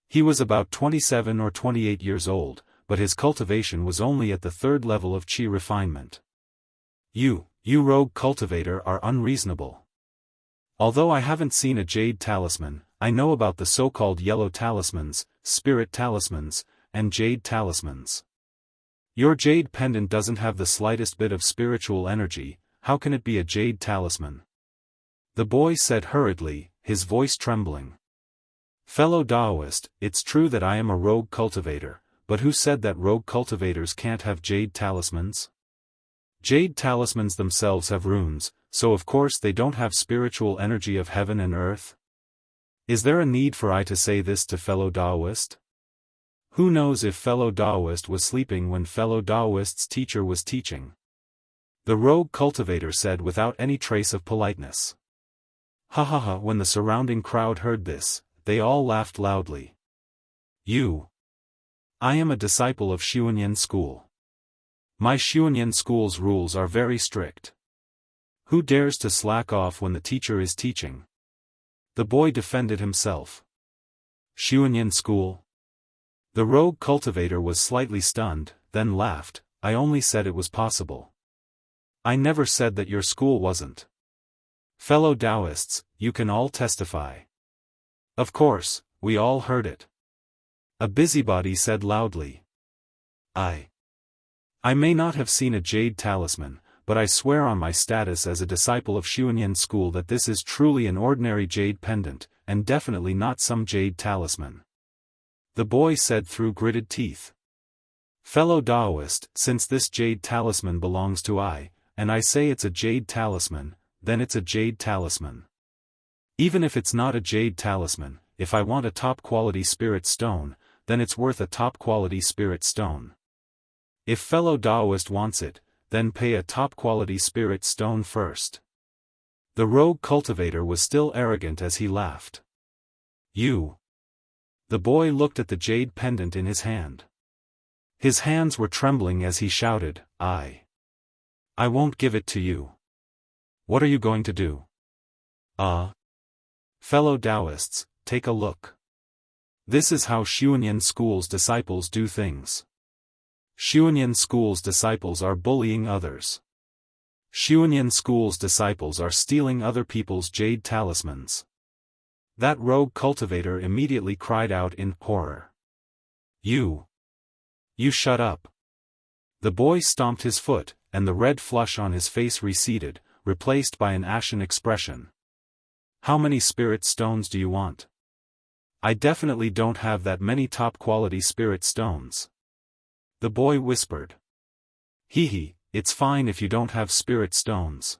He was about 27 or 28 years old, but his cultivation was only at the 3rd level of qi refinement. You rogue cultivator are unreasonable. Although I haven't seen a jade talisman, I know about the so-called yellow talismans, spirit talismans, and jade talismans. Your jade pendant doesn't have the slightest bit of spiritual energy, how can it be a jade talisman? The boy said hurriedly, his voice trembling. Fellow Taoist, it's true that I am a rogue cultivator, but who said that rogue cultivators can't have jade talismans? Jade talismans themselves have runes, so of course they don't have spiritual energy of heaven and earth. Is there a need for I to say this to fellow Taoist? Who knows if fellow Taoist was sleeping when fellow Taoist's teacher was teaching? The rogue cultivator said without any trace of politeness. Ha ha ha! When the surrounding crowd heard this, they all laughed loudly. I am a disciple of Xuanyan school. My Xuanyan school's rules are very strict. Who dares to slack off when the teacher is teaching? The boy defended himself. Xuanyan school? The rogue cultivator was slightly stunned, then laughed. I only said it was possible. I never said that your school wasn't. Fellow Taoists, you can all testify. Of course, we all heard it. A busybody said loudly. I may not have seen a jade talisman, but I swear on my status as a disciple of Xuanyan school that this is truly an ordinary jade pendant, and definitely not some jade talisman. The boy said through gritted teeth. Fellow Taoist, since this jade talisman belongs to I, and I say it's a jade talisman, then it's a jade talisman. Even if it's not a jade talisman, if I want a top-quality spirit stone, then it's worth a top-quality spirit stone. If fellow Taoist wants it, then pay a top-quality spirit stone first. The rogue cultivator was still arrogant as he laughed. The boy looked at the jade pendant in his hand. His hands were trembling as he shouted, I won't give it to you. What are you going to do? Fellow Taoists, take a look. This is how Xuanyan school's disciples do things. Xuanyan school's disciples are bullying others. Xuanyan school's disciples are stealing other people's jade talismans. That rogue cultivator immediately cried out in horror. You shut up. The boy stomped his foot, and the red flush on his face receded, replaced by an ashen expression. How many spirit stones do you want? I definitely don't have that many top-quality spirit stones. The boy whispered. It's fine if you don't have spirit stones.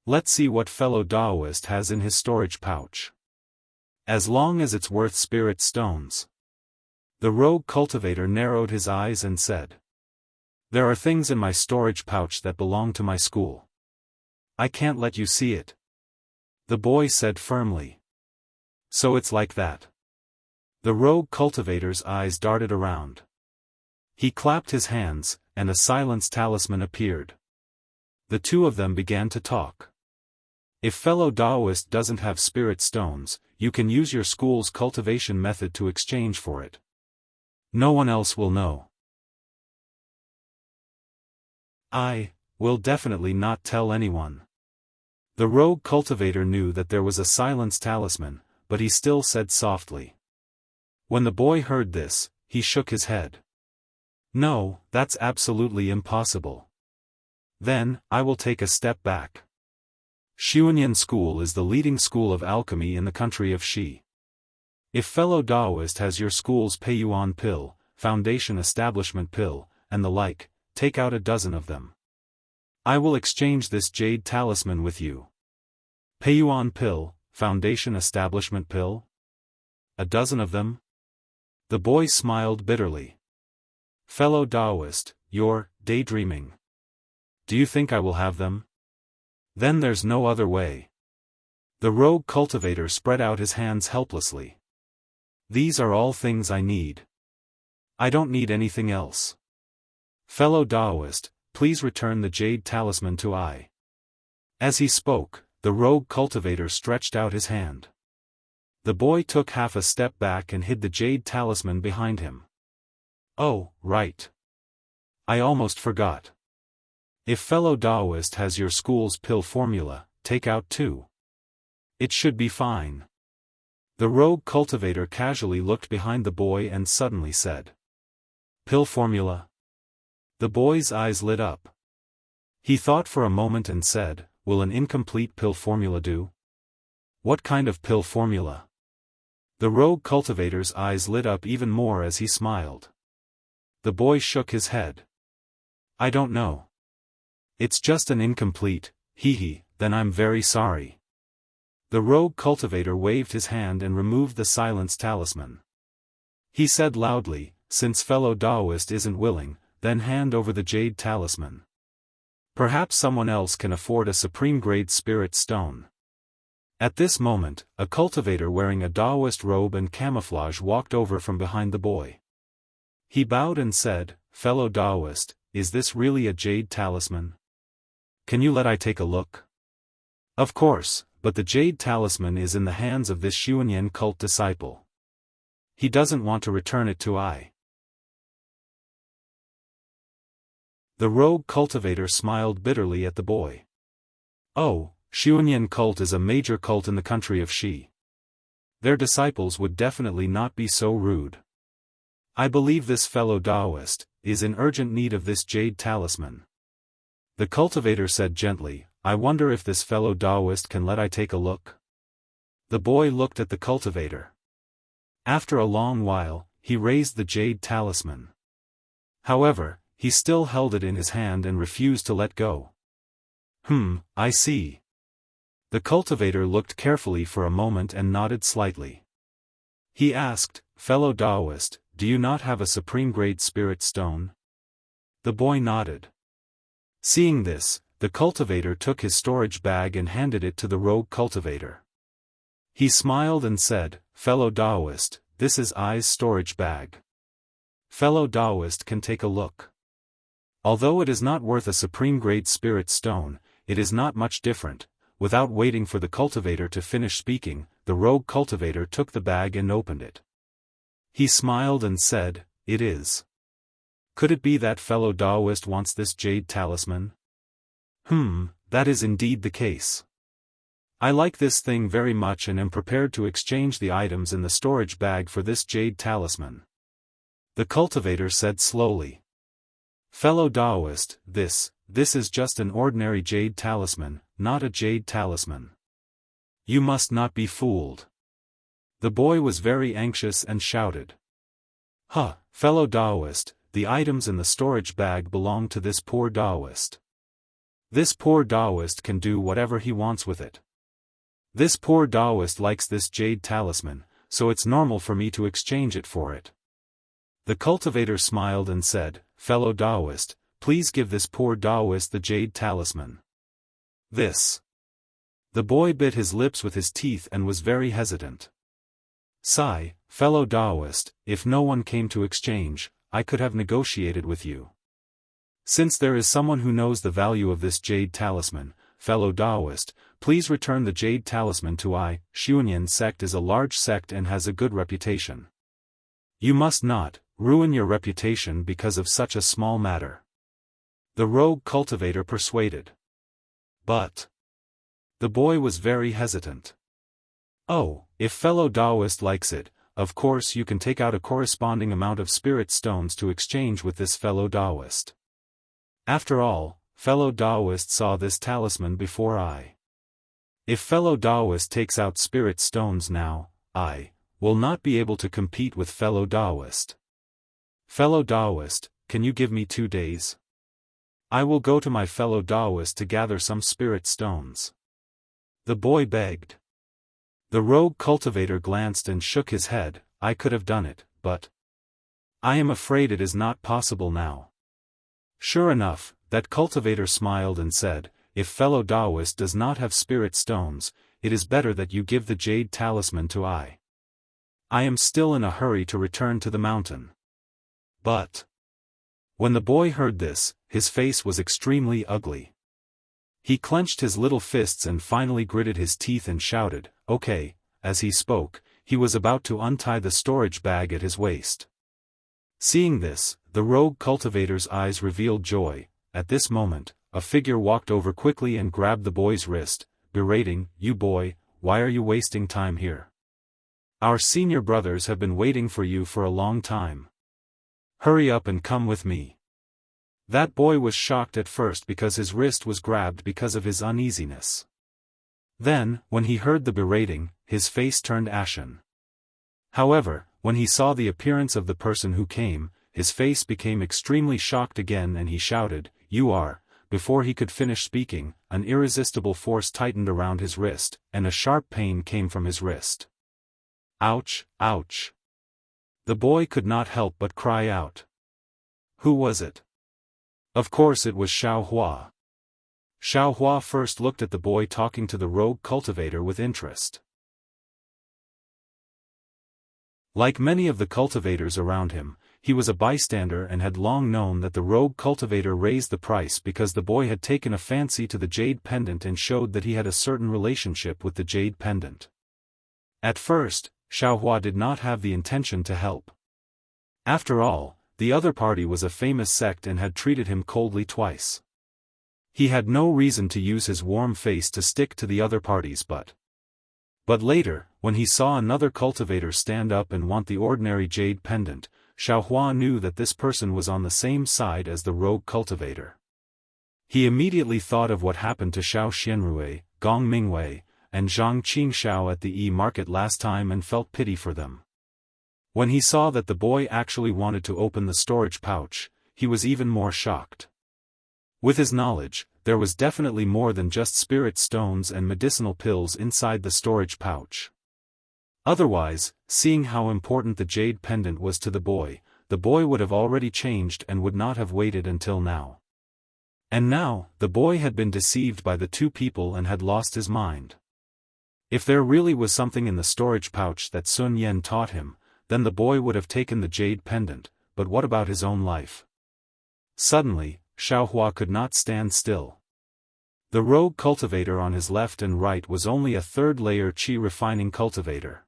Let's see what fellow Taoist has in his storage pouch. As long as it's worth spirit stones. The rogue cultivator narrowed his eyes and said. There are things in my storage pouch that belong to my school. I can't let you see it. The boy said firmly. So it's like that. The rogue cultivator's eyes darted around. He clapped his hands, and a silence talisman appeared. The two of them began to talk. If fellow Taoist doesn't have spirit stones, you can use your school's cultivation method to exchange for it. No one else will know. I will definitely not tell anyone. The rogue cultivator knew that there was a silence talisman, but he still said softly. When the boy heard this, he shook his head. No, that's absolutely impossible. Then, I will take a step back. Xuanyan school is the leading school of alchemy in the country of Xi. If fellow Taoist has your school's Peiyuan pill, foundation establishment pill, and the like, take out a dozen of them. I will exchange this jade talisman with you. Peiyuan pill, foundation establishment pill? A dozen of them? The boy smiled bitterly. Fellow Taoist, you're daydreaming. Do you think I will have them? Then there's no other way. The rogue cultivator spread out his hands helplessly. These are all things I need. I don't need anything else. Fellow Taoist, please return the jade talisman to I. As he spoke, the rogue cultivator stretched out his hand. The boy took half a step back and hid the jade talisman behind him. Oh, right. I almost forgot. If fellow Taoist has your school's pill formula, take out two. It should be fine. The rogue cultivator casually looked behind the boy and suddenly said. Pill formula? The boy's eyes lit up. He thought for a moment and said, will an incomplete pill formula do? What kind of pill formula? The rogue cultivator's eyes lit up even more as he smiled. The boy shook his head. I don't know. It's just an incomplete, hee, then I'm very sorry. The rogue cultivator waved his hand and removed the silence talisman. He said loudly, since fellow Taoist isn't willing, then hand over the jade talisman. Perhaps someone else can afford a supreme-grade spirit stone. At this moment, a cultivator wearing a Taoist robe and camouflage walked over from behind the boy. He bowed and said, fellow Taoist, is this really a jade talisman? Can you let I take a look? Of course, but the jade talisman is in the hands of this Xuanyan cult disciple. He doesn't want to return it to I. The rogue cultivator smiled bitterly at the boy. Oh, Xuanyan cult is a major cult in the country of Shi. Their disciples would definitely not be so rude. I believe this fellow Taoist is in urgent need of this jade talisman. The cultivator said gently, I wonder if this fellow Taoist can let I take a look. The boy looked at the cultivator. After a long while, he raised the jade talisman. However, he still held it in his hand and refused to let go. I see. The cultivator looked carefully for a moment and nodded slightly. He asked, fellow Taoist, do you not have a supreme-grade spirit stone? The boy nodded. Seeing this, the cultivator took his storage bag and handed it to the rogue cultivator. He smiled and said, fellow Taoist, this is I's storage bag. Fellow Taoist can take a look. Although it is not worth a supreme-grade spirit stone, it is not much different. Without waiting for the cultivator to finish speaking, the rogue cultivator took the bag and opened it. He smiled and said, it is. Could it be that fellow Taoist wants this jade talisman? That is indeed the case. I like this thing very much and am prepared to exchange the items in the storage bag for this jade talisman. The cultivator said slowly. Fellow Taoist, this is just an ordinary jade talisman, not a jade talisman. You must not be fooled. The boy was very anxious and shouted. Fellow Taoist, the items in the storage bag belong to this poor Taoist. This poor Taoist can do whatever he wants with it. This poor Taoist likes this jade talisman, so it's normal for me to exchange it for it. The cultivator smiled and said, fellow Taoist, please give this poor Taoist the jade talisman. This. The boy bit his lips with his teeth and was very hesitant. Sigh, fellow Taoist, if no one came to exchange, I could have negotiated with you. Since there is someone who knows the value of this jade talisman, fellow Taoist, please return the jade talisman to I. Xuanyan sect is a large sect and has a good reputation. You must not ruin your reputation because of such a small matter. The rogue cultivator persuaded. But the boy was very hesitant. Oh, if fellow Taoist likes it, of course you can take out a corresponding amount of spirit stones to exchange with this fellow Taoist. After all, fellow Taoist saw this talisman before I. If fellow Taoist takes out spirit stones now, I will not be able to compete with fellow Taoist. Fellow Taoist, can you give me 2 days? I will go to my fellow Taoist to gather some spirit stones. The boy begged. The rogue cultivator glanced and shook his head. I could have done it, but I am afraid it is not possible now. Sure enough, that cultivator smiled and said, if fellow Taoist does not have spirit stones, it is better that you give the jade talisman to I. I am still in a hurry to return to the mountain. But when the boy heard this, his face was extremely ugly. He clenched his little fists and finally gritted his teeth and shouted, okay. As he spoke, he was about to untie the storage bag at his waist. Seeing this, the rogue cultivator's eyes revealed joy. At this moment, a figure walked over quickly and grabbed the boy's wrist, berating, you boy, why are you wasting time here? Our senior brothers have been waiting for you for a long time. Hurry up and come with me. That boy was shocked at first because his wrist was grabbed because of his uneasiness. Then, when he heard the berating, his face turned ashen. However, when he saw the appearance of the person who came, his face became extremely shocked again and he shouted, "You are." Before he could finish speaking, an irresistible force tightened around his wrist, and a sharp pain came from his wrist. Ouch, ouch. The boy could not help but cry out. Who was it? Of course it was Xiao Hua. Xiao Hua first looked at the boy talking to the rogue cultivator with interest. Like many of the cultivators around him, he was a bystander and had long known that the rogue cultivator raised the price because the boy had taken a fancy to the jade pendant and showed that he had a certain relationship with the jade pendant. At first, Xiao Hua did not have the intention to help. After all, the other party was a famous sect and had treated him coldly twice. He had no reason to use his warm face to stick to the other parties but later, when he saw another cultivator stand up and want the ordinary jade pendant, Xiao Hua knew that this person was on the same side as the rogue cultivator. He immediately thought of what happened to Xiao Xianrui, Gong Mingwei, and Zhang Qingxiao at the market last time and felt pity for them. When he saw that the boy actually wanted to open the storage pouch, he was even more shocked. With his knowledge, there was definitely more than just spirit stones and medicinal pills inside the storage pouch. Otherwise, seeing how important the jade pendant was to the boy would have already changed and would not have waited until now. And now, the boy had been deceived by the two people and had lost his mind. If there really was something in the storage pouch that Sun Yan taught him, then the boy would have taken the jade pendant, but what about his own life? Suddenly, Xiao Hua could not stand still. The rogue cultivator on his left and right was only a third-layer qi refining cultivator.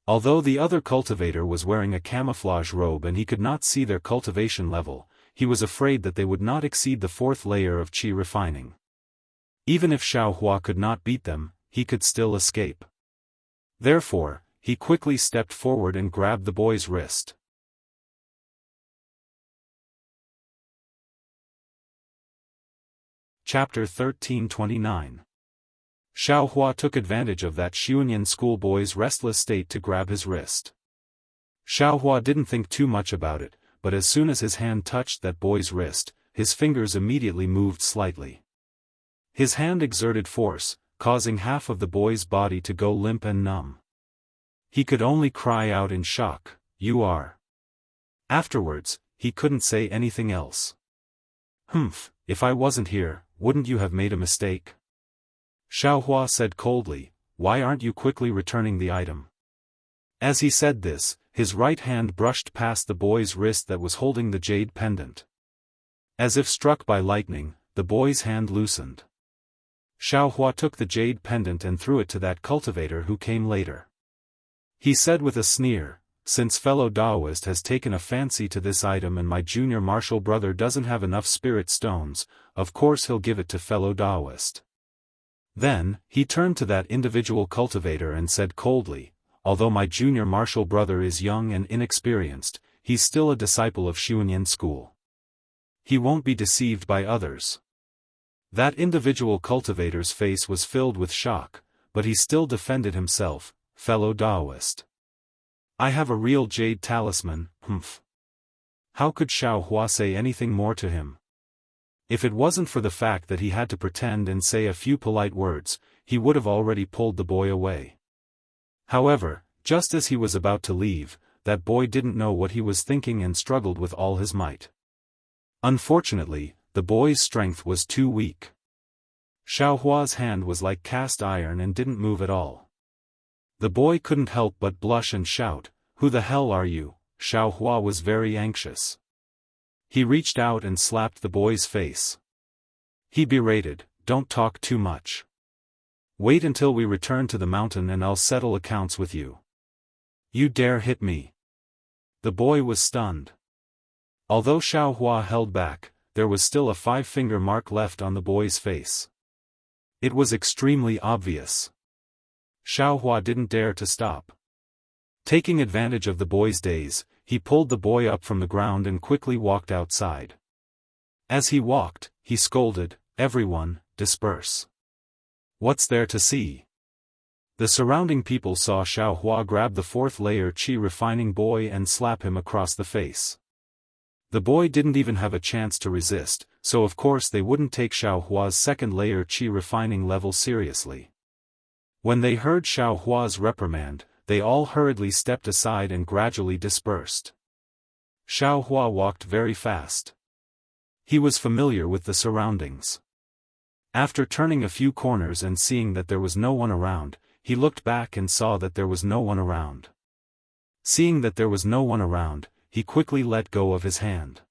Although the other cultivator was wearing a camouflage robe and he could not see their cultivation level, he was afraid that they would not exceed the fourth layer of qi refining. Even if Xiao Hua could not beat them, he could still escape. Therefore, he quickly stepped forward and grabbed the boy's wrist. Chapter 1329. Xiao Hua took advantage of that Xiunyuan schoolboy's restless state to grab his wrist. Xiao Hua didn't think too much about it, but as soon as his hand touched that boy's wrist, his fingers immediately moved slightly. His hand exerted force, causing half of the boy's body to go limp and numb. He could only cry out in shock, "You are." Afterwards, he couldn't say anything else. "Humph, if I wasn't here, wouldn't you have made a mistake?" Xiao Hua said coldly, "Why aren't you quickly returning the item?" As he said this, his right hand brushed past the boy's wrist that was holding the jade pendant. As if struck by lightning, the boy's hand loosened. Xiao Hua took the jade pendant and threw it to that cultivator who came later. He said with a sneer, "Since fellow Taoist has taken a fancy to this item and my junior martial brother doesn't have enough spirit stones, of course he'll give it to fellow Taoist." Then, he turned to that individual cultivator and said coldly, "Although my junior martial brother is young and inexperienced, he's still a disciple of Xiunyuan school. He won't be deceived by others." That individual cultivator's face was filled with shock, but he still defended himself, "Fellow Taoist. I have a real jade talisman, humph." How could Xiao Hua say anything more to him? If it wasn't for the fact that he had to pretend and say a few polite words, he would have already pulled the boy away. However, just as he was about to leave, that boy didn't know what he was thinking and struggled with all his might. Unfortunately, the boy's strength was too weak. Xiao Hua's hand was like cast iron and didn't move at all. The boy couldn't help but blush and shout, "Who the hell are you?" Xiao Hua was very anxious. He reached out and slapped the boy's face. He berated, "Don't talk too much. Wait until we return to the mountain and I'll settle accounts with you. You dare hit me." The boy was stunned. Although Xiao Hua held back, there was still a 5-finger mark left on the boy's face. It was extremely obvious. Xiao Hua didn't dare to stop. Taking advantage of the boy's daze, he pulled the boy up from the ground and quickly walked outside. As he walked, he scolded, "Everyone, disperse. What's there to see?" The surrounding people saw Xiao Hua grab the fourth-layer Qi refining boy and slap him across the face. The boy didn't even have a chance to resist, so of course they wouldn't take Xiao Hua's second-layer Qi refining level seriously. When they heard Xiao Hua's reprimand, they all hurriedly stepped aside and gradually dispersed. Xiao Hua walked very fast. He was familiar with the surroundings. After turning a few corners and seeing that there was no one around, he looked back and saw that there was no one around. Seeing that there was no one around, he quickly let go of his hand.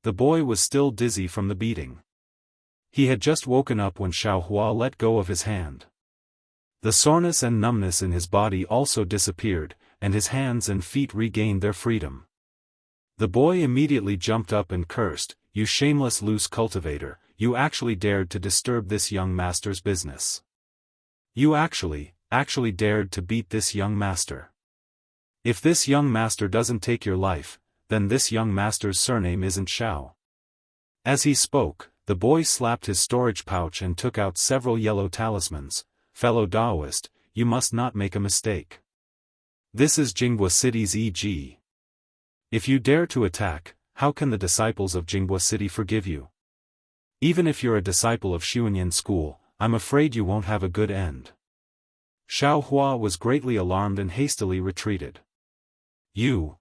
The boy was still dizzy from the beating. He had just woken up when Xiao Hua let go of his hand. The soreness and numbness in his body also disappeared, and his hands and feet regained their freedom. The boy immediately jumped up and cursed, "You shameless loose cultivator, you actually dared to disturb this young master's business. You actually dared to beat this young master. If this young master doesn't take your life, then this young master's surname isn't Xiao." As he spoke, the boy slapped his storage pouch and took out several yellow talismans. "Fellow Taoist, you must not make a mistake. This is Jinghua City's E.G. If you dare to attack, how can the disciples of Jinghua City forgive you? Even if you're a disciple of Xuanyan School, I'm afraid you won't have a good end." Xiao Hua was greatly alarmed and hastily retreated. "You."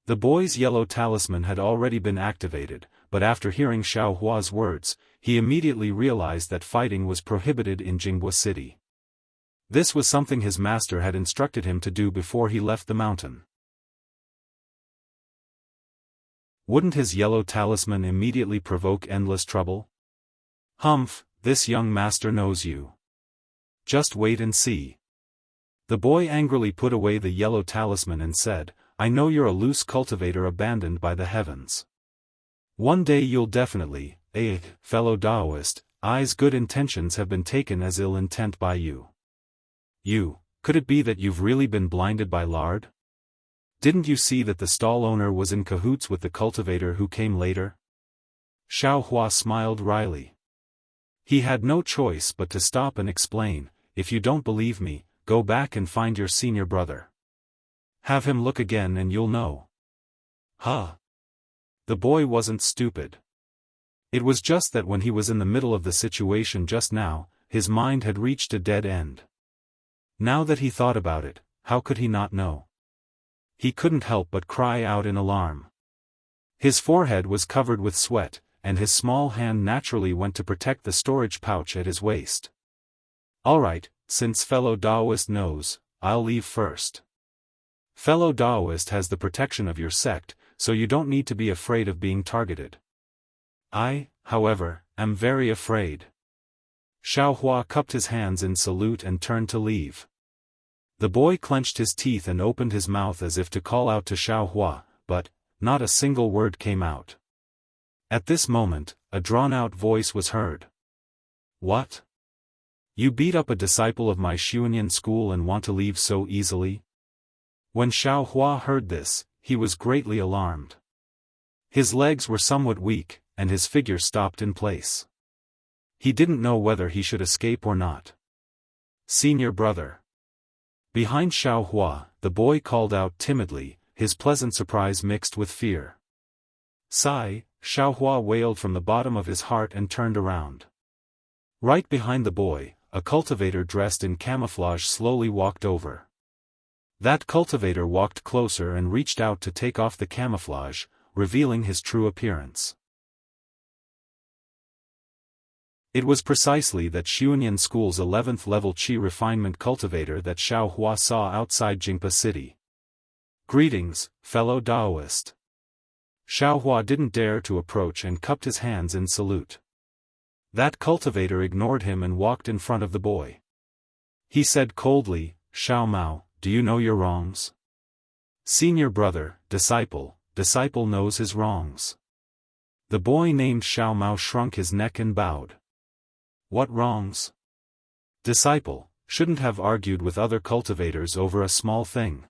The boy's yellow talisman had already been activated, but after hearing Xiao Hua's words, he immediately realized that fighting was prohibited in Jinghua City. This was something his master had instructed him to do before he left the mountain. Wouldn't his yellow talisman immediately provoke endless trouble? "Humph, this young master knows you. Just wait and see." The boy angrily put away the yellow talisman and said, "I know you're a loose cultivator abandoned by the heavens. One day you'll definitely, fellow Taoist, I's good intentions have been taken as ill intent by you. Could it be that you've really been blinded by lard? Didn't you see that the stall owner was in cahoots with the cultivator who came later?" Xiao Hua smiled wryly. He had no choice but to stop and explain, "If you don't believe me, go back and find your senior brother. Have him look again and you'll know." "Huh?" The boy wasn't stupid. It was just that when he was in the middle of the situation just now, his mind had reached a dead end. Now that he thought about it, how could he not know? He couldn't help but cry out in alarm. His forehead was covered with sweat, and his small hand naturally went to protect the storage pouch at his waist. "Alright, since fellow Taoist knows, I'll leave first. Fellow Taoist has the protection of your sect, so you don't need to be afraid of being targeted. I, however, am very afraid." Xiao Hua cupped his hands in salute and turned to leave. The boy clenched his teeth and opened his mouth as if to call out to Xiao Hua, but not a single word came out. At this moment, a drawn-out voice was heard. "What? You beat up a disciple of my Xuanyan school and want to leave so easily?" When Xiao Hua heard this, he was greatly alarmed. His legs were somewhat weak, and his figure stopped in place. He didn't know whether he should escape or not. "Senior brother." Behind Xiao Hua, the boy called out timidly, his pleasant surprise mixed with fear. "Sigh," Xiao Hua wailed from the bottom of his heart and turned around. Right behind the boy, a cultivator dressed in camouflage slowly walked over. That cultivator walked closer and reached out to take off the camouflage, revealing his true appearance. It was precisely that Xuanyan School's 11th level Qi refinement cultivator that Xiao Hua saw outside Jinghua City. "Greetings, fellow Taoist." Xiao Hua didn't dare to approach and cupped his hands in salute. That cultivator ignored him and walked in front of the boy. He said coldly, "Xiao Mao, do you know your wrongs?" "Senior brother, disciple knows his wrongs." The boy named Xiao Mao shrunk his neck and bowed. "What wrongs?" "Disciple shouldn't have argued with other cultivators over a small thing,"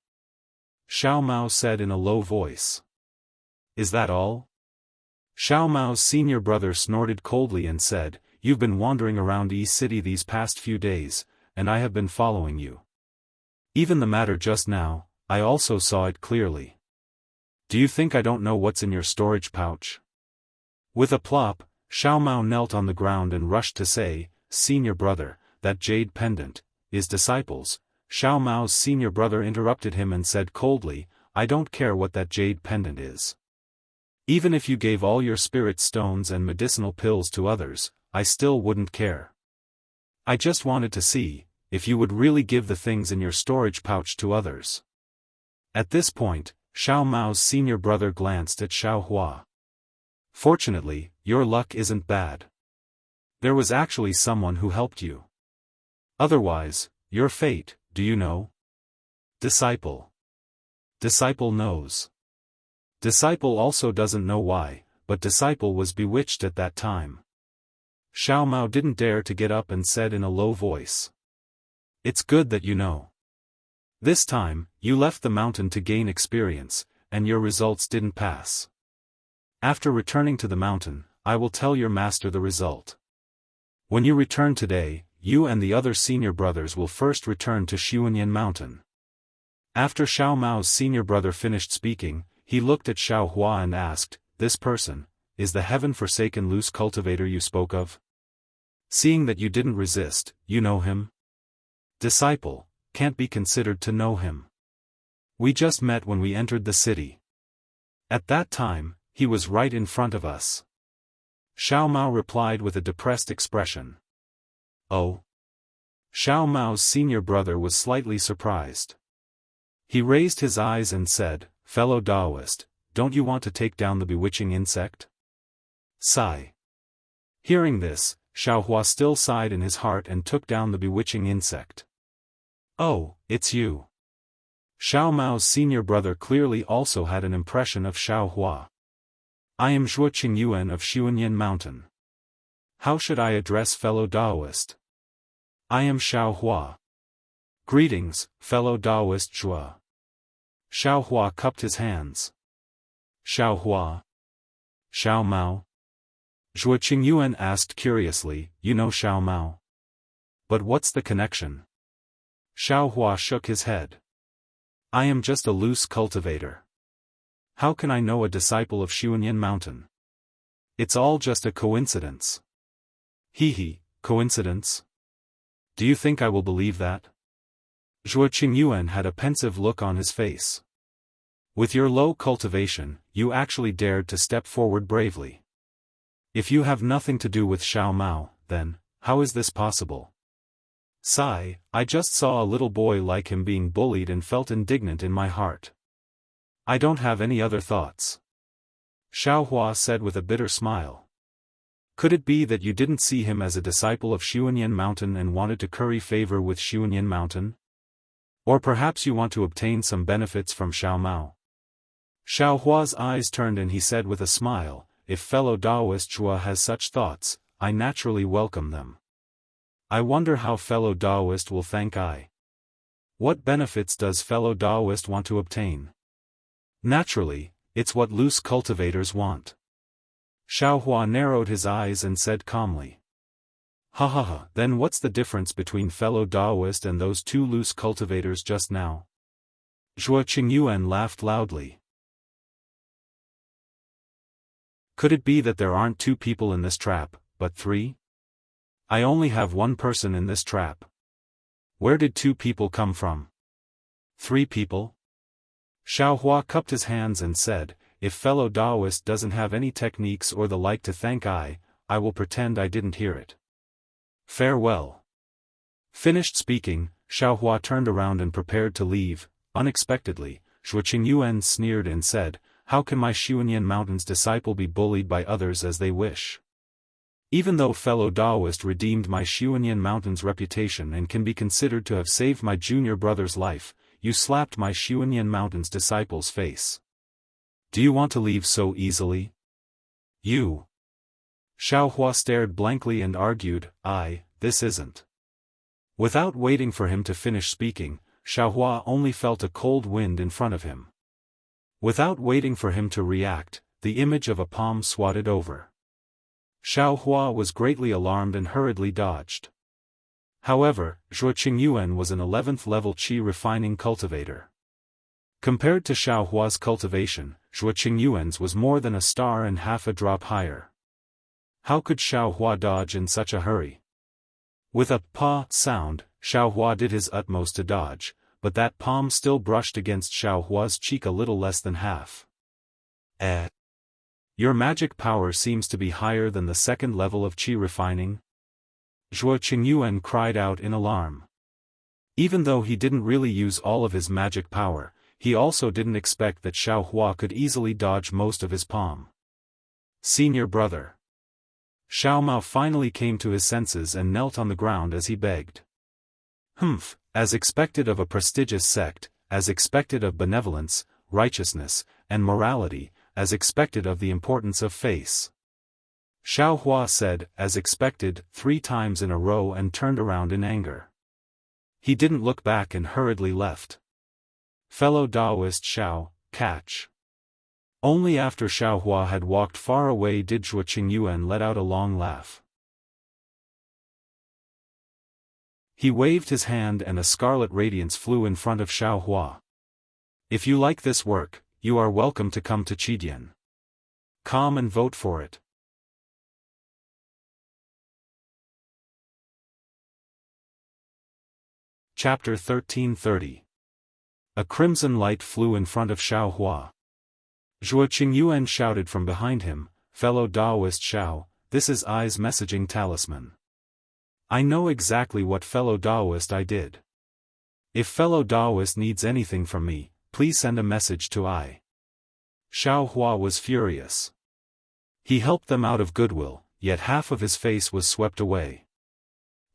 Xiao Mao said in a low voice. "Is that all?" Xiao Mao's senior brother snorted coldly and said, "You've been wandering around East City these past few days, and I have been following you. Even the matter just now, I also saw it clearly. Do you think I don't know what's in your storage pouch? With a plop, Xiao Mao knelt on the ground and rushed to say, Senior brother, that jade pendant is disciples. Xiao Mao's senior brother interrupted him and said coldly, I don't care what that jade pendant is. Even if you gave all your spirit stones and medicinal pills to others, I still wouldn't care. I just wanted to see if you would really give the things in your storage pouch to others. At this point, Xiao Mao's senior brother glanced at Xiao Hua. Fortunately, your luck isn't bad. There was actually someone who helped you. Otherwise, your fate, do you know? Disciple. Disciple knows. Disciple also doesn't know why, but Disciple was bewitched at that time. Xiao Mao didn't dare to get up and said in a low voice. It's good that you know. This time, you left the mountain to gain experience, and your results didn't pass. After returning to the mountain, I will tell your master the result. When you return today, you and the other senior brothers will first return to Xuanyan Mountain. After Xiao Mao's senior brother finished speaking, he looked at Xiao Hua and asked, This person, is the heaven-forsaken loose cultivator you spoke of? Seeing that you didn't resist, you know him? Disciple, can't be considered to know him. We just met when we entered the city. At that time, he was right in front of us. Xiao Mao replied with a depressed expression. Oh. Xiao Mao's senior brother was slightly surprised. He raised his eyes and said, Fellow Taoist, don't you want to take down the bewitching insect? Sigh. Hearing this, Xiao Hua still sighed in his heart and took down the bewitching insect. Oh, it's you. Xiao Mao's senior brother clearly also had an impression of Xiao Hua. I am Zhuo Qingyuan of Xuanyan Mountain. How should I address fellow Taoist? I am Xiao Hua. Greetings, fellow Taoist Zhuo. Xiao Hua cupped his hands. Xiao Hua. Xiao Mao. Zhuo Qingyuan asked curiously, You know Xiao Mao? But what's the connection? Xiao Hua shook his head. I am just a loose cultivator. How can I know a disciple of Xuanyan Mountain? It's all just a coincidence. Hee, coincidence? Do you think I will believe that? Zhuo Qingyuan had a pensive look on his face. With your low cultivation, you actually dared to step forward bravely. If you have nothing to do with Xiao Mao, then, how is this possible? Sigh, I just saw a little boy like him being bullied and felt indignant in my heart. I don't have any other thoughts. Xiao Hua said with a bitter smile. Could it be that you didn't see him as a disciple of Xuanyan Mountain and wanted to curry favor with Xuanyan Mountain? Or perhaps you want to obtain some benefits from Xiao Mao? Xiao Hua's eyes turned and he said with a smile, If fellow Taoist Zhuo has such thoughts, I naturally welcome them. I wonder how fellow Taoist will thank I. What benefits does fellow Taoist want to obtain? Naturally, it's what loose cultivators want. Xiao Hua narrowed his eyes and said calmly. Ha ha ha, then what's the difference between fellow Taoist and those two loose cultivators just now? Zhuo Qingyuan laughed loudly. Could it be that there aren't two people in this trap, but three? I only have one person in this trap. Where did two people come from? Three people? Xiao Hua cupped his hands and said, If fellow Taoist doesn't have any techniques or the like to thank I will pretend I didn't hear it. Farewell. Finished speaking, Xiao Hua turned around and prepared to leave. Unexpectedly, Zhuo Qingyuan sneered and said, How can my Xuanyan Mountain's disciple be bullied by others as they wish? Even though fellow Taoist redeemed my Xuanyan Mountain's reputation and can be considered to have saved my junior brother's life, you slapped my Xuanyan Mountain's disciple's face. Do you want to leave so easily? You. Xiao Hua stared blankly and argued, this isn't. Without waiting for him to finish speaking, Xiao Hua only felt a cold wind in front of him. Without waiting for him to react, the image of a palm swatted over. Xiao Hua was greatly alarmed and hurriedly dodged. However, Zhuo Qingyuan was an 11th level qi refining cultivator. Compared to Xiaohua's cultivation, Zhuo Qingyuan's was more than a star and half a drop higher. How could Xiaohua dodge in such a hurry? With a pa sound, Xiaohua did his utmost to dodge, but that palm still brushed against Xiaohua's cheek a little less than half. Your magic power seems to be higher than the second level of qi refining? Zhuo Qingyuan cried out in alarm. Even though he didn't really use all of his magic power, he also didn't expect that Xiaohua could easily dodge most of his palm. Senior brother. Xiao Mao finally came to his senses and knelt on the ground as he begged. As expected of a prestigious sect, as expected of benevolence, righteousness, and morality, as expected of the importance of face. Xiaohua said, as expected, 3 times in a row and turned around in anger. He didn't look back and hurriedly left. Fellow Taoist Xiao, catch. Only after Xiaohua had walked far away did Zhuo Qingyuan let out a long laugh. He waved his hand and a scarlet radiance flew in front of Xiaohua. If you like this work, you are welcome to come to Qidian. Come and vote for it. Chapter 1330. A crimson light flew in front of Xiaohua. Zhuo Qingyuan shouted from behind him, fellow Taoist Xiao, this is I's messaging talisman. I know exactly what fellow Taoist I did. If fellow Taoist needs anything from me, please send a message to I. Xiaohua was furious. He helped them out of goodwill, yet half of his face was swept away.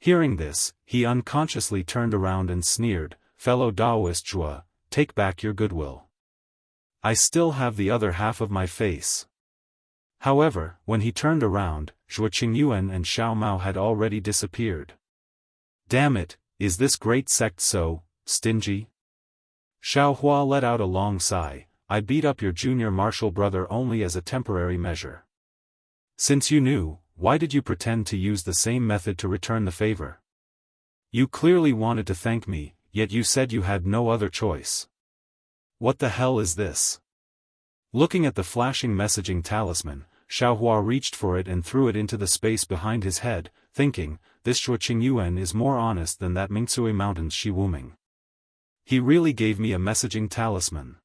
Hearing this, he unconsciously turned around and sneered, fellow Taoist Zhuo, take back your goodwill. I still have the other half of my face. However, when he turned around, Zhuo Qingyuan and Xiao Mao had already disappeared. Damn it, is this great sect so stingy? Xiaohua let out a long sigh. I beat up your junior martial brother only as a temporary measure. Since you knew, why did you pretend to use the same method to return the favor? You clearly wanted to thank me, yet you said you had no other choice. What the hell is this? Looking at the flashing messaging talisman, Xiaohua reached for it and threw it into the space behind his head, thinking, this Zhuo Qingyuan is more honest than that Mingsui Mountain's Shiwuming. He really gave me a messaging talisman.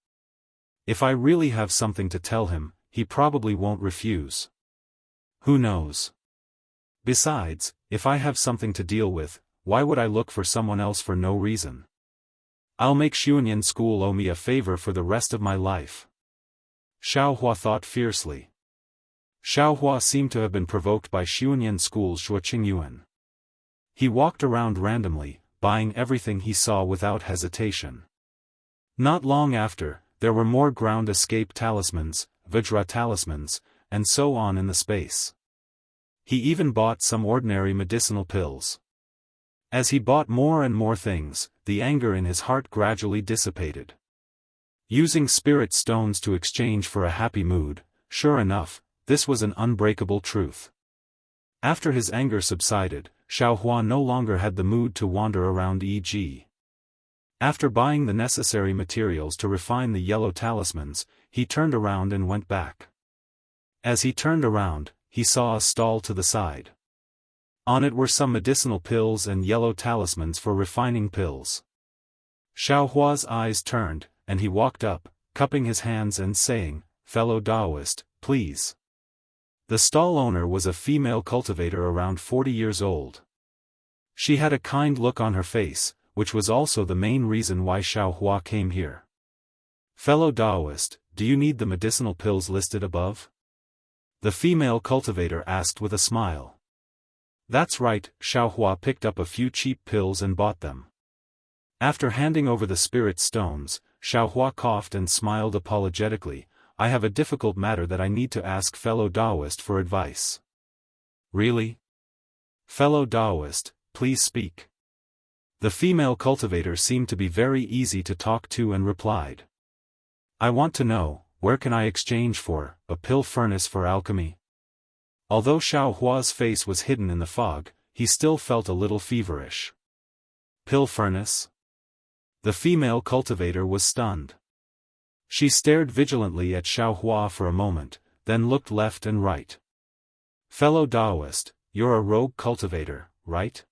If I really have something to tell him, he probably won't refuse. Who knows? Besides, if I have something to deal with, why would I look for someone else for no reason? I'll make Xuanyan School owe me a favor for the rest of my life. Xiaohua thought fiercely. Xiaohua seemed to have been provoked by Xuanyan School's Zhuo Qingyuan. He walked around randomly, buying everything he saw without hesitation. Not long after, there were more ground escape talismans, Vajra talismans, and so on in the space. He even bought some ordinary medicinal pills. As he bought more and more things, the anger in his heart gradually dissipated. Using spirit stones to exchange for a happy mood, sure enough, this was an unbreakable truth. After his anger subsided, Xiaohua no longer had the mood to wander around e.g. After buying the necessary materials to refine the yellow talismans, he turned around and went back. As he turned around, he saw a stall to the side. On it were some medicinal pills and yellow talismans for refining pills. Xiaohua's eyes turned, and he walked up, cupping his hands and saying, fellow Taoist, please. The stall owner was a female cultivator around 40 years old. She had a kind look on her face, which was also the main reason why Xiaohua came here. Fellow Taoist, do you need the medicinal pills listed above? The female cultivator asked with a smile. That's right, Xiaohua picked up a few cheap pills and bought them. After handing over the spirit stones, Xiaohua coughed and smiled apologetically. I have a difficult matter that I need to ask fellow Taoist for advice. Really? Fellow Taoist, please speak. The female cultivator seemed to be very easy to talk to and replied. I want to know, where can I exchange for a pill furnace for alchemy? Although Xiaohua's face was hidden in the fog, he still felt a little feverish. Pill furnace? The female cultivator was stunned. She stared vigilantly at Xiao Hua for a moment, then looked left and right. Fellow Taoist, you're a rogue cultivator, right?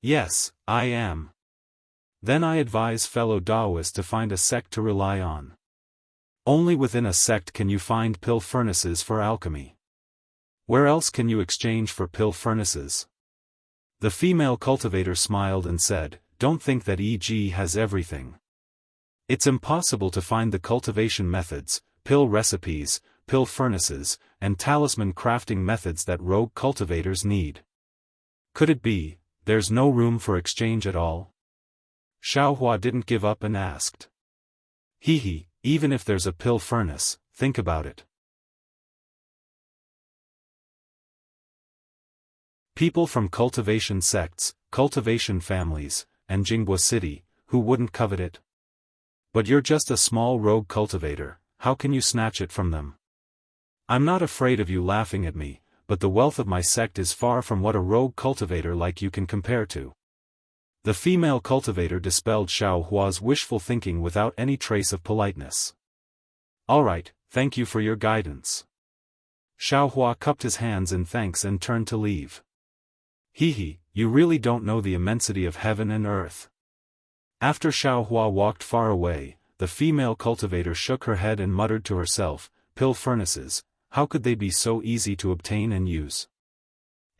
Yes, I am. Then I advise fellow Taoists to find a sect to rely on. Only within a sect can you find pill furnaces for alchemy. Where else can you exchange for pill furnaces? The female cultivator smiled and said, don't think that EG has everything. It's impossible to find the cultivation methods, pill recipes, pill furnaces, and talisman crafting methods that rogue cultivators need. Could it be, there's no room for exchange at all? Xiao Hua didn't give up and asked. Even if there's a pill furnace, think about it. People from cultivation sects, cultivation families, and Jinghua City, who wouldn't covet it? But you're just a small rogue cultivator, how can you snatch it from them? I'm not afraid of you laughing at me, but the wealth of my sect is far from what a rogue cultivator like you can compare to. The female cultivator dispelled Xiao Hua's wishful thinking without any trace of politeness. Alright, thank you for your guidance. Xiao Hua cupped his hands in thanks and turned to leave. You really don't know the immensity of heaven and earth. After Xiao Hua walked far away, the female cultivator shook her head and muttered to herself, pill furnaces, how could they be so easy to obtain and use?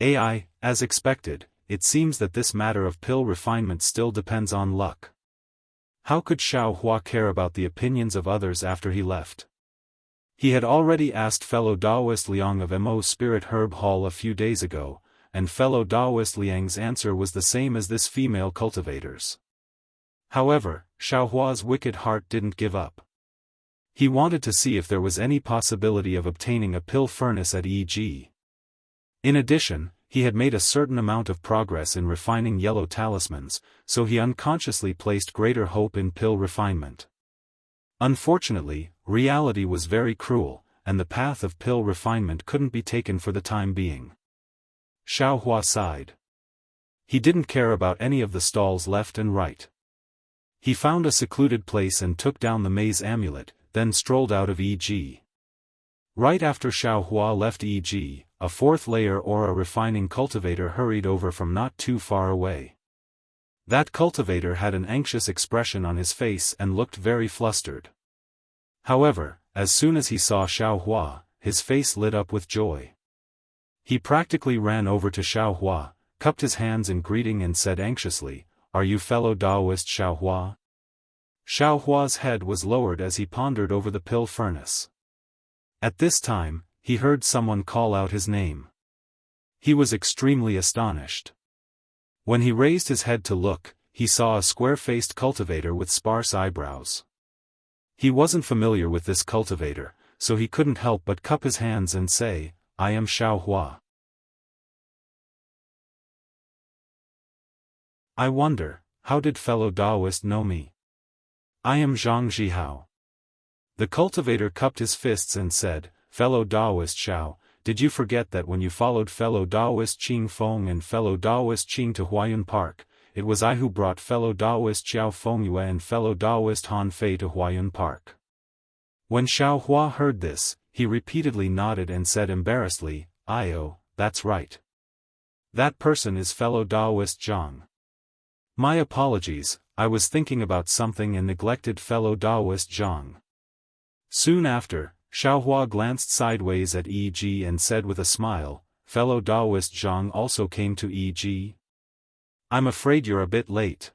As expected, it seems that this matter of pill refinement still depends on luck. How could Xiao Hua care about the opinions of others after he left? He had already asked fellow Taoist Liang of Mo's Spirit Herb Hall a few days ago, and fellow Taoist Liang's answer was the same as this female cultivator's. However, Xiao Hua's wicked heart didn't give up. He wanted to see if there was any possibility of obtaining a pill furnace at EG. In addition, he had made a certain amount of progress in refining yellow talismans, so he unconsciously placed greater hope in pill refinement. Unfortunately, reality was very cruel, and the path of pill refinement couldn't be taken for the time being. Xiao Hua sighed. He didn't care about any of the stalls left and right. He found a secluded place and took down the maze amulet, then strolled out of EG. Right after Xiao Hua left EG, a fourth layer aura refining cultivator hurried over from not too far away. That cultivator had an anxious expression on his face and looked very flustered. However, as soon as he saw Xiao Hua, his face lit up with joy. He practically ran over to Xiao Hua, cupped his hands in greeting and said anxiously, "Are you fellow Taoist Xiao Hua?" Xiao Hua's head was lowered as he pondered over the pill furnace. At this time, he heard someone call out his name. He was extremely astonished. When he raised his head to look, he saw a square-faced cultivator with sparse eyebrows. He wasn't familiar with this cultivator, so he couldn't help but cup his hands and say, "I am Xiao Hua." I wonder, how did fellow Taoist know me? I am Zhang Zhihao. The cultivator cupped his fists and said, "Fellow Taoist Xiao, did you forget that when you followed fellow Taoist Qing Feng and fellow Taoist Qing to Huayun Park, it was I who brought fellow Taoist Xiao Fengyue and fellow Taoist Han Fei to Huayun Park?" When Xiao Hua heard this, he repeatedly nodded and said embarrassedly, "That's right. That person is fellow Taoist Zhang. My apologies, I was thinking about something and neglected fellow Taoist Zhang." Soon after, Xiao Hua glanced sideways at EG and said with a smile, "Fellow Taoist Zhang also came to EG? I'm afraid you're a bit late."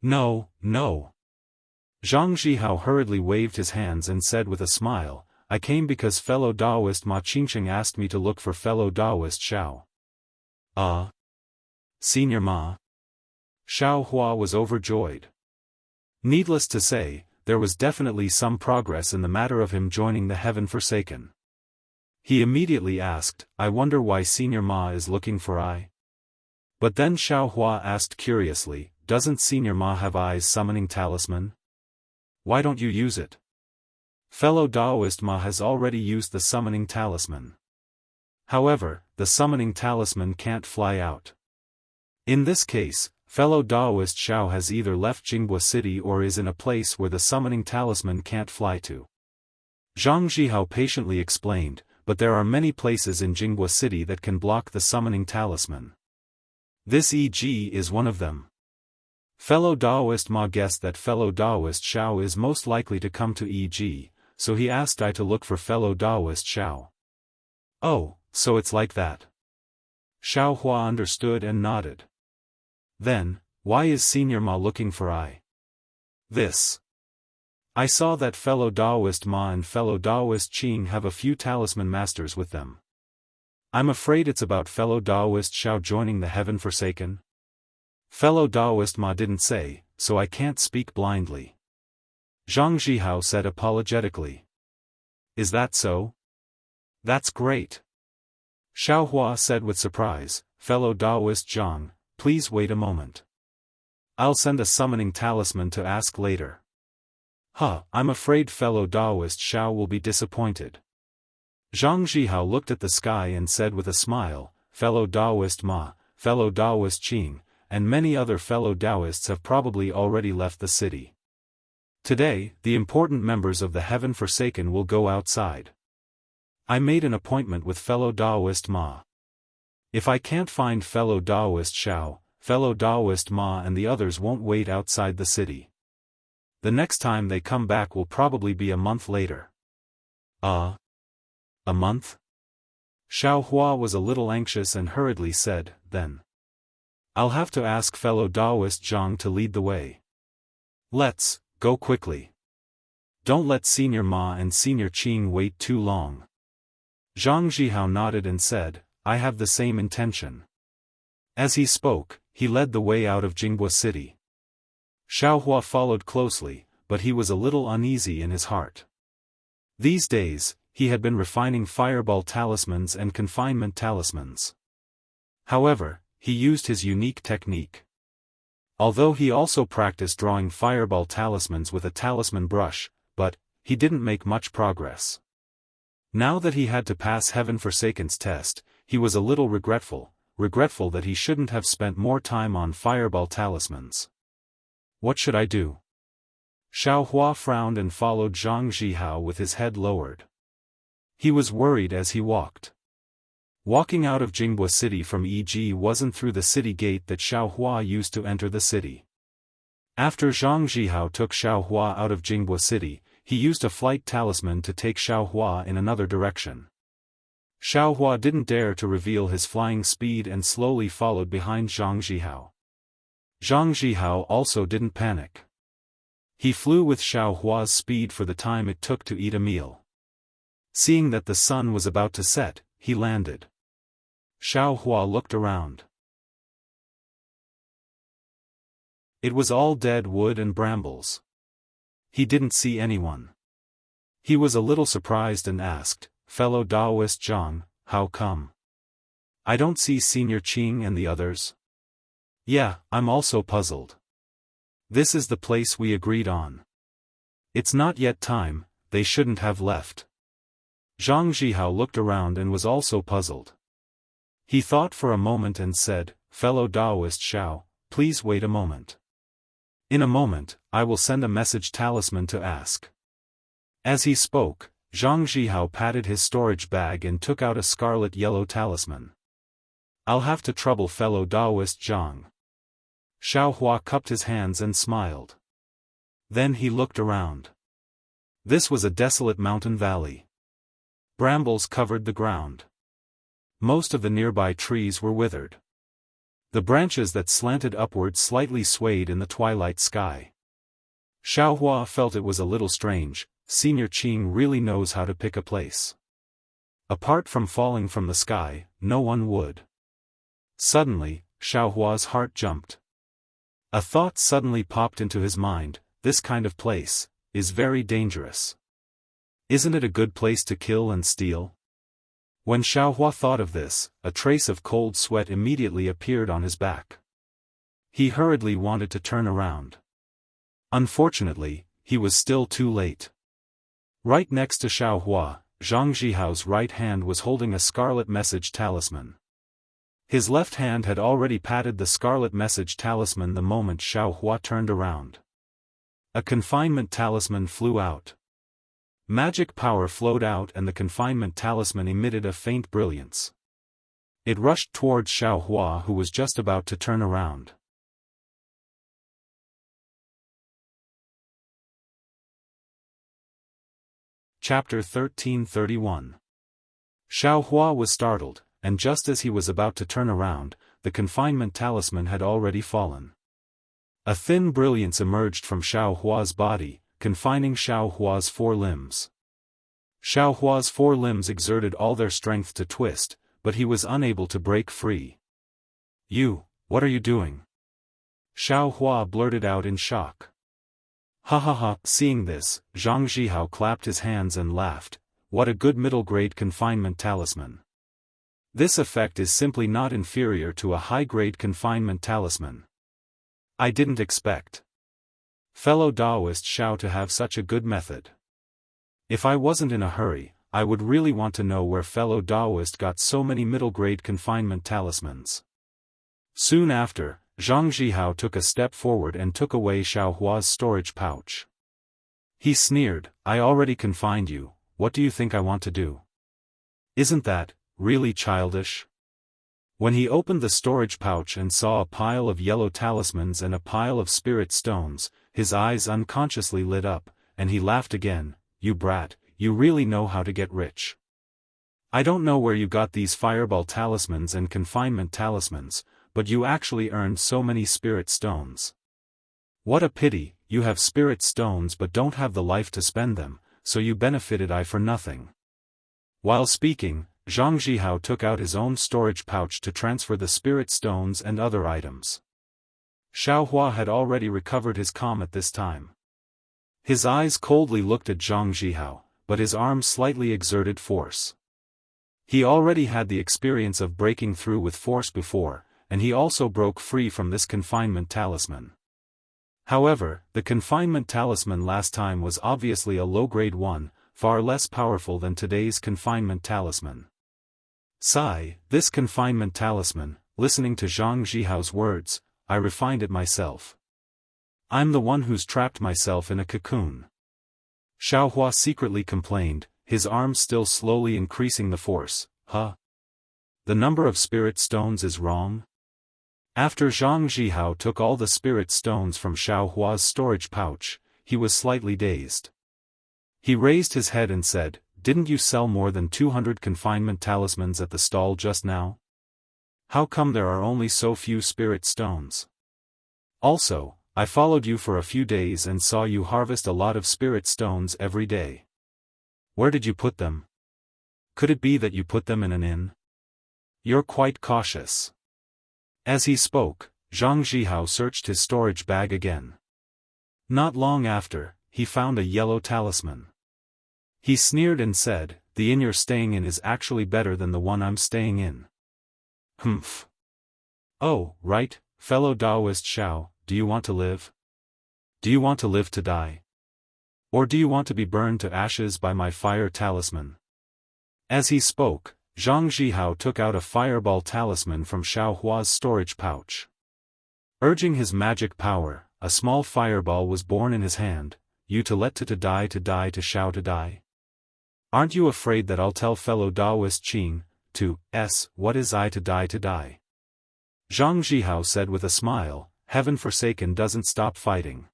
No. Zhang Zhihao hurriedly waved his hands and said with a smile, "I came because fellow Taoist Ma Qingsheng asked me to look for fellow Taoist Xiao." Senior Ma? Xiao Hua was overjoyed. Needless to say, there was definitely some progress in the matter of him joining the Heaven Forsaken. He immediately asked, "I wonder why Senior Ma is looking for I?" But then Xiao Hua asked curiously, "Doesn't Senior Ma have I's summoning talisman? Why don't you use it?" Fellow Taoist Ma has already used the summoning talisman. However, the summoning talisman can't fly out. In this case, fellow Daoist Xiao has either left Jinghua City or is in a place where the summoning talisman can't fly to. Zhang Zhihao patiently explained, but there are many places in Jinghua City that can block the summoning talisman. This e.g. is one of them. Fellow Daoist Ma guessed that fellow Daoist Xiao is most likely to come to e.g., so he asked I to look for fellow Daoist Xiao. Oh, so it's like that. Xiao Hua understood and nodded. Then, why is Senior Ma looking for I? This. I saw that fellow Daoist Ma and fellow Daoist Qing have a few talisman masters with them. I'm afraid it's about fellow Daoist Xiao joining the Heaven Forsaken. Fellow Daoist Ma didn't say, so I can't speak blindly. Zhang Zhihao said apologetically. Is that so? That's great. Xiao Hua said with surprise, fellow Daoist Zhang, please wait a moment. I'll send a summoning talisman to ask later. I'm afraid fellow Daoist Xiao will be disappointed. Zhang Zhihao looked at the sky and said with a smile, fellow Daoist Ma, fellow Daoist Qing, and many other fellow Daoists have probably already left the city. Today, the important members of the Heaven Forsaken will go outside. I made an appointment with fellow Daoist Ma. If I can't find fellow Daoist Xiao, fellow Daoist Ma and the others won't wait outside the city. The next time they come back will probably be a month later. A month? Xiao Hua was a little anxious and hurriedly said, then. I'll have to ask fellow Daoist Zhang to lead the way. Let's go quickly. Don't let Senior Ma and Senior Qing wait too long. Zhang Zhihao nodded and said, I have the same intention. As he spoke, he led the way out of Jinghua City. Xiao Hua followed closely, but he was a little uneasy in his heart. These days, he had been refining fireball talismans and confinement talismans. However, he used his unique technique. Although he also practiced drawing fireball talismans with a talisman brush, but he didn't make much progress. Now that he had to pass Heaven Forsaken's test, he was a little regretful that he shouldn't have spent more time on fireball talismans. What should I do? Xiao Hua frowned and followed Zhang Zhihao with his head lowered. He was worried as he walked. Walking out of Jinghua City from E.G. wasn't through the city gate that Xiao Hua used to enter the city. After Zhang Zhihao took Xiao Hua out of Jinghua City, he used a flight talisman to take Xiao Hua in another direction. Xiao Hua didn't dare to reveal his flying speed and slowly followed behind Zhang Zhihao. Zhang Zhihao also didn't panic. He flew with Xiao Hua's speed for the time it took to eat a meal. Seeing that the sun was about to set, he landed. Xiao Hua looked around. It was all dead wood and brambles. He didn't see anyone. He was a little surprised and asked, fellow Daoist Zhang, how come? I don't see Senior Qing and the others. Yeah, I'm also puzzled. This is the place we agreed on. It's not yet time, they shouldn't have left. Zhang Zhihao looked around and was also puzzled. He thought for a moment and said, fellow Daoist Xiao, please wait a moment. In a moment, I will send a message talisman to ask. As he spoke, Zhang Zhihao patted his storage bag and took out a scarlet-yellow talisman. I'll have to trouble fellow Daoist Zhang. Xiao Hua cupped his hands and smiled. Then he looked around. This was a desolate mountain valley. Brambles covered the ground. Most of the nearby trees were withered. The branches that slanted upward slightly swayed in the twilight sky. Xiao Hua felt it was a little strange. Senior Qing really knows how to pick a place. Apart from falling from the sky, no one would. Suddenly, Xiao Hua's heart jumped. A thought suddenly popped into his mind, this kind of place is very dangerous. Isn't it a good place to kill and steal? When Xiao Hua thought of this, a trace of cold sweat immediately appeared on his back. He hurriedly wanted to turn around. Unfortunately, he was still too late. Right next to Xiao Hua, Zhang Jihao's right hand was holding a scarlet message talisman. His left hand had already patted the scarlet message talisman the moment Xiao Hua turned around. A confinement talisman flew out. Magic power flowed out and the confinement talisman emitted a faint brilliance. It rushed towards Xiao Hua, who was just about to turn around. Chapter 1331. Xiao Hua was startled, and just as he was about to turn around, the confinement talisman had already fallen. A thin brilliance emerged from Xiao Hua's body, confining Xiao Hua's four limbs. Xiao Hua's four limbs exerted all their strength to twist, but he was unable to break free. "You, what are you doing?" Xiao Hua blurted out in shock. "Ha ha ha!" Seeing this, Zhang Jihao clapped his hands and laughed. "What a good middle-grade confinement talisman. This effect is simply not inferior to a high-grade confinement talisman. I didn't expect fellow Taoist Xiao to have such a good method. If I wasn't in a hurry, I would really want to know where fellow Taoist got so many middle-grade confinement talismans." Soon after, Zhang Jihao took a step forward and took away Xiao Hua's storage pouch. He sneered, "I already confined you, what do you think I want to do? Isn't that really childish?" When he opened the storage pouch and saw a pile of yellow talismans and a pile of spirit stones, his eyes unconsciously lit up, and he laughed again. "You brat, you really know how to get rich. I don't know where you got these fireball talismans and confinement talismans, but you actually earned so many spirit stones. What a pity, you have spirit stones but don't have the life to spend them, so you benefited I for nothing." While speaking, Zhang Jihao took out his own storage pouch to transfer the spirit stones and other items. Xiao Hua had already recovered his calm at this time. His eyes coldly looked at Zhang Jihao, but his arms slightly exerted force. He already had the experience of breaking through with force before, and he also broke free from this confinement talisman. However, the confinement talisman last time was obviously a low-grade one, far less powerful than today's confinement talisman. Sigh, this confinement talisman, listening to Zhang Jihao's words, I refined it myself. I'm the one who's trapped myself in a cocoon. Xiao Hua secretly complained, his arms still slowly increasing the force. Huh? The number of spirit stones is wrong? After Zhang Jihao took all the spirit stones from Xiao Hua's storage pouch, he was slightly dazed. He raised his head and said, "Didn't you sell more than 200 confinement talismans at the stall just now? How come there are only so few spirit stones? Also, I followed you for a few days and saw you harvest a lot of spirit stones every day. Where did you put them? Could it be that you put them in an inn? You're quite cautious." As he spoke, Zhang Jihao searched his storage bag again. Not long after, he found a yellow talisman. He sneered and said, "The inn you're staying in is actually better than the one I'm staying in." Humph. Oh, right, fellow Taoist Xiao, do you want to live? Do you want to live to die? Or do you want to be burned to ashes by my fire talisman? As he spoke, Zhang Jihao took out a fireball talisman from Xiao Hua's storage pouch. Urging his magic power, a small fireball was born in his hand. "You to let to die to Xiao to die? Aren't you afraid that I'll tell fellow Taoist Qing, what is I to die to die?" Zhang Jihao said with a smile, "Heaven forsaken doesn't stop fighting.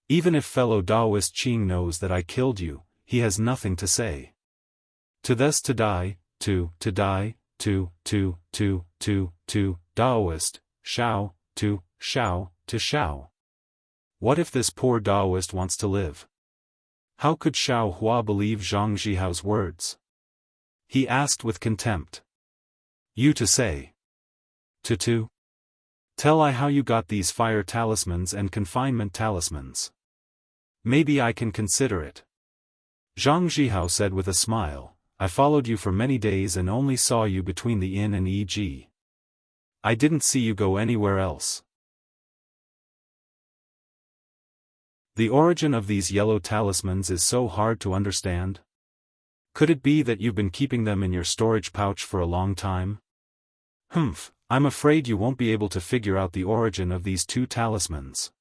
Even if fellow Taoist Qing knows that I killed you, he has nothing to say. To this to die, to die, to Taoist, Xiao, to Xiao. What if this poor Taoist wants to live?" How could Xiao Hua believe Zhang Jihao's words? He asked with contempt. "You to say? To tell I how you got these fire talismans and confinement talismans? Maybe I can consider it." Zhang Jihao said with a smile, "I followed you for many days and only saw you between the inn and e.g. I didn't see you go anywhere else." The origin of these yellow talismans is so hard to understand. Could it be that you've been keeping them in your storage pouch for a long time? Humph, I'm afraid you won't be able to figure out the origin of these two talismans.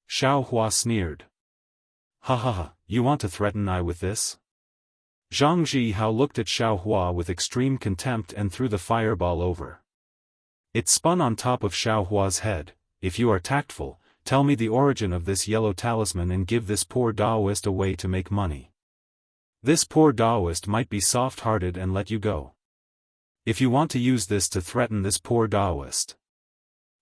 Xiao Hua sneered. Ha ha ha, you want to threaten I with this? Zhang Zhihao looked at Xiao Hua with extreme contempt and threw the fireball over. It spun on top of Xiao Hua's head. If you are tactful, tell me the origin of this yellow talisman and give this poor Taoist a way to make money. This poor Taoist might be soft-hearted and let you go. If you want to use this to threaten this poor Taoist.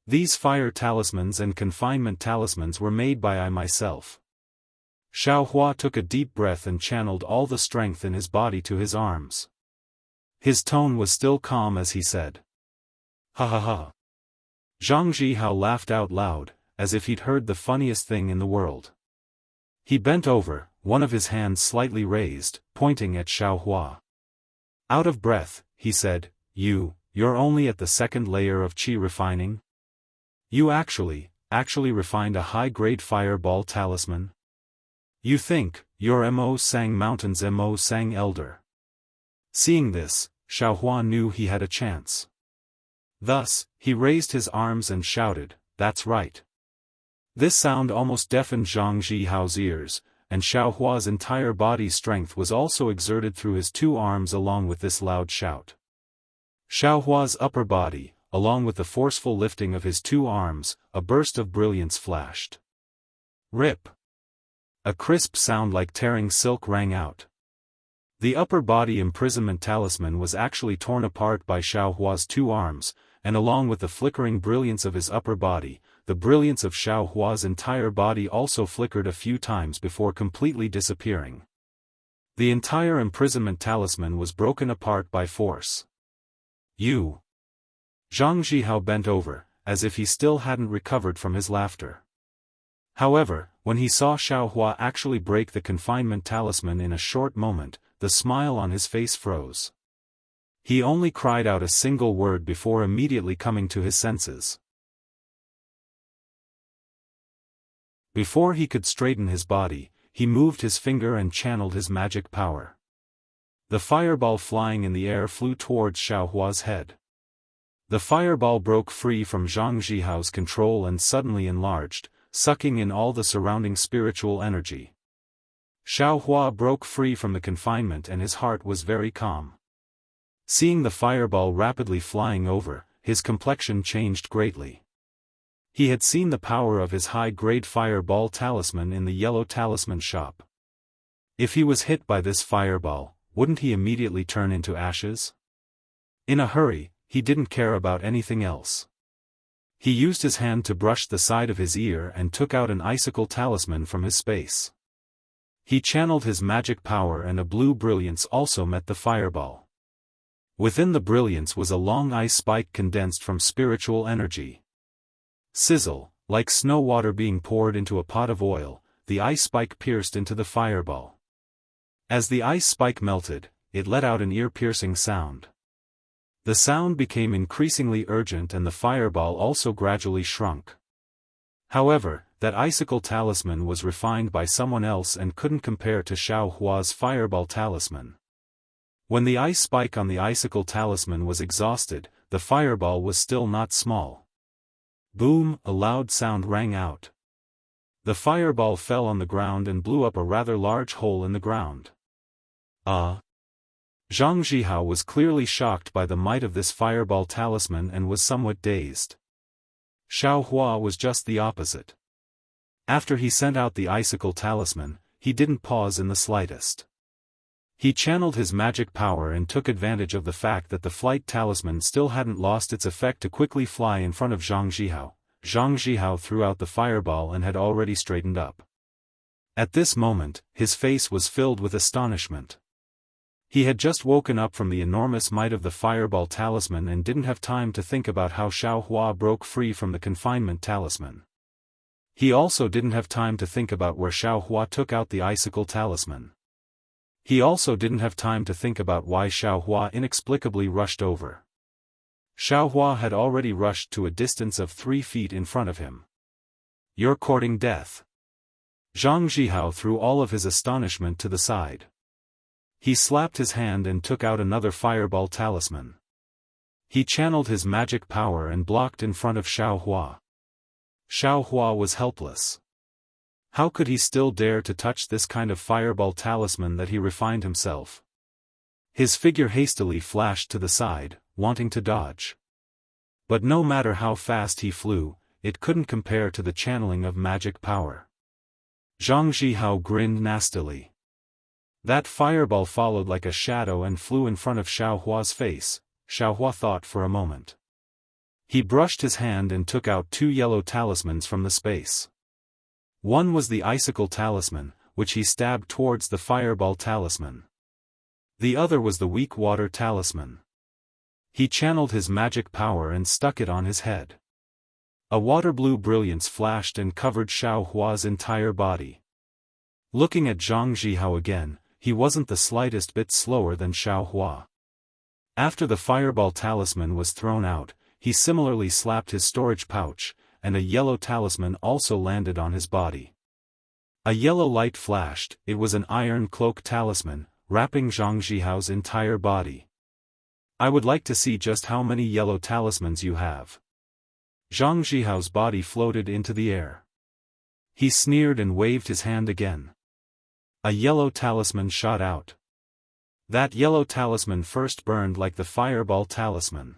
These fire talismans and confinement talismans were made by I myself. Xiao Hua took a deep breath and channeled all the strength in his body to his arms. His tone was still calm as he said. Ha ha ha. Zhang Zhihao laughed out loud, as if he'd heard the funniest thing in the world. He bent over, one of his hands slightly raised, pointing at Xiao Hua. Out of breath, he said, You're only at the second layer of qi refining? You actually refined a high-grade fireball talisman? You think, you're Mo Sang Mountain's Mo Sang Elder. Seeing this, Xiao Hua knew he had a chance. Thus, he raised his arms and shouted, That's right. This sound almost deafened Zhang Zhihao's ears, and Xiao Hua's entire body's strength was also exerted through his two arms along with this loud shout. Xiao Hua's upper body, along with the forceful lifting of his two arms, a burst of brilliance flashed. Rip! A crisp sound like tearing silk rang out. The upper body imprisonment talisman was actually torn apart by Xiao Hua's two arms, and along with the flickering brilliance of his upper body, the brilliance of Xiao Hua's entire body also flickered a few times before completely disappearing. The entire imprisonment talisman was broken apart by force. You! Zhang Zhihao bent over, as if he still hadn't recovered from his laughter. However, when he saw Xiao Hua actually break the confinement talisman in a short moment, the smile on his face froze. He only cried out a single word before immediately coming to his senses. Before he could straighten his body, he moved his finger and channeled his magic power. The fireball flying in the air flew towards Xiao Hua's head. The fireball broke free from Zhang Zhihao's control and suddenly enlarged, sucking in all the surrounding spiritual energy. Xiao Hua broke free from the confinement and his heart was very calm. Seeing the fireball rapidly flying over, his complexion changed greatly. He had seen the power of his high-grade fireball talisman in the yellow talisman shop. If he was hit by this fireball, wouldn't he immediately turn into ashes? In a hurry, he didn't care about anything else. He used his hand to brush the side of his ear and took out an icicle talisman from his space. He channeled his magic power and a blue brilliance also met the fireball. Within the brilliance was a long ice spike condensed from spiritual energy. Sizzle, like snow water being poured into a pot of oil, the ice spike pierced into the fireball. As the ice spike melted, it let out an ear-piercing sound. The sound became increasingly urgent and the fireball also gradually shrunk. However, that icicle talisman was refined by someone else and couldn't compare to Xiao Hua's fireball talisman. When the ice spike on the icicle talisman was exhausted, the fireball was still not small. Boom! A loud sound rang out. The fireball fell on the ground and blew up a rather large hole in the ground. Zhang Zhihao was clearly shocked by the might of this fireball talisman and was somewhat dazed. Xiao Hua was just the opposite. After he sent out the icicle talisman, he didn't pause in the slightest. He channeled his magic power and took advantage of the fact that the flight talisman still hadn't lost its effect to quickly fly in front of Zhang Zhihao. Zhang Zhihao threw out the fireball and had already straightened up. At this moment, his face was filled with astonishment. He had just woken up from the enormous might of the fireball talisman and didn't have time to think about how Xiao Hua broke free from the confinement talisman. He also didn't have time to think about where Xiao Hua took out the icicle talisman. He also didn't have time to think about why Xiao Hua inexplicably rushed over. Xiao Hua had already rushed to a distance of 3 feet in front of him. You're courting death. Zhang Zhihao threw all of his astonishment to the side. He slapped his hand and took out another fireball talisman. He channeled his magic power and blocked in front of Xiao Hua. Xiao Hua was helpless. How could he still dare to touch this kind of fireball talisman that he refined himself? His figure hastily flashed to the side, wanting to dodge. But no matter how fast he flew, it couldn't compare to the channeling of magic power. Zhang Zhihao grinned nastily. That fireball followed like a shadow and flew in front of Xiao Hua's face. Xiao Hua thought for a moment. He brushed his hand and took out 2 yellow talismans from the space. One was the icicle talisman, which he stabbed towards the fireball talisman. The other was the weak water talisman. He channeled his magic power and stuck it on his head. A water-blue brilliance flashed and covered Xiao Hua's entire body. Looking at Zhang Zhihao again, he wasn't the slightest bit slower than Xiao Hua. After the fireball talisman was thrown out, he similarly slapped his storage pouch, and a yellow talisman also landed on his body. A yellow light flashed. It was an iron cloak talisman, wrapping Zhang Zhihao's entire body. I would like to see just how many yellow talismans you have. Zhang Zhihao's body floated into the air. He sneered and waved his hand again. A yellow talisman shot out. That yellow talisman first burned like the fireball talisman.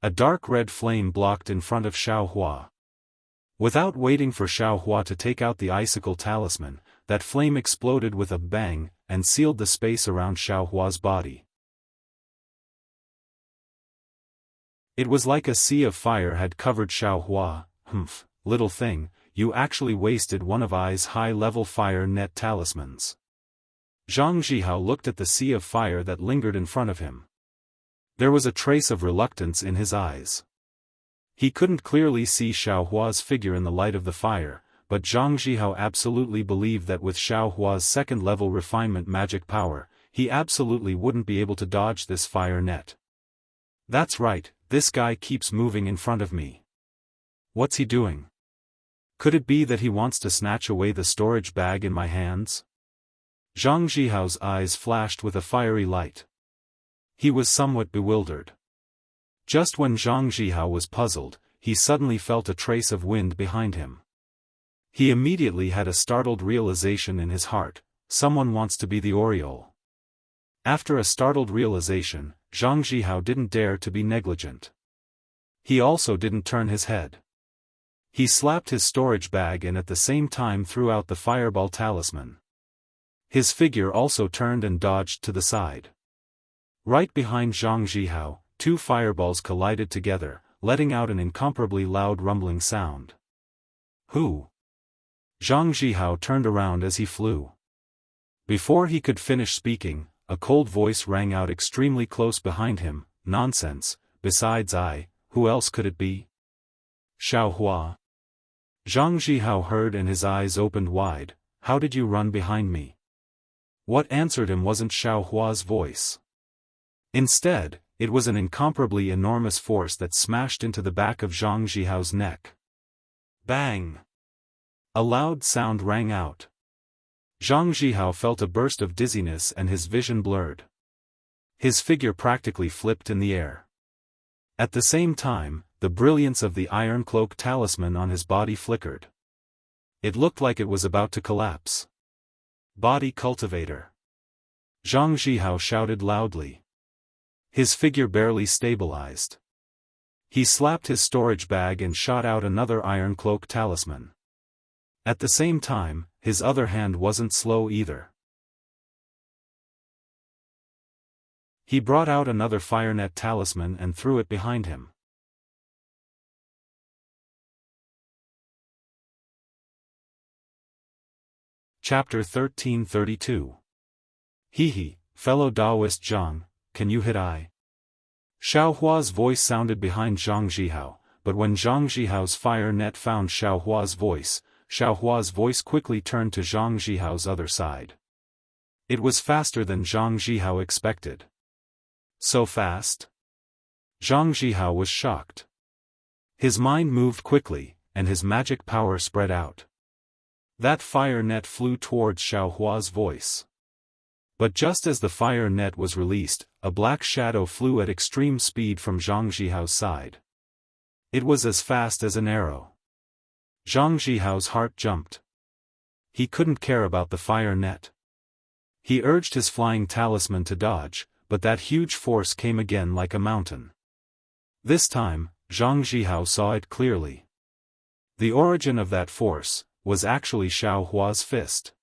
A dark red flame blocked in front of Xiao Hua. Without waiting for Xiao Hua to take out the icicle talisman, that flame exploded with a bang, and sealed the space around Xiao Hua's body. It was like a sea of fire had covered Xiao Hua. Humph, little thing, you actually wasted one of I's high-level fire net talismans. Zhang Zhihao looked at the sea of fire that lingered in front of him. There was a trace of reluctance in his eyes. He couldn't clearly see Xiao Hua's figure in the light of the fire, but Zhang Zhihao absolutely believed that with Xiao Hua's second-level refinement magic power, he absolutely wouldn't be able to dodge this fire net. That's right, this guy keeps moving in front of me. What's he doing? Could it be that he wants to snatch away the storage bag in my hands? Zhang Zhihao's eyes flashed with a fiery light. He was somewhat bewildered. Just when Zhang Zhihao was puzzled, he suddenly felt a trace of wind behind him. He immediately had a startled realization in his heart: someone wants to be the Oriole. After a startled realization, Zhang Zhihao didn't dare to be negligent. He also didn't turn his head. He slapped his storage bag and at the same time threw out the fireball talisman. His figure also turned and dodged to the side. Right behind Zhang Zhihao, 2 fireballs collided together, letting out an incomparably loud rumbling sound. Who? Zhang Zhihao turned around as he flew. Before he could finish speaking, a cold voice rang out extremely close behind him. Nonsense, besides I, who else could it be? Xiao Hua. Zhang Zhihao heard and his eyes opened wide. How did you run behind me? What answered him wasn't Xiao Hua's voice. Instead, it was an incomparably enormous force that smashed into the back of Zhang Zhihao's neck. Bang! A loud sound rang out. Zhang Zhihao felt a burst of dizziness and his vision blurred. His figure practically flipped in the air. At the same time, the brilliance of the iron cloak talisman on his body flickered. It looked like it was about to collapse. Body cultivator! Zhang Zhihao shouted loudly. His figure barely stabilized. He slapped his storage bag and shot out another iron cloak talisman. At the same time, his other hand wasn't slow either. He brought out another firenet talisman and threw it behind him. Chapter 1332. Hehe, fellow Taoist Zhang, can you hit I? Xiao Hua's voice sounded behind Zhang Zhihao, but when Zhang Zhihao's fire net found Xiao Hua's voice quickly turned to Zhang Zhihao's other side. It was faster than Zhang Zhihao expected. So fast? Zhang Zhihao was shocked. His mind moved quickly, and his magic power spread out. That fire net flew towards Xiao Hua's voice. But just as the fire net was released, a black shadow flew at extreme speed from Zhang Jihao's side. It was as fast as an arrow. Zhang Jihao's heart jumped. He couldn't care about the fire net. He urged his flying talisman to dodge, but that huge force came again like a mountain. This time, Zhang Jihao saw it clearly. The origin of that force was actually Xiao Hua's fist.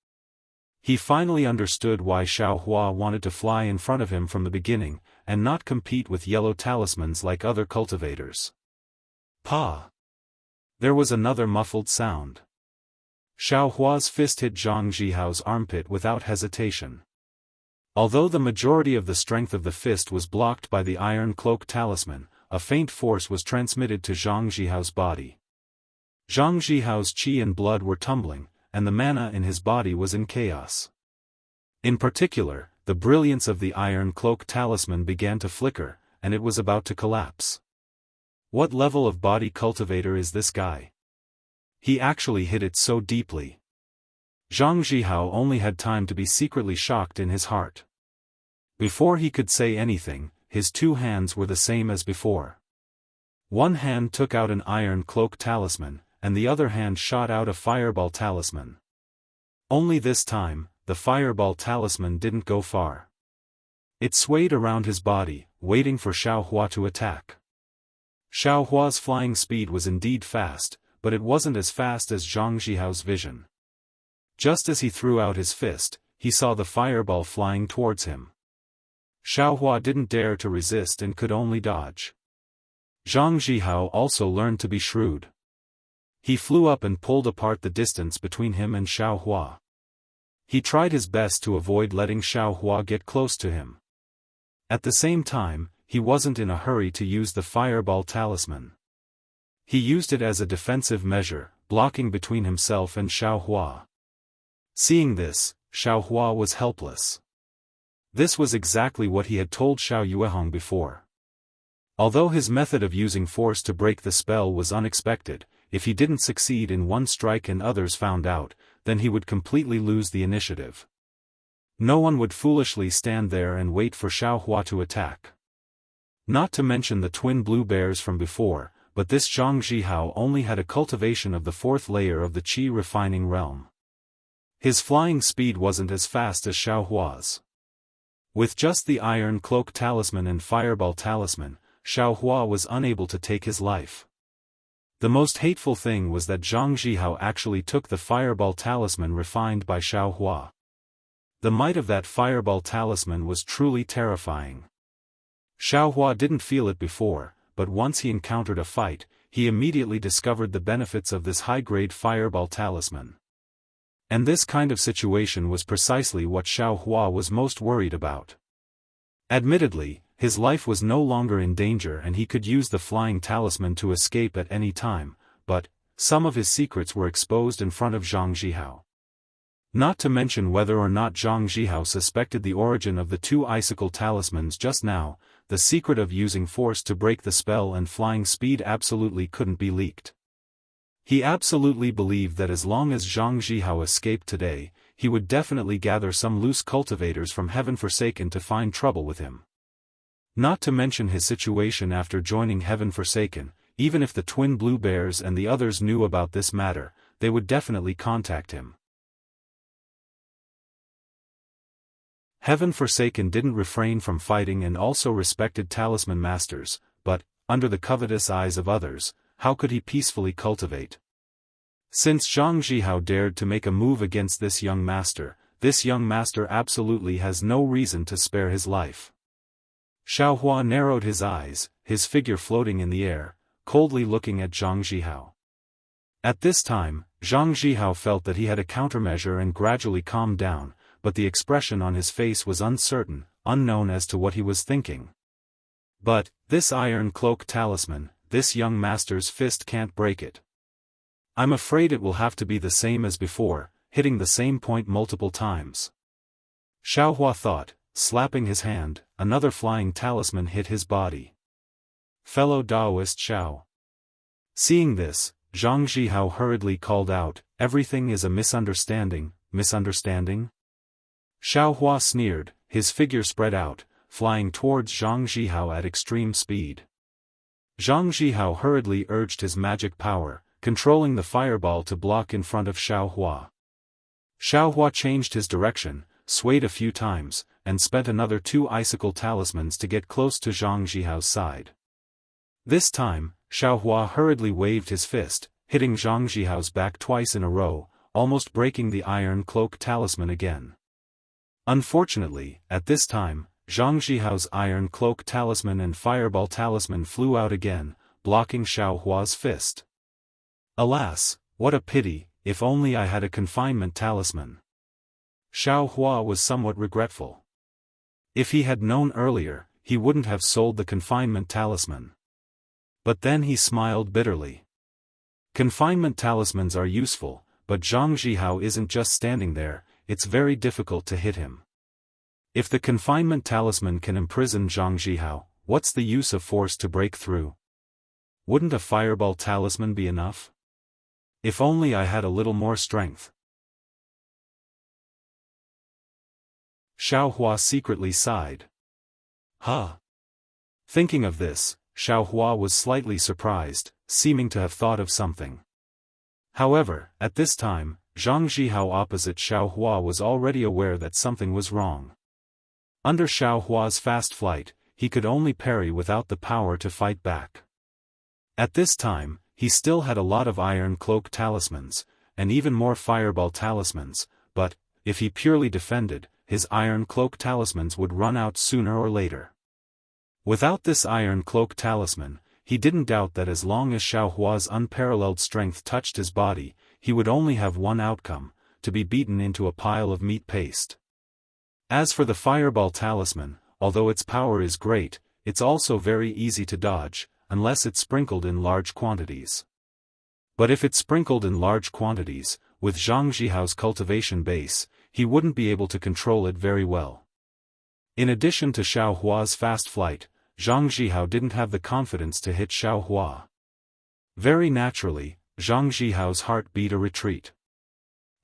He finally understood why Xiao Hua wanted to fly in front of him from the beginning, and not compete with yellow talismans like other cultivators. Pa! There was another muffled sound. Xiao Hua's fist hit Zhang Jihao's armpit without hesitation. Although the majority of the strength of the fist was blocked by the iron cloak talisman, a faint force was transmitted to Zhang Jihao's body. Zhang Jihao's qi and blood were tumbling, and the mana in his body was in chaos. In particular, the brilliance of the iron cloak talisman began to flicker, and it was about to collapse. What level of body cultivator is this guy? He actually hit it so deeply. Zhang Jihao only had time to be secretly shocked in his heart. Before he could say anything, his two hands were the same as before. One hand took out an iron cloak talisman, and the other hand shot out a fireball talisman. Only this time, the fireball talisman didn't go far. It swayed around his body, waiting for Xiao Hua to attack. Xiao Hua's flying speed was indeed fast, but it wasn't as fast as Zhang Jihao's vision. Just as he threw out his fist, he saw the fireball flying towards him. Xiao Hua didn't dare to resist and could only dodge. Zhang Jihao also learned to be shrewd. He flew up and pulled apart the distance between him and Xiao Hua. He tried his best to avoid letting Xiao Hua get close to him. At the same time, he wasn't in a hurry to use the fireball talisman. He used it as a defensive measure, blocking between himself and Xiao Hua. Seeing this, Xiao Hua was helpless. This was exactly what he had told Xiao Yuehong before. Although his method of using force to break the spell was unexpected, if he didn't succeed in one strike and others found out, then he would completely lose the initiative. No one would foolishly stand there and wait for Xiao Hua to attack. Not to mention the twin blue bears from before, but this Zhang Jihao only had a cultivation of the fourth layer of the qi refining realm. His flying speed wasn't as fast as Xiao Hua's. With just the iron cloak talisman and fireball talisman, Xiao Hua was unable to take his life. The most hateful thing was that Zhang Jihao actually took the fireball talisman refined by Xiao Hua. The might of that fireball talisman was truly terrifying. Xiao Hua didn't feel it before, but once he encountered a fight, he immediately discovered the benefits of this high-grade fireball talisman. And this kind of situation was precisely what Xiao Hua was most worried about. Admittedly, his life was no longer in danger and he could use the flying talisman to escape at any time, but some of his secrets were exposed in front of Zhang Jihao. Not to mention whether or not Zhang Jihao suspected the origin of the two icicle talismans just now, the secret of using force to break the spell and flying speed absolutely couldn't be leaked. He absolutely believed that as long as Zhang Jihao escaped today, he would definitely gather some loose cultivators from Heaven Forsaken to find trouble with him. Not to mention his situation after joining Heaven Forsaken, even if the twin blue bears and the others knew about this matter, they would definitely contact him. Heaven Forsaken didn't refrain from fighting and also respected talisman masters, but, under the covetous eyes of others, how could he peacefully cultivate? Since Zhang Jihao dared to make a move against this young master absolutely has no reason to spare his life. Xiao Hua narrowed his eyes, his figure floating in the air, coldly looking at Zhang Jihao. At this time, Zhang Jihao felt that he had a countermeasure and gradually calmed down, but the expression on his face was uncertain, unknown as to what he was thinking. But, this iron cloak talisman, this young master's fist can't break it. I'm afraid it will have to be the same as before, hitting the same point multiple times. Xiao Hua thought, slapping his hand. Another flying talisman hit his body. Fellow Taoist Xiao. Seeing this, Zhang Jihao hurriedly called out, "Everything is a misunderstanding, misunderstanding?" Xiao Hua sneered, his figure spread out, flying towards Zhang Zhihao at extreme speed. Zhang Zhihao hurriedly urged his magic power, controlling the fireball to block in front of Xiao Hua. Xiao Hua changed his direction, swayed a few times, and spent another 2 icicle talismans to get close to Zhang Zhihao's side. This time, Xiao Hua hurriedly waved his fist, hitting Zhang Zhihao's back twice in a row, almost breaking the iron cloak talisman again. Unfortunately, at this time, Zhang Zhihao's iron cloak talisman and fireball talisman flew out again, blocking Xiao Hua's fist. Alas, what a pity, if only I had a confinement talisman. Xiao Hua was somewhat regretful. If he had known earlier, he wouldn't have sold the confinement talisman. But then he smiled bitterly. Confinement talismans are useful, but Zhang Zhihao isn't just standing there, it's very difficult to hit him. If the confinement talisman can imprison Zhang Zhihao, what's the use of force to break through? Wouldn't a fireball talisman be enough? If only I had a little more strength. Xiao Hua secretly sighed. Huh. Thinking of this, Xiao Hua was slightly surprised, seeming to have thought of something. However, at this time, Zhang Zhihao opposite Xiao Hua was already aware that something was wrong. Under Xiao Hua's fast flight, he could only parry without the power to fight back. At this time, he still had a lot of iron cloak talismans, and even more fireball talismans, but, if he purely defended, his iron cloak talismans would run out sooner or later. Without this iron cloak talisman, he didn't doubt that as long as Xiao Hua's unparalleled strength touched his body, he would only have one outcome, to be beaten into a pile of meat paste. As for the fireball talisman, although its power is great, it's also very easy to dodge, unless it's sprinkled in large quantities. But if it's sprinkled in large quantities, with Zhang Zhihao's cultivation base, he wouldn't be able to control it very well. In addition to Xiao Hua's fast flight, Zhang Zhihao didn't have the confidence to hit Xiao Hua. Very naturally, Zhang Zhihao's heart beat a retreat.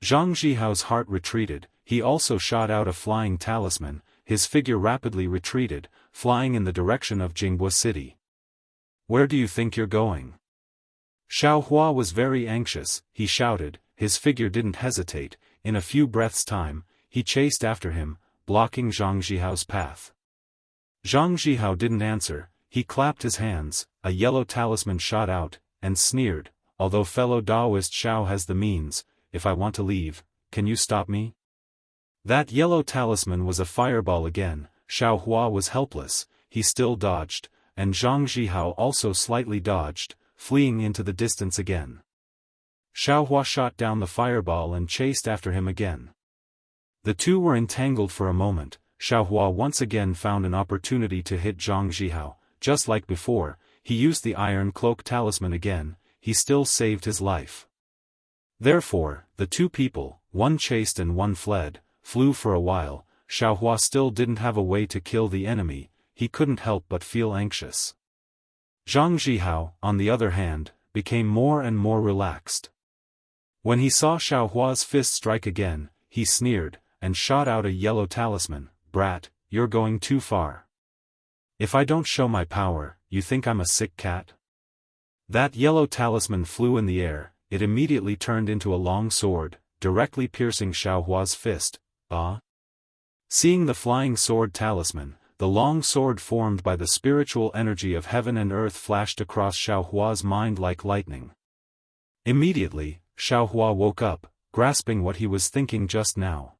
Zhang Zhihao's heart retreated, he also shot out a flying talisman, his figure rapidly retreated, flying in the direction of Jinghua City. Where do you think you're going? Xiao Hua was very anxious, he shouted, his figure didn't hesitate, in a few breaths' time, he chased after him, blocking Zhang Zhihao's path. Zhang Zhihao didn't answer, he clapped his hands, a yellow talisman shot out, and sneered, although fellow Taoist Xiao has the means, if I want to leave, can you stop me? That yellow talisman was a fireball again, Xiao Hua was helpless, he still dodged, and Zhang Zhihao also slightly dodged, fleeing into the distance again. Xiao Hua shot down the fireball and chased after him again. The two were entangled for a moment. Xiao Hua once again found an opportunity to hit Zhang Zhihao, just like before, he used the iron cloak talisman again, he still saved his life. Therefore, the two people, one chased and one fled, flew for a while. Xiao Hua still didn't have a way to kill the enemy, he couldn't help but feel anxious. Zhang Zhihao, on the other hand, became more and more relaxed. When he saw Xiao Hua's fist strike again, he sneered, and shot out a yellow talisman. Brat, you're going too far. If I don't show my power, you think I'm a sick cat? That yellow talisman flew in the air, it immediately turned into a long sword, directly piercing Xiao Hua's fist. Seeing the flying sword talisman, the long sword formed by the spiritual energy of heaven and earth flashed across Xiao Hua's mind like lightning. Immediately, Xiao Hua woke up, grasping what he was thinking just now.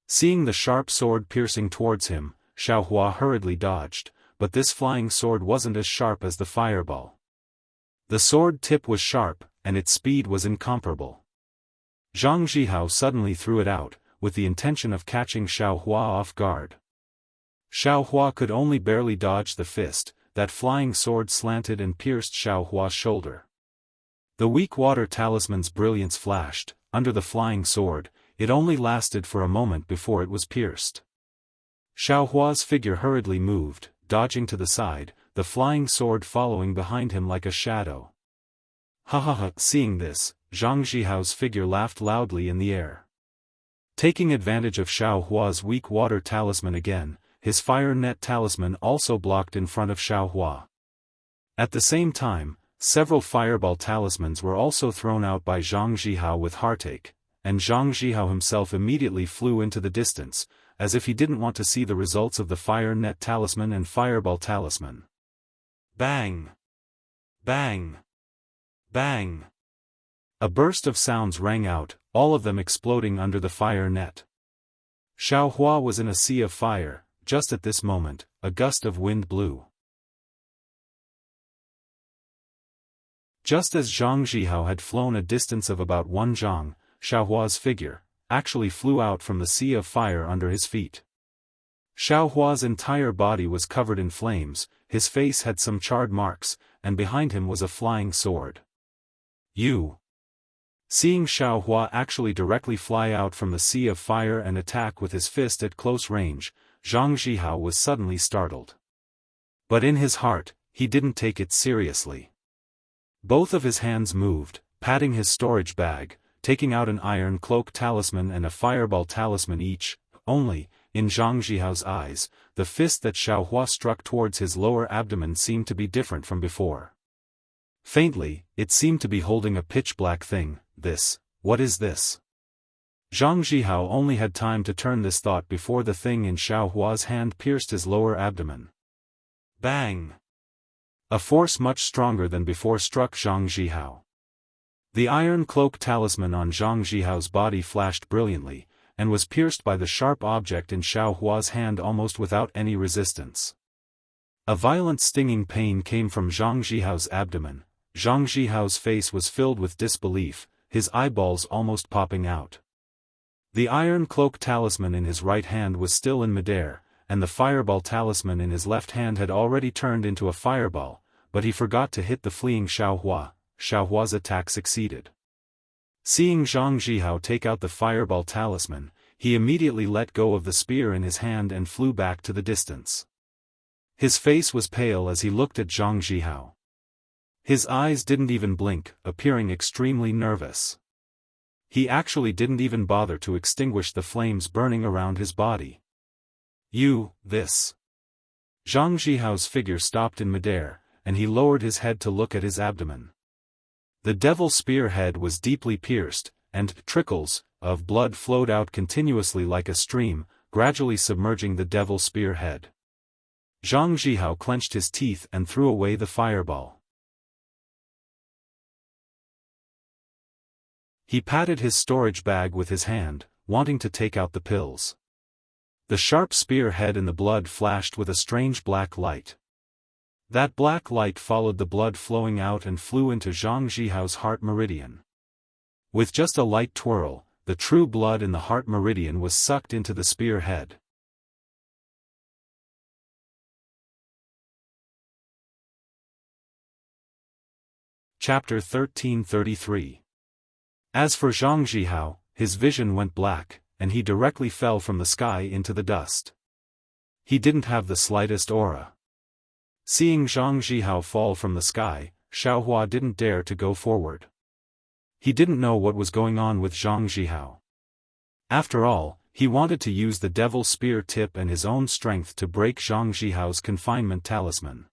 Seeing the sharp sword piercing towards him, Xiao Hua hurriedly dodged, but this flying sword wasn't as sharp as the fireball. The sword tip was sharp, and its speed was incomparable. Zhang Zhihao suddenly threw it out, with the intention of catching Xiao Hua off guard. Xiao Hua could only barely dodge the fist, that flying sword slanted and pierced Xiao Hua's shoulder. The weak water talisman's brilliance flashed, under the flying sword, it only lasted for a moment before it was pierced. Xiao Hua's figure hurriedly moved, dodging to the side, the flying sword following behind him like a shadow. Ha ha ha! Seeing this, Zhang Zhihao's figure laughed loudly in the air. Taking advantage of Xiao Hua's weak water talisman again, his fire net talisman also blocked in front of Xiao Hua. At the same time, several fireball talismans were also thrown out by Zhang Zhihao with heartache, and Zhang Zhihao himself immediately flew into the distance, as if he didn't want to see the results of the fire net talisman and fireball talisman. Bang! Bang! Bang! A burst of sounds rang out, all of them exploding under the fire net. Xiao Hua was in a sea of fire. Just at this moment, a gust of wind blew. Just as Zhang Zhihao had flown a distance of about 1 zhang, Xiao Hua's figure actually flew out from the sea of fire under his feet. Xiao Hua's entire body was covered in flames, his face had some charred marks, and behind him was a flying sword. You! Seeing Xiao Hua actually directly fly out from the sea of fire and attack with his fist at close range, Zhang Zhihao was suddenly startled. But in his heart, he didn't take it seriously. Both of his hands moved, patting his storage bag, taking out an iron cloak talisman and a fireball talisman each, only, in Zhang Zhihao's eyes, the fist that Xiao Hua struck towards his lower abdomen seemed to be different from before. Faintly, it seemed to be holding a pitch-black thing. What is this? Zhang Zhihao only had time to turn this thought before the thing in Xiao Hua's hand pierced his lower abdomen. Bang! A force much stronger than before struck Zhang Zhihao. The iron cloak talisman on Zhang Zhihao's body flashed brilliantly, and was pierced by the sharp object in Xiao Hua's hand almost without any resistance. A violent stinging pain came from Zhang Zhihao's abdomen. Zhang Zhihao's face was filled with disbelief, his eyeballs almost popping out. The iron cloak talisman in his right hand was still in midair, and the fireball talisman in his left hand had already turned into a fireball, but he forgot to hit the fleeing Xiao Hua. Xiao Hua's attack succeeded. Seeing Zhang Zhihao take out the fireball talisman, he immediately let go of the spear in his hand and flew back to the distance. His face was pale as he looked at Zhang Zhihao. His eyes didn't even blink, appearing extremely nervous. He actually didn't even bother to extinguish the flames burning around his body. This. Zhang Zhihao's figure stopped in midair, and he lowered his head to look at his abdomen. The devil spear head was deeply pierced, and trickles of blood flowed out continuously like a stream, gradually submerging the devil spear head. Zhang Zhihao clenched his teeth and threw away the fireball. He patted his storage bag with his hand, wanting to take out the pills. The sharp spear head in the blood flashed with a strange black light. That black light followed the blood flowing out and flew into Zhang Zhihao's heart meridian. With just a light twirl, the true blood in the heart meridian was sucked into the spear head. Chapter 1333. As for Zhang Zhihao, his vision went black, and he directly fell from the sky into the dust. He didn't have the slightest aura. Seeing Zhang Zhihao fall from the sky, Xiao Hua didn't dare to go forward. He didn't know what was going on with Zhang Zhihao. After all, he wanted to use the devil spear tip and his own strength to break Zhang Zhihao's confinement talisman.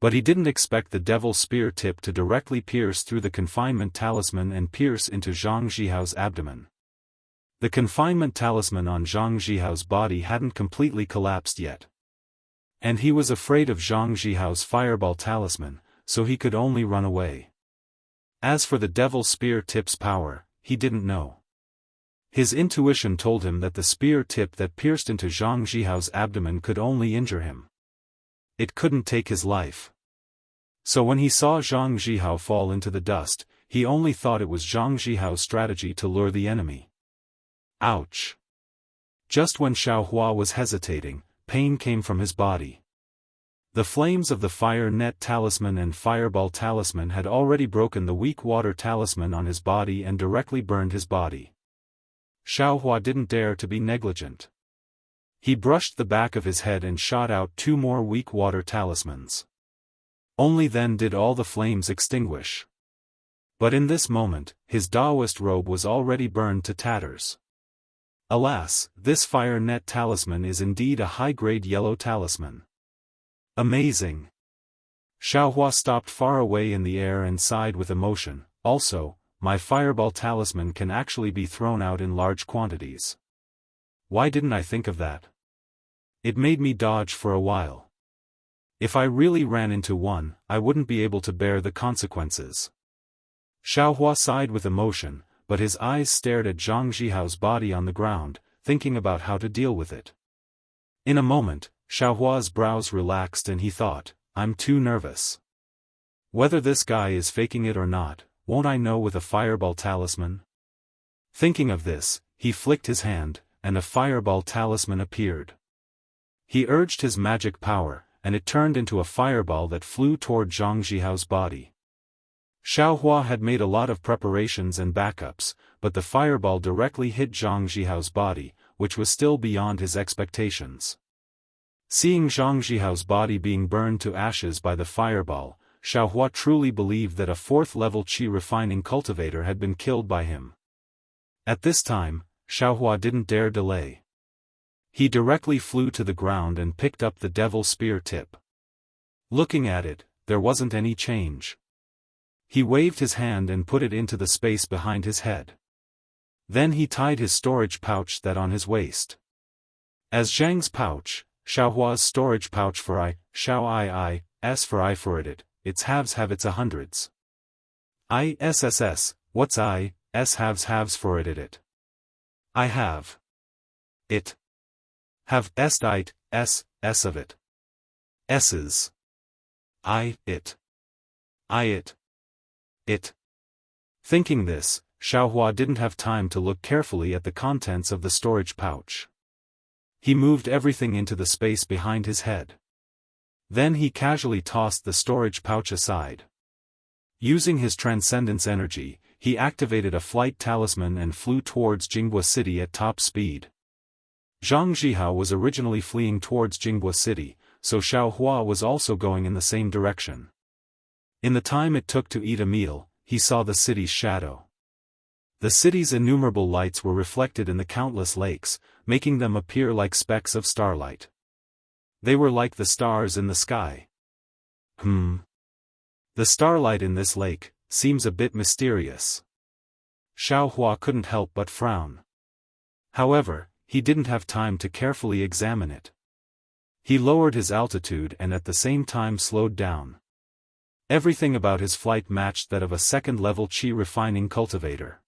But he didn't expect the devil spear tip to directly pierce through the confinement talisman and pierce into Zhang Zhihao's abdomen. The confinement talisman on Zhang Zhihao's body hadn't completely collapsed yet. And he was afraid of Zhang Zhihao's fireball talisman, so he could only run away. As for the devil spear tip's power, he didn't know. His intuition told him that the spear tip that pierced into Zhang Zhihao's abdomen could only injure him. It couldn't take his life. So when he saw Zhang Zhihao fall into the dust, he only thought it was Zhang Zhihao's strategy to lure the enemy. Ouch! Just when Xiao Hua was hesitating, pain came from his body. The flames of the fire net talisman and fireball talisman had already broken the weak water talisman on his body and directly burned his body. Xiao Hua didn't dare to be negligent. He brushed the back of his head and shot out 2 more weak water talismans. Only then did all the flames extinguish. But in this moment, his Taoist robe was already burned to tatters. Alas, this fire net talisman is indeed a high-grade yellow talisman. Amazing! Xiaohua stopped far away in the air and sighed with emotion. Also, my fireball talisman can actually be thrown out in large quantities. Why didn't I think of that? It made me dodge for a while. If I really ran into one, I wouldn't be able to bear the consequences. Xiaohua sighed with emotion, but his eyes stared at Zhang Jihao's body on the ground, thinking about how to deal with it. In a moment, Xiaohua's brows relaxed and he thought, I'm too nervous. Whether this guy is faking it or not, won't I know with a fireball talisman? Thinking of this, he flicked his hand, and a fireball talisman appeared. He urged his magic power, and it turned into a fireball that flew toward Zhang Jihao's body. Xiaohua had made a lot of preparations and backups, but the fireball directly hit Zhang Jihao's body, which was still beyond his expectations. Seeing Zhang Jihao's body being burned to ashes by the fireball, Xiaohua truly believed that a fourth-level qi refining cultivator had been killed by him. At this time, Xiaohua didn't dare delay. He directly flew to the ground and picked up the devil spear tip. Looking at it, there wasn't any change. He waved his hand and put it into the space behind his head. Then he tied his storage pouch that on his waist. As Zhang's pouch, Xiaohua's storage pouch for Xiao S for I for its halves have its hundreds. ISSS, what's S halves for it. I have. It. Have est S of it. S's. It. It. Thinking this, Xiaohua didn't have time to look carefully at the contents of the storage pouch. He moved everything into the space behind his head. Then he casually tossed the storage pouch aside. Using his transcendence energy, he activated a flight talisman and flew towards Jinghua City at top speed. Zhang Jihao was originally fleeing towards Jinghua City, so Xiaohua was also going in the same direction. In the time it took to eat a meal, he saw the city's shadow. The city's innumerable lights were reflected in the countless lakes, making them appear like specks of starlight. They were like the stars in the sky. The starlight in this lake seems a bit mysterious. Xiaohua couldn't help but frown. However, he didn't have time to carefully examine it. He lowered his altitude and at the same time slowed down. Everything about his flight matched that of a second-level qi refining cultivator.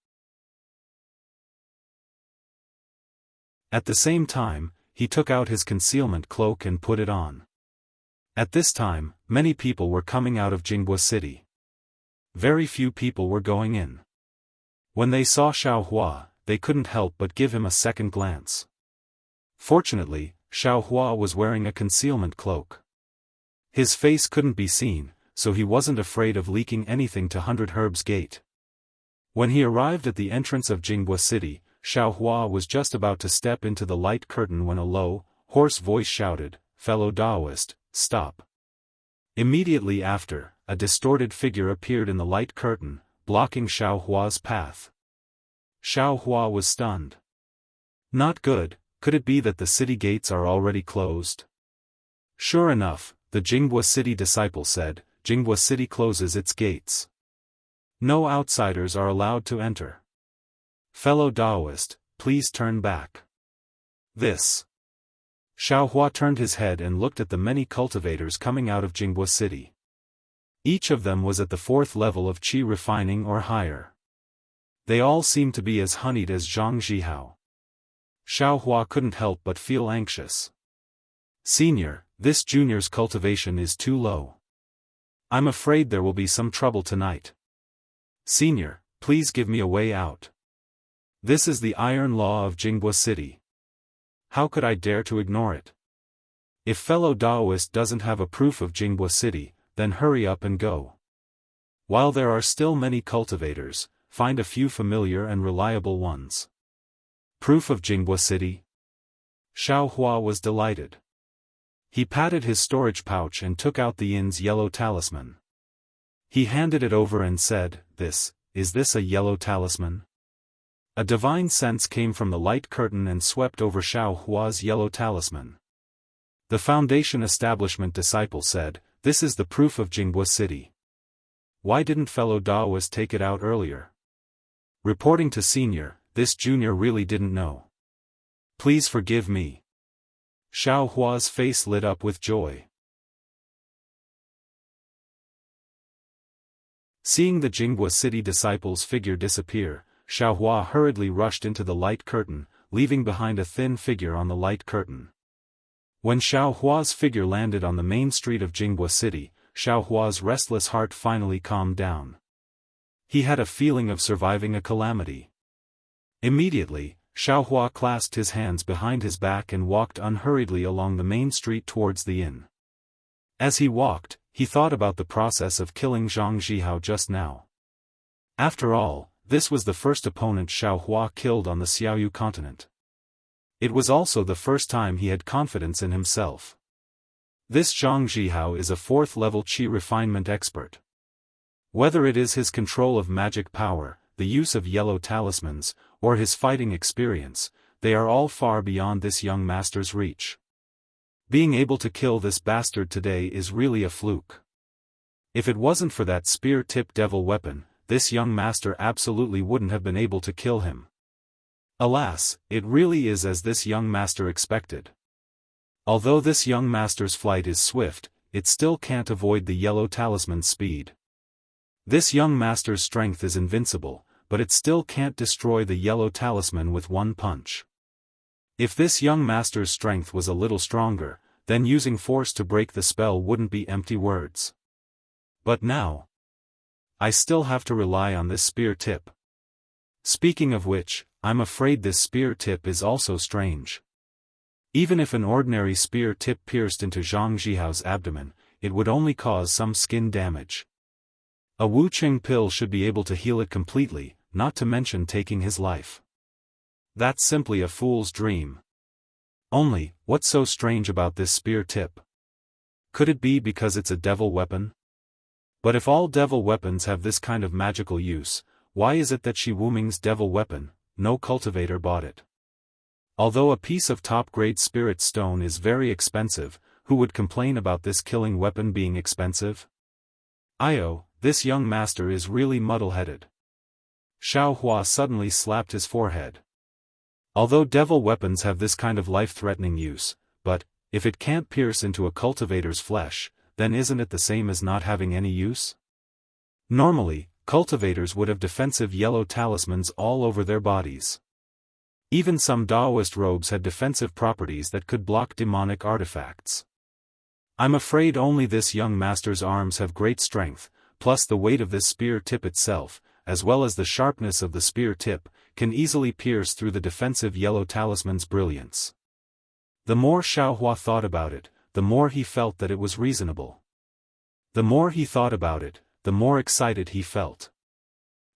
At the same time, he took out his concealment cloak and put it on. At this time, many people were coming out of Jinghua City. Very few people were going in. When they saw Xiaohua, they couldn't help but give him a second glance. Fortunately, Xiaohua was wearing a concealment cloak. His face couldn't be seen, so he wasn't afraid of leaking anything to 100 Herbs Gate. When he arrived at the entrance of Jinghua City, Xiaohua was just about to step into the light curtain when a low, hoarse voice shouted, "Fellow Taoist, stop." Immediately after, a distorted figure appeared in the light curtain, blocking Xiaohua's path. Xiaohua was stunned. Not good, could it be that the city gates are already closed? Sure enough, the Jinghua City disciple said, Jinghua City closes its gates. No outsiders are allowed to enter. Fellow Taoist, please turn back. This. Xiaohua turned his head and looked at the many cultivators coming out of Jinghua City. Each of them was at the fourth level of qi refining or higher. They all seemed to be as honeyed as Zhang Jihao. Xiaohua couldn't help but feel anxious. Senior, this junior's cultivation is too low. I'm afraid there will be some trouble tonight. Senior, please give me a way out. This is the iron law of Jinghua City. How could I dare to ignore it? If fellow Taoist doesn't have a proof of Jinghua City, then hurry up and go. While there are still many cultivators, find a few familiar and reliable ones. Proof of Jinghua City? Xiaohua was delighted. He patted his storage pouch and took out the inn's yellow talisman. He handed it over and said, Is this a yellow talisman? A divine sense came from the light curtain and swept over Xiao Hua's yellow talisman. The Foundation establishment disciple said, "This is the proof of Jinghua City. Why didn't fellow Daoist take it out earlier?" Reporting to senior, this junior really didn't know. "Please forgive me." Xiao Hua's face lit up with joy. Seeing the Jinghua City disciple's figure disappear, Xiao Hua hurriedly rushed into the light curtain, leaving behind a thin figure on the light curtain. When Xiao Hua's figure landed on the main street of Jinghua City, Xiao Hua's restless heart finally calmed down. He had a feeling of surviving a calamity. Immediately, Xiao Hua clasped his hands behind his back and walked unhurriedly along the main street towards the inn. As he walked, he thought about the process of killing Zhang Zhihao just now. After all, this was the first opponent Xiao Hua killed on the Xiaoyu continent. It was also the first time he had confidence in himself. This Zhang Zhihao is a 4th-level qi refinement expert. Whether it is his control of magic power, the use of yellow talismans, or his fighting experience, they are all far beyond this young master's reach. Being able to kill this bastard today is really a fluke. If it wasn't for that spear-tip devil weapon, this young master absolutely wouldn't have been able to kill him. Alas, it really is as this young master expected. Although this young master's flight is swift, it still can't avoid the yellow talisman's speed. This young master's strength is invincible, but it still can't destroy the yellow talisman with one punch. If this young master's strength was a little stronger, then using force to break the spell wouldn't be empty words. But now, I still have to rely on this spear tip. Speaking of which, I'm afraid this spear tip is also strange. Even if an ordinary spear tip pierced into Zhang Zhihao's abdomen, it would only cause some skin damage. A Wu Qing pill should be able to heal it completely, not to mention taking his life. That's simply a fool's dream. Only, what's so strange about this spear tip? Could it be because it's a devil weapon? But if all devil weapons have this kind of magical use, why is it that Shi Wuming's devil weapon, no cultivator bought it? Although a piece of top-grade spirit stone is very expensive, who would complain about this killing weapon being expensive? This young master is really muddle-headed. Xiao Hua suddenly slapped his forehead. Although devil weapons have this kind of life-threatening use, but, if it can't pierce into a cultivator's flesh, then isn't it the same as not having any use? Normally, cultivators would have defensive yellow talismans all over their bodies. Even some Daoist robes had defensive properties that could block demonic artifacts. I'm afraid only this young master's arms have great strength, plus the weight of this spear tip itself, as well as the sharpness of the spear tip, can easily pierce through the defensive yellow talisman's brilliance. The more Xiao Hua thought about it, the more he felt that it was reasonable. The more he thought about it, the more excited he felt.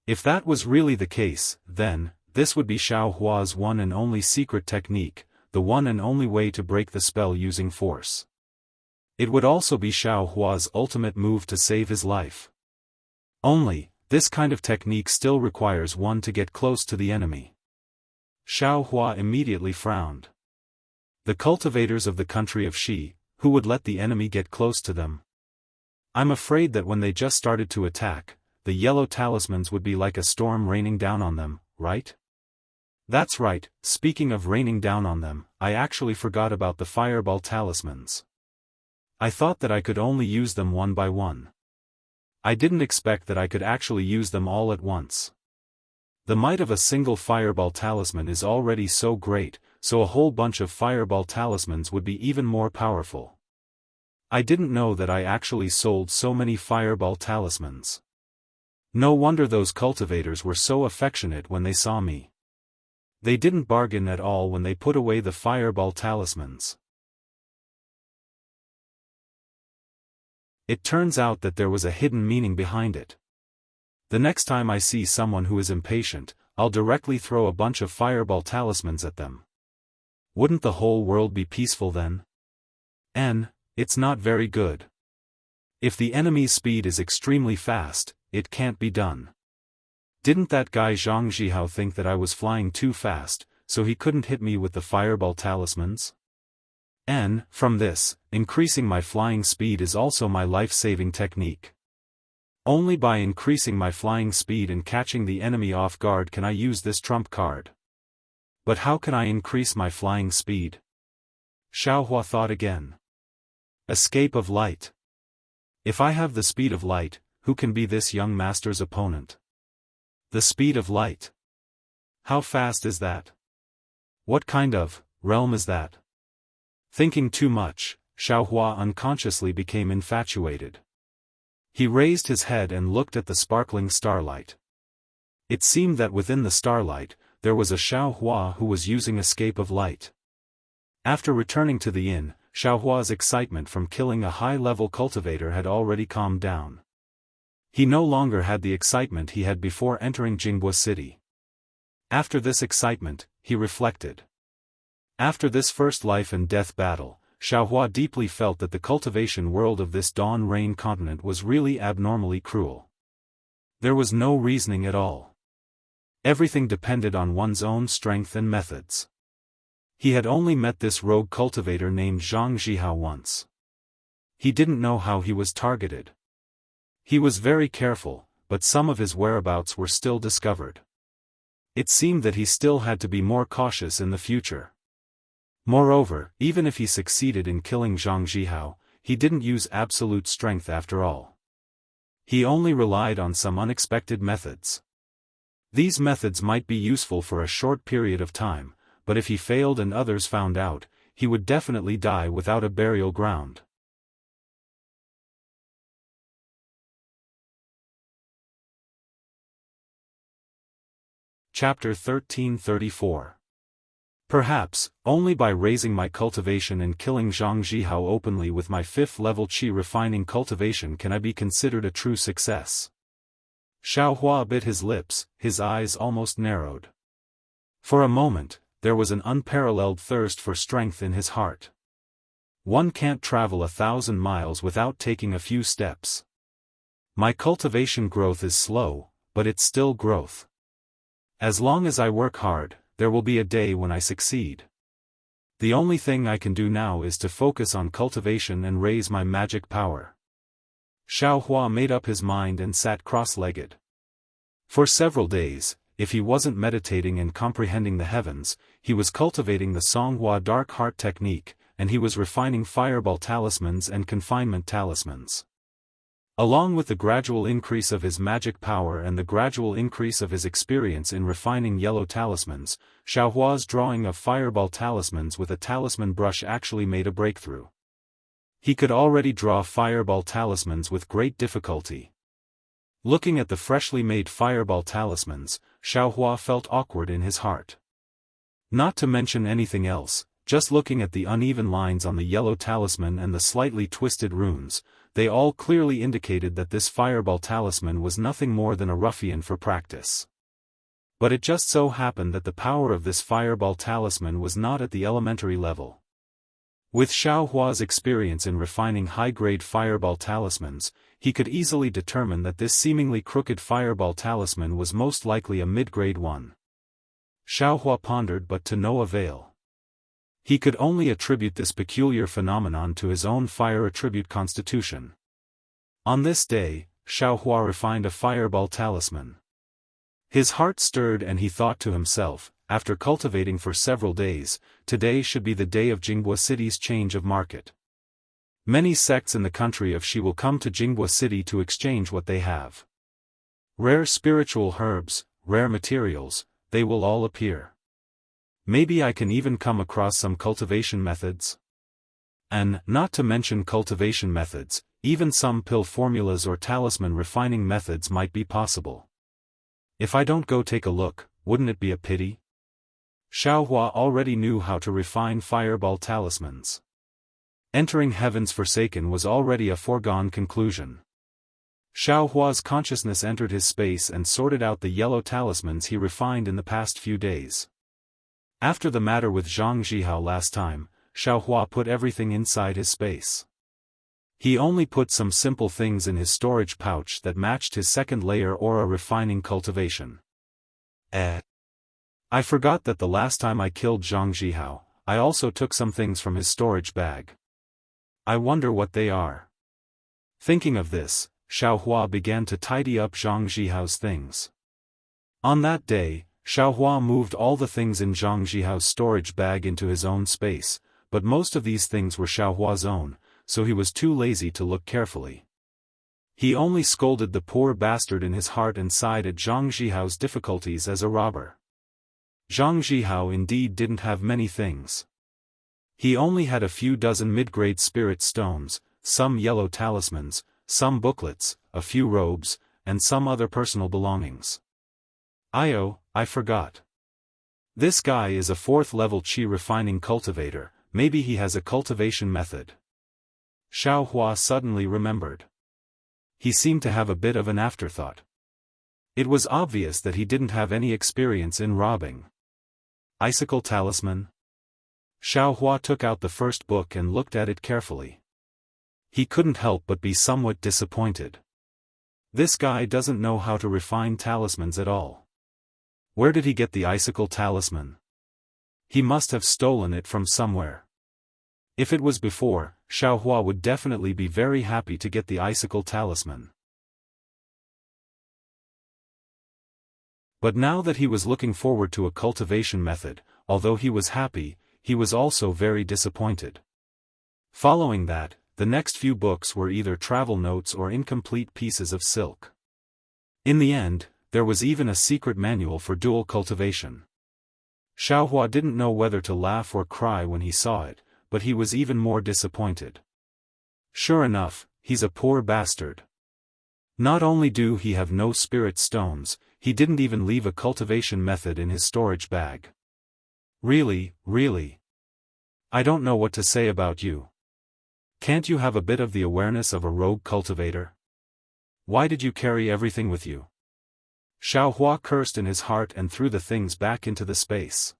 If that was really the case, then, this would be Xiao Hua's one and only secret technique, the one and only way to break the spell using force. It would also be Xiao Hua's ultimate move to save his life. Only, this kind of technique still requires one to get close to the enemy. Xiao Hua immediately frowned. The cultivators of the country of Shi, who would let the enemy get close to them? I'm afraid that when they just started to attack, the yellow talismans would be like a storm raining down on them, right? That's right, speaking of raining down on them, I actually forgot about the fireball talismans. I thought that I could only use them one by one. I didn't expect that I could actually use them all at once. The might of a single fireball talisman is already so great, so a whole bunch of fireball talismans would be even more powerful. I didn't know that I actually sold so many fireball talismans. No wonder those cultivators were so affectionate when they saw me. They didn't bargain at all when they put away the fireball talismans. It turns out that there was a hidden meaning behind it. The next time I see someone who is impatient, I'll directly throw a bunch of fireball talismans at them. Wouldn't the whole world be peaceful then? It's not very good. If the enemy's speed is extremely fast, it can't be done. Didn't that guy Zhang Zhihao think that I was flying too fast, so he couldn't hit me with the fireball talismans? And, from this, increasing my flying speed is also my life-saving technique. Only by increasing my flying speed and catching the enemy off guard can I use this trump card. But how can I increase my flying speed? Xiaohua thought again. Escape of light. If I have the speed of light, who can be this young master's opponent? The speed of light. How fast is that? What kind of realm is that? Thinking too much, Xiaohua unconsciously became infatuated. He raised his head and looked at the sparkling starlight. It seemed that within the starlight, there was a Xiaohua who was using escape of light. After returning to the inn, Xiaohua's excitement from killing a high-level cultivator had already calmed down. He no longer had the excitement he had before entering Jinghua City. After this excitement, he reflected. After this first life and death battle, Xiaohua deeply felt that the cultivation world of this Dawn Rain continent was really abnormally cruel. There was no reasoning at all. Everything depended on one's own strength and methods. He had only met this rogue cultivator named Zhang Zhihao once. He didn't know how he was targeted. He was very careful, but some of his whereabouts were still discovered. It seemed that he still had to be more cautious in the future. Moreover, even if he succeeded in killing Zhang Zhihao, he didn't use absolute strength after all. He only relied on some unexpected methods. These methods might be useful for a short period of time, but if he failed and others found out, he would definitely die without a burial ground. Chapter 1334. Perhaps, only by raising my cultivation and killing Zhang Zhihao openly with my 5th level qi refining cultivation can I be considered a true success. Xiaohua bit his lips, his eyes almost narrowed. For a moment, there was an unparalleled thirst for strength in his heart. One can't travel 1,000 miles without taking a few steps. My cultivation growth is slow, but it's still growth. As long as I work hard, there will be a day when I succeed. The only thing I can do now is to focus on cultivation and raise my magic power. Xiaohua made up his mind and sat cross-legged. For several days, if he wasn't meditating and comprehending the heavens, he was cultivating the Songhua Dark Heart technique, and he was refining fireball talismans and confinement talismans. Along with the gradual increase of his magic power and the gradual increase of his experience in refining yellow talismans, Xiaohua's drawing of fireball talismans with a talisman brush actually made a breakthrough. He could already draw fireball talismans with great difficulty. Looking at the freshly made fireball talismans, Xiaohua felt awkward in his heart. Not to mention anything else, just looking at the uneven lines on the yellow talisman and the slightly twisted runes, they all clearly indicated that this fireball talisman was nothing more than a ruffian for practice. But it just so happened that the power of this fireball talisman was not at the elementary level. With Xiaohua's experience in refining high-grade fireball talismans, he could easily determine that this seemingly crooked fireball talisman was most likely a mid-grade one. Xiaohua pondered but to no avail. He could only attribute this peculiar phenomenon to his own fire attribute constitution. On this day, Xiaohua refined a fireball talisman. His heart stirred and he thought to himself, after cultivating for several days, today should be the day of Jinghua City's change of market. Many sects in the country of Shi will come to Jinghua City to exchange what they have. Rare spiritual herbs, rare materials, they will all appear. Maybe I can even come across some cultivation methods. And, not to mention cultivation methods, even some pill formulas or talisman refining methods might be possible. If I don't go take a look, wouldn't it be a pity? Xiaohua already knew how to refine fireball talismans. Entering Heaven's Forsaken was already a foregone conclusion. Xiaohua's consciousness entered his space and sorted out the yellow talismans he refined in the past few days. After the matter with Zhang Zhihao last time, Xiaohua put everything inside his space. He only put some simple things in his storage pouch that matched his second layer aura refining cultivation. I forgot that the last time I killed Zhang Zhihao, I also took some things from his storage bag. I wonder what they are. Thinking of this, Xiaohua began to tidy up Zhang Zhihao's things. On that day, Xiaohua moved all the things in Zhang Zhihao's storage bag into his own space, but most of these things were Xiaohua's own, so he was too lazy to look carefully. He only scolded the poor bastard in his heart and sighed at Zhang Zhihao's difficulties as a robber. Zhang Zhihao indeed didn't have many things. He only had a few dozen mid-grade spirit stones, some yellow talismans, some booklets, a few robes, and some other personal belongings. I forgot. This guy is a 4th level qi refining cultivator, maybe he has a cultivation method. Xiaohua suddenly remembered. He seemed to have a bit of an afterthought. It was obvious that he didn't have any experience in robbing. Icicle talisman? Xiaohua took out the first book and looked at it carefully. He couldn't help but be somewhat disappointed. This guy doesn't know how to refine talismans at all. Where did he get the icicle talisman? He must have stolen it from somewhere. If it was before, Xiaohua would definitely be very happy to get the icicle talisman. But now that he was looking forward to a cultivation method, although he was happy, he was also very disappointed. Following that, the next few books were either travel notes or incomplete pieces of silk. In the end, there was even a secret manual for dual cultivation. Xiaohua didn't know whether to laugh or cry when he saw it, but he was even more disappointed. Sure enough, he's a poor bastard. Not only do he have no spirit stones, he didn't even leave a cultivation method in his storage bag. Really. I don't know what to say about you. Can't you have a bit of the awareness of a rogue cultivator? Why did you carry everything with you? Xiaohua cursed in his heart and threw the things back into the space.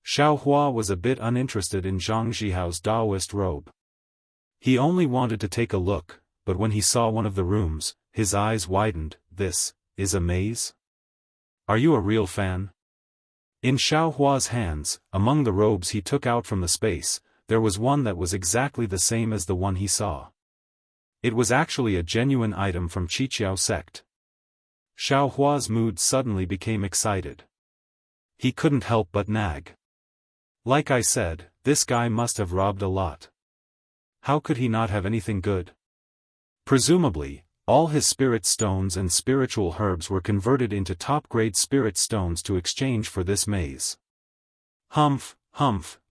Xiaohua was a bit uninterested in Zhang Zhihao's Taoist robe. He only wanted to take a look, but when he saw one of the rooms, his eyes widened. This is a maze? Are you a real fan? In Xiaohua's hands, among the robes he took out from the space, there was one that was exactly the same as the one he saw. It was actually a genuine item from Qiqiao sect. Xiaohua's mood suddenly became excited. He couldn't help but nag. Like I said, this guy must have robbed a lot. How could he not have anything good? Presumably, all his spirit stones and spiritual herbs were converted into top-grade spirit stones to exchange for this maze. Humph,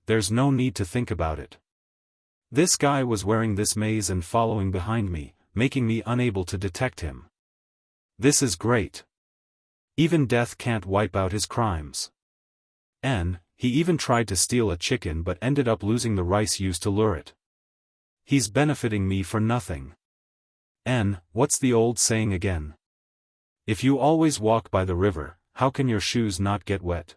there's no need to think about it. This guy was wearing this maze and following behind me, making me unable to detect him. This is great. Even death can't wipe out his crimes. He even tried to steal a chicken but ended up losing the rice used to lure it. He's benefiting me for nothing. What's the old saying again? If you always walk by the river, how can your shoes not get wet?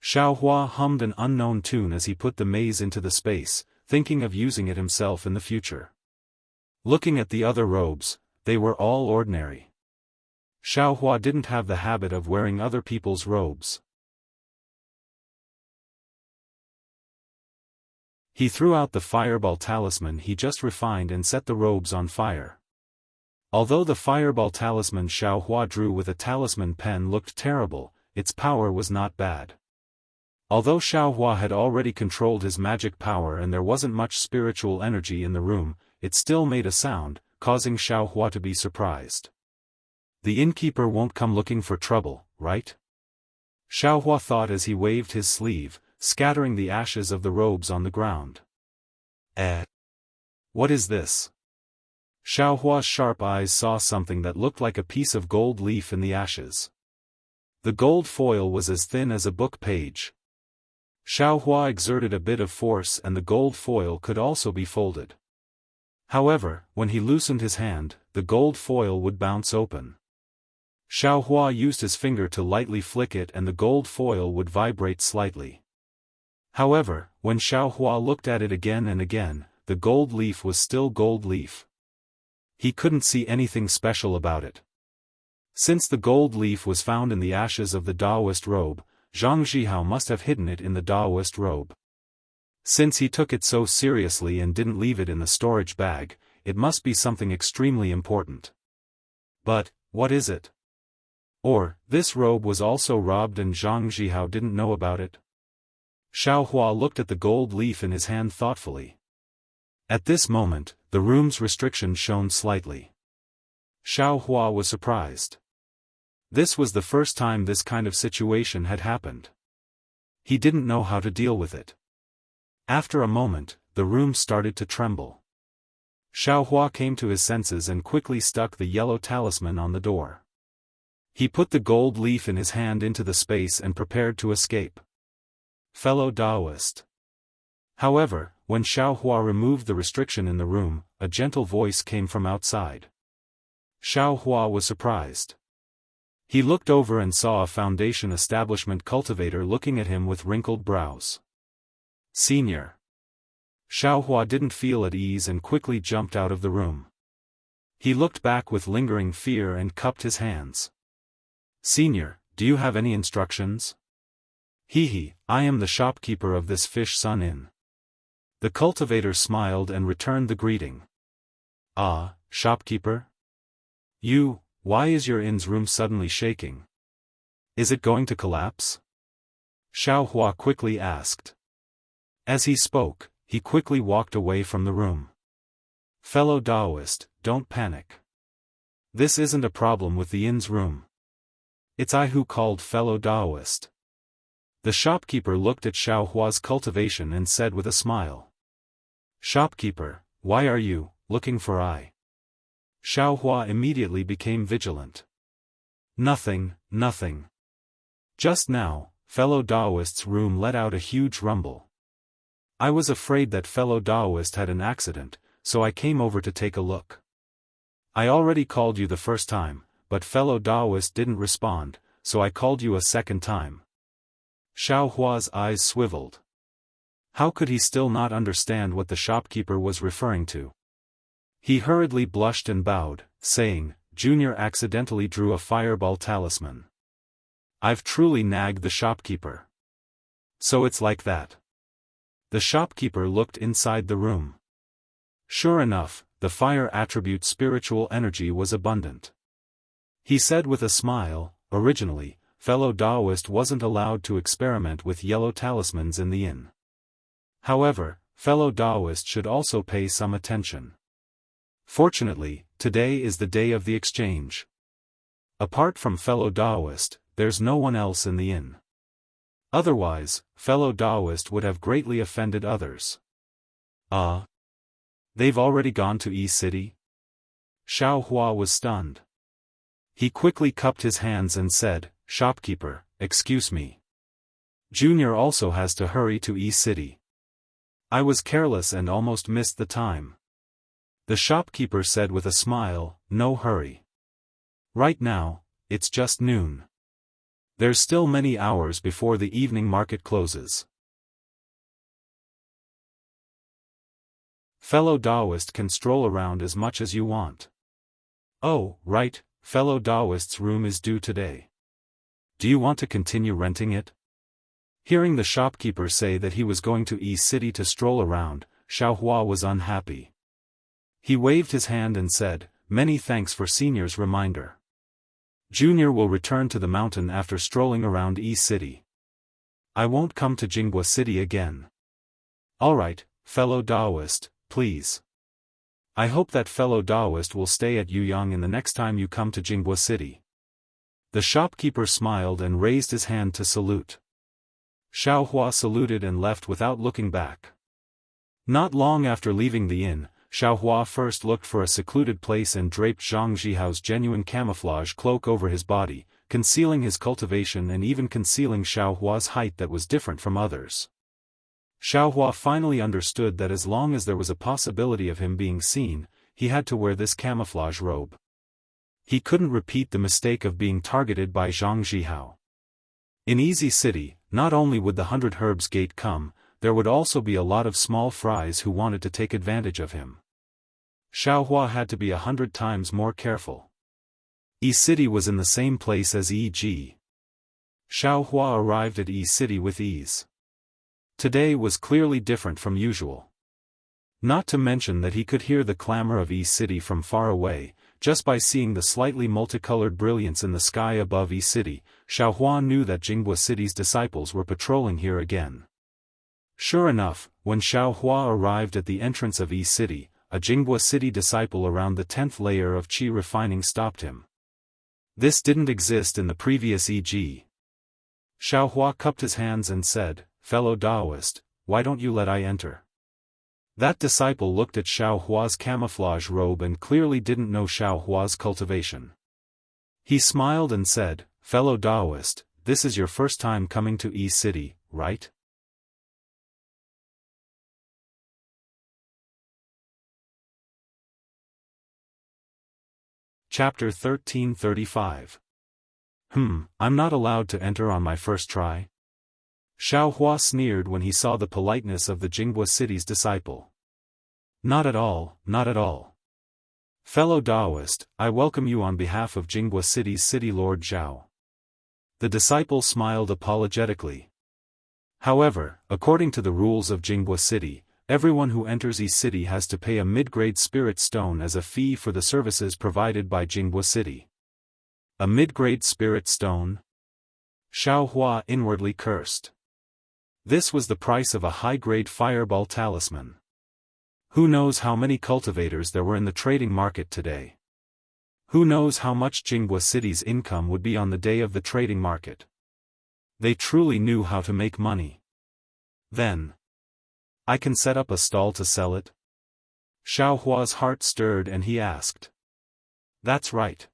Xiaohua hummed an unknown tune as he put the maze into the space, thinking of using it himself in the future. Looking at the other robes, they were all ordinary. Xiaohua didn't have the habit of wearing other people's robes. He threw out the fireball talisman he just refined and set the robes on fire. Although the fireball talisman Xiaohua drew with a talisman pen looked terrible, its power was not bad. Although Xiaohua had already controlled his magic power and there wasn't much spiritual energy in the room, it still made a sound, causing Xiaohua to be surprised. The innkeeper won't come looking for trouble, right? Xiaohua thought as he waved his sleeve, scattering the ashes of the robes on the ground. What is this? Xiaohua's sharp eyes saw something that looked like a piece of gold leaf in the ashes. The gold foil was as thin as a book page. Xiaohua exerted a bit of force and the gold foil could also be folded. However, when he loosened his hand, the gold foil would bounce open. Xiaohua used his finger to lightly flick it and the gold foil would vibrate slightly. However, when Xiaohua looked at it again and again, the gold leaf was still gold leaf. He couldn't see anything special about it. Since the gold leaf was found in the ashes of the Taoist robe, Zhang Zhihao must have hidden it in the Taoist robe. Since he took it so seriously and didn't leave it in the storage bag, it must be something extremely important. But, what is it? Or, this robe was also robbed and Zhang Zhihao didn't know about it? Xiao Hua looked at the gold leaf in his hand thoughtfully. At this moment, the room's restriction shone slightly. Xiao Hua was surprised. This was the first time this kind of situation had happened. He didn't know how to deal with it. After a moment, the room started to tremble. Xiao Hua came to his senses and quickly stuck the yellow talisman on the door. He put the gold leaf in his hand into the space and prepared to escape. Fellow Taoist. However, when Xiao Hua removed the restriction in the room, a gentle voice came from outside. Xiao Hua was surprised. He looked over and saw a foundation establishment cultivator looking at him with wrinkled brows. Senior. Xiao Hua didn't feel at ease and quickly jumped out of the room. He looked back with lingering fear and cupped his hands. Senior, do you have any instructions? Hehe, I am the shopkeeper of this Fish Sun Inn. The cultivator smiled and returned the greeting. Ah, shopkeeper? Why is your inn's room suddenly shaking? Is it going to collapse? Xiao Hua quickly asked. As he spoke, he quickly walked away from the room. Fellow Taoist, don't panic. This isn't a problem with the inn's room. It's I who called fellow Taoist. The shopkeeper looked at Xiao Hua's cultivation and said with a smile. Shopkeeper, why are you looking for I? Xiao Hua immediately became vigilant. Nothing. Just now, fellow Taoist's room let out a huge rumble. I was afraid that fellow Taoist had an accident, so I came over to take a look. I already called you the first time, but fellow Taoist didn't respond, so I called you a second time. Xiao Hua's eyes swiveled. How could he still not understand what the shopkeeper was referring to? He hurriedly blushed and bowed, saying, Junior accidentally drew a fireball talisman. I've truly nagged the shopkeeper. So it's like that. The shopkeeper looked inside the room. Sure enough, the fire attribute spiritual energy was abundant. He said with a smile, originally, fellow Taoist wasn't allowed to experiment with yellow talismans in the inn. However, fellow Taoist should also pay some attention. Fortunately, today is the day of the exchange. Apart from fellow Taoist, there's no one else in the inn. Otherwise, fellow Taoist would have greatly offended others. They've already gone to E City? Xiao Hua was stunned. He quickly cupped his hands and said, Shopkeeper, excuse me. Junior also has to hurry to E City. I was careless and almost missed the time. The shopkeeper said with a smile, no hurry. Right now, it's just noon. There's still many hours before the evening market closes. Fellow Taoist can stroll around as much as you want. Oh, right, fellow Taoist's room is due today. Do you want to continue renting it? Hearing the shopkeeper say that he was going to E City to stroll around, Xiao Hua was unhappy. He waved his hand and said, many thanks for Senior's reminder. Junior will return to the mountain after strolling around E City. I won't come to Jinghua City again. Alright, fellow Taoist, please. I hope that fellow Taoist will stay at Yuyang in the next time you come to Jinghua City. The shopkeeper smiled and raised his hand to salute. Xiao Hua saluted and left without looking back. Not long after leaving the inn, Xiao Hua first looked for a secluded place and draped Zhang Zhihao's genuine camouflage cloak over his body, concealing his cultivation and even concealing Xiao Hua's height that was different from others. Xiao Hua finally understood that as long as there was a possibility of him being seen, he had to wear this camouflage robe. He couldn't repeat the mistake of being targeted by Zhang Zhihao. In Easy City, not only would the 100 Herbs Gate come, there would also be a lot of small fries who wanted to take advantage of him. Xiaohua had to be 100 times more careful. E-City was in the same place as E.G. Xiaohua arrived at E-City with ease. Today was clearly different from usual. Not to mention that he could hear the clamor of E-City from far away. Just by seeing the slightly multicolored brilliance in the sky above E-City, Xiaohua knew that Jinghua City's disciples were patrolling here again. Sure enough, when Xiaohua arrived at the entrance of E-City, a Jinghua City disciple around the 10th layer of qi refining stopped him. This didn't exist in the previous E.G. Xiaohua cupped his hands and said, "Fellow Taoist, why don't you let I enter?" That disciple looked at Xiaohua's camouflage robe and clearly didn't know Xiaohua's cultivation. He smiled and said, "Fellow Taoist, this is your first time coming to E-City, right?" Chapter 1335. I'm not allowed to enter on my first try? Xiaohua sneered when he saw the politeness of the Jinghua City's disciple. Not at all, not at all. Fellow Taoist, I welcome you on behalf of Jinghua City's City Lord Zhao. The disciple smiled apologetically. However, according to the rules of Jinghua City, everyone who enters E-City has to pay a mid-grade spirit stone as a fee for the services provided by Jinghua City. A mid-grade spirit stone? Xiaohua inwardly cursed. This was the price of a high-grade fireball talisman. Who knows how many cultivators there were in the trading market today? Who knows how much Jinghua City's income would be on the day of the trading market? They truly knew how to make money. Then, I can set up a stall to sell it? Xiaohua's heart stirred and he asked. That's right.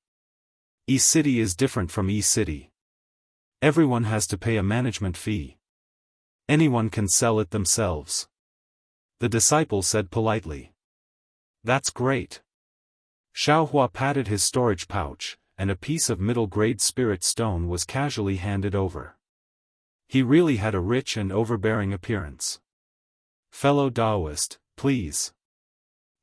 E-City is different from E-City. Everyone has to pay a management fee. Anyone can sell it themselves. The disciple said politely. That's great. Xiaohua patted his storage pouch, and a piece of middle-grade spirit stone was casually handed over. He really had a rich and overbearing appearance. Fellow Taoist, please.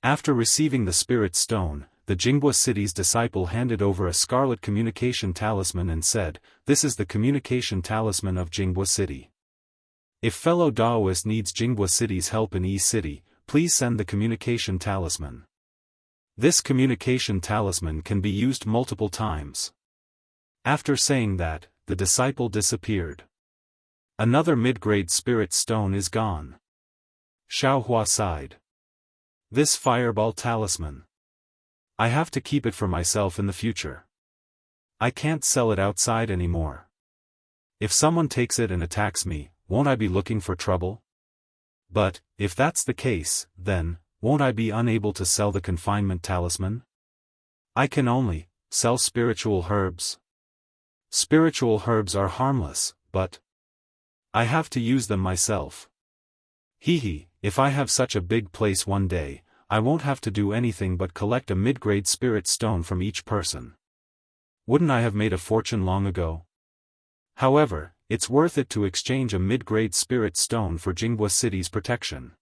After receiving the spirit stone, the Jinghua City's disciple handed over a scarlet communication talisman and said, "This is the communication talisman of Jinghua City. If fellow Taoist needs Jinghua City's help in E-City, please send the communication talisman. This communication talisman can be used multiple times." After saying that, the disciple disappeared. Another mid-grade spirit stone is gone. Xiaohua sighed. This fireball talisman. I have to keep it for myself in the future. I can't sell it outside anymore. If someone takes it and attacks me, won't I be looking for trouble? But, if that's the case, then, won't I be unable to sell the confinement talisman? I can only sell spiritual herbs. Spiritual herbs are harmless, but I have to use them myself. If I have such a big place one day, I won't have to do anything but collect a mid-grade spirit stone from each person. Wouldn't I have made a fortune long ago? However, it's worth it to exchange a mid-grade spirit stone for Jinghua City's protection.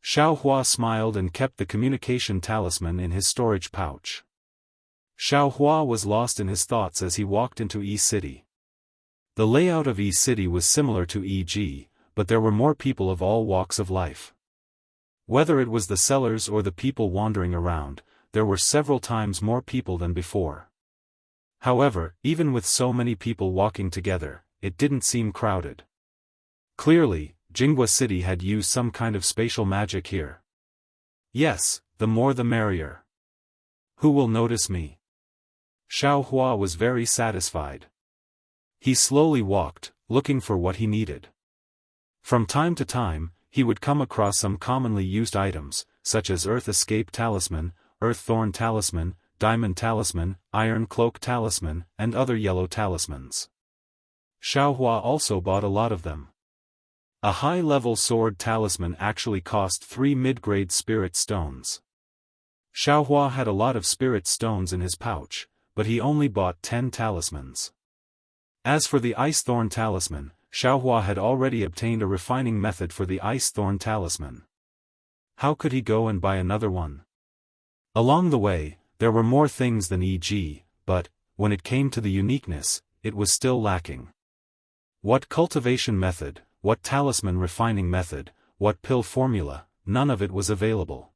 Xiaohua smiled and kept the communication talisman in his storage pouch. Xiaohua was lost in his thoughts as he walked into E-City. The layout of E-City was similar to E.G., but there were more people of all walks of life. Whether it was the sellers or the people wandering around, there were several times more people than before. However, even with so many people walking together, it didn't seem crowded. Clearly, Jinghua City had used some kind of spatial magic here. Yes, the more the merrier. Who will notice me? Xiaohua was very satisfied. He slowly walked, looking for what he needed. From time to time, he would come across some commonly used items, such as Earth Escape Talisman, Earth Thorn Talisman, Diamond Talisman, Iron Cloak Talisman, and other yellow talismans. Xiaohua also bought a lot of them. A high-level sword talisman actually cost 3 mid-grade spirit stones. Xiaohua had a lot of spirit stones in his pouch, but he only bought 10 talismans. As for the Ice Thorn Talisman, Xiaohua had already obtained a refining method for the Ice Thorn Talisman. How could he go and buy another one? Along the way, there were more things than e.g., but, when it came to the uniqueness, it was still lacking. What cultivation method, what talisman refining method, what pill formula, none of it was available.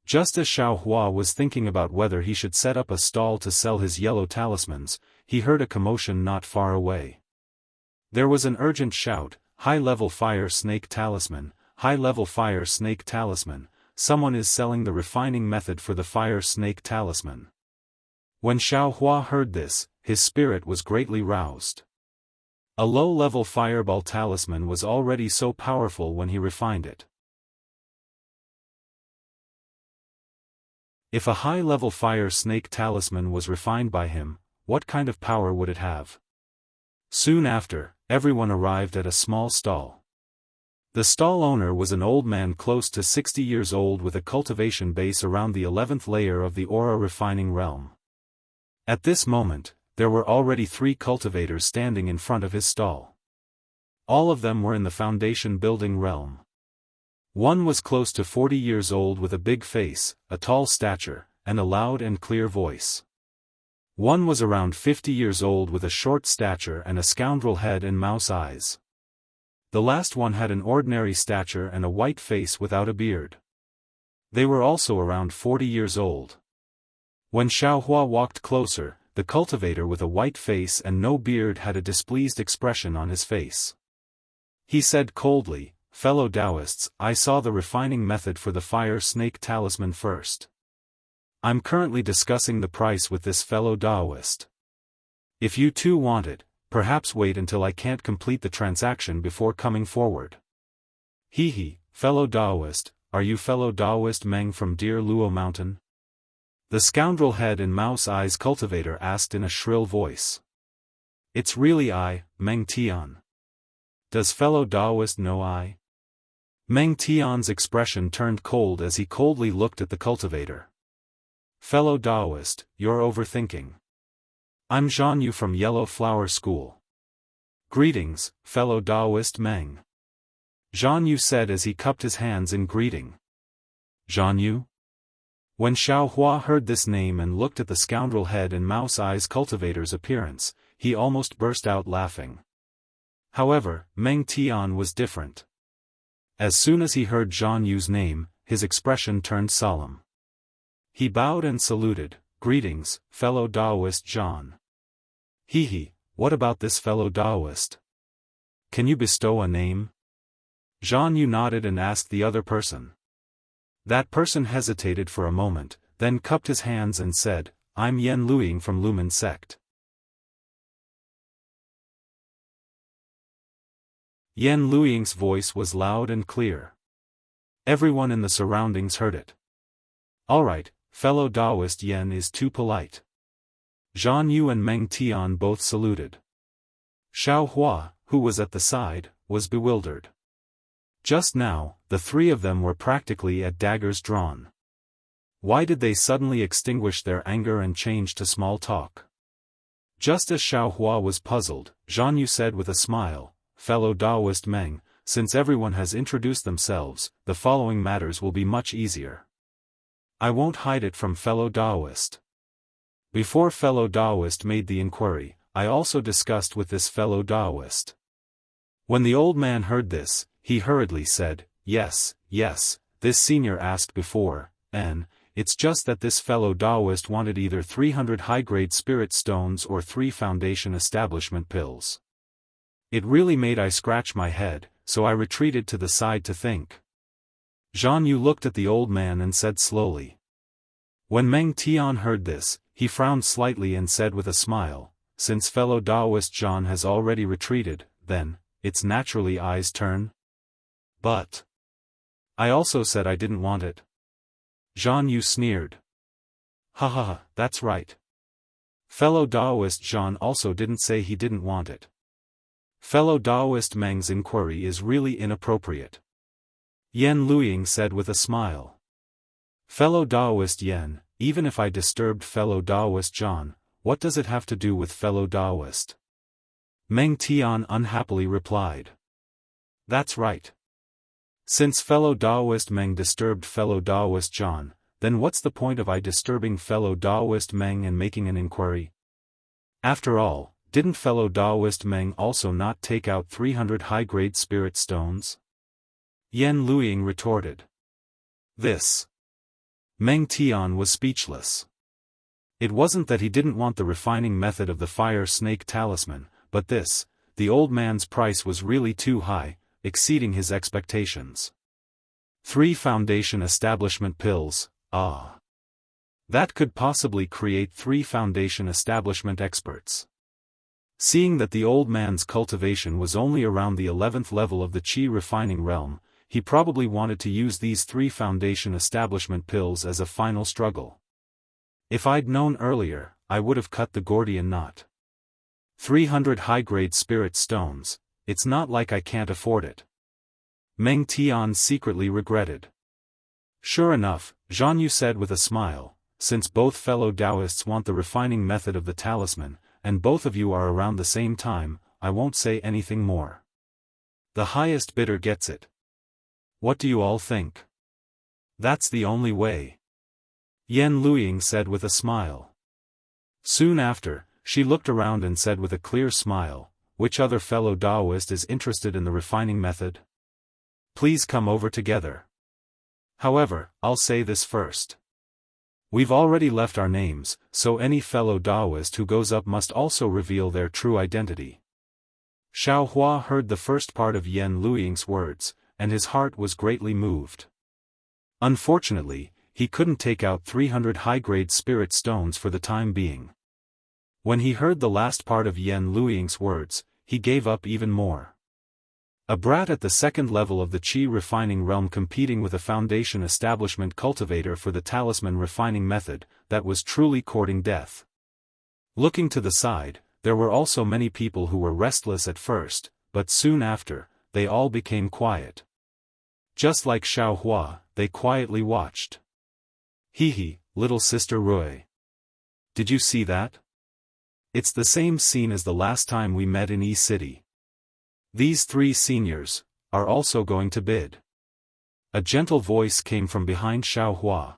Just as Xiaohua was thinking about whether he should set up a stall to sell his yellow talismans, he heard a commotion not far away. There was an urgent shout, "High-level fire snake talisman, high-level fire snake talisman, someone is selling the refining method for the fire snake talisman." When Xiaohua heard this, his spirit was greatly roused. A low-level fireball talisman was already so powerful when he refined it. If a high-level fire snake talisman was refined by him, what kind of power would it have? Soon after, everyone arrived at a small stall. The stall owner was an old man close to 60 years old with a cultivation base around the 11th layer of the aura refining realm. At this moment, there were already 3 cultivators standing in front of his stall. All of them were in the foundation building realm. One was close to 40 years old with a big face, a tall stature, and a loud and clear voice. One was around 50 years old with a short stature and a scoundrel head and mouse eyes. The last one had an ordinary stature and a white face without a beard. They were also around 40 years old. When Xiaohua walked closer, the cultivator with a white face and no beard had a displeased expression on his face. He said coldly, "Fellow Taoists, I saw the refining method for the fire snake talisman first. I'm currently discussing the price with this fellow Taoist. If you too want it, perhaps wait until I can't complete the transaction before coming forward." "Hee, fellow Taoist, are you fellow Taoist Meng from Deer Luo Mountain?" The scoundrel head and mouse eyes cultivator asked in a shrill voice. "It's really I, Meng Tian. Does fellow Taoist know I?" Meng Tian's expression turned cold as he coldly looked at the cultivator. "Fellow Taoist, you're overthinking. I'm Zhan Yu from Yellow Flower School." "Greetings, fellow Taoist Meng," Zhan Yu said as he cupped his hands in greeting. "Zhan Yu?" When Xiaohua heard this name and looked at the scoundrel head and mouse eyes cultivator's appearance, he almost burst out laughing. However, Meng Tian was different. As soon as he heard Zhan Yu's name, his expression turned solemn. He bowed and saluted, "Greetings, fellow Taoist Zhan." "Hee, what about this fellow Taoist? Can you bestow a name?" Zhan Yu nodded and asked the other person. That person hesitated for a moment, then cupped his hands and said, "I'm Yan Luiying from Lumen Sect." Yan Luiying's voice was loud and clear. Everyone in the surroundings heard it. "Alright, fellow Taoist Yan is too polite." Zhan Yu and Meng Tian both saluted. Xiaohua, who was at the side, was bewildered. Just now, the 3 of them were practically at daggers drawn. Why did they suddenly extinguish their anger and change to small talk? Just as Xiaohua was puzzled, Zhan Yu said with a smile, "Fellow Taoist Meng, since everyone has introduced themselves, the following matters will be much easier. I won't hide it from fellow Taoist." Before fellow Taoist made the inquiry, I also discussed with this fellow Taoist. When the old man heard this, he hurriedly said, yes, this senior asked before, and it's just that this fellow Taoist wanted either 300 high-grade spirit stones or 3 foundation establishment pills. It really made I scratch my head, so I retreated to the side to think. Zhan Yu looked at the old man and said slowly. When Meng Tian heard this, he frowned slightly and said with a smile, "Since fellow Taoist Zhan has already retreated, then, it's naturally I's turn." "But I also said I didn't want it." Zhan Yu sneered. Ha, that's right. Fellow Taoist Zhan also didn't say he didn't want it. Fellow Taoist Meng's inquiry is really inappropriate. Yan Luiying said with a smile. Fellow Taoist Yan, even if I disturbed fellow Taoist Zhan, what does it have to do with fellow Taoist? Meng Tian unhappily replied. That's right. Since fellow Daoist Meng disturbed fellow Daoist John, then what's the point of I disturbing fellow Daoist Meng and making an inquiry? After all, didn't fellow Daoist Meng also not take out 300 high-grade spirit stones? Yan Luiying retorted. This. Meng Tian was speechless. It wasn't that he didn't want the refining method of the fire snake talisman, but this, the old man's price was really too high, exceeding his expectations. 3 foundation establishment pills, ah. That could possibly create 3 foundation establishment experts. Seeing that the old man's cultivation was only around the 11th level of the Qi refining realm, he probably wanted to use these 3 foundation establishment pills as a final struggle. If I'd known earlier, I would have cut the Gordian knot. 300 high-grade spirit stones, it's not like I can't afford it. Meng Tian secretly regretted. Sure enough, Zhan Yu said with a smile, since both fellow Taoists want the refining method of the talisman, and both of you are around the same time, I won't say anything more. The highest bidder gets it. What do you all think? That's the only way. Yan Luiying said with a smile. Soon after, she looked around and said with a clear smile, which other fellow Daoist is interested in the refining method? Please come over together. However, I'll say this first. We've already left our names, so any fellow Daoist who goes up must also reveal their true identity. Xiao Hua heard the first part of Yan Luiying's words, and his heart was greatly moved. Unfortunately, he couldn't take out 300 high-grade spirit stones for the time being. When he heard the last part of Yan Luiying's words, he gave up even more. A brat at the 2nd level of the Qi refining realm competing with a foundation establishment cultivator for the talisman refining method, that was truly courting death. Looking to the side, there were also many people who were restless at first, but soon after, they all became quiet. Just like Xiao Hua, they quietly watched. Hee, little sister Rui. Did you see that? It's the same scene as the last time we met in E-City. These 3 seniors are also going to bid. A gentle voice came from behind Xiao Hua.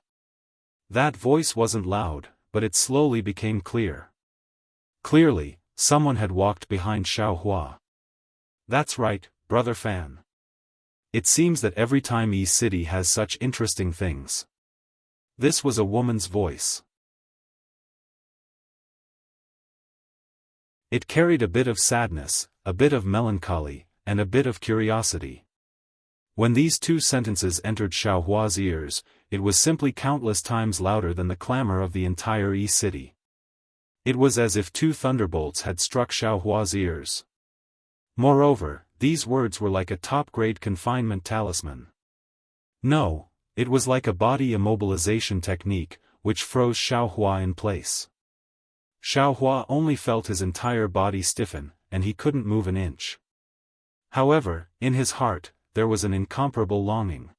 That voice wasn't loud, but it slowly became clear. Clearly, someone had walked behind Xiao Hua. That's right, brother Fan. It seems that every time E-City has such interesting things. This was a woman's voice. It carried a bit of sadness, a bit of melancholy, and a bit of curiosity. When these 2 sentences entered Xiao Hua's ears, it was simply countless times louder than the clamor of the entire E-City. It was as if 2 thunderbolts had struck Xiao Hua's ears. Moreover, these words were like a top-grade confinement talisman. No, it was like a body immobilization technique, which froze Xiao Hua in place. Xiao Hua only felt his entire body stiffen, and he couldn't move an inch. However, in his heart, there was an incomparable longing.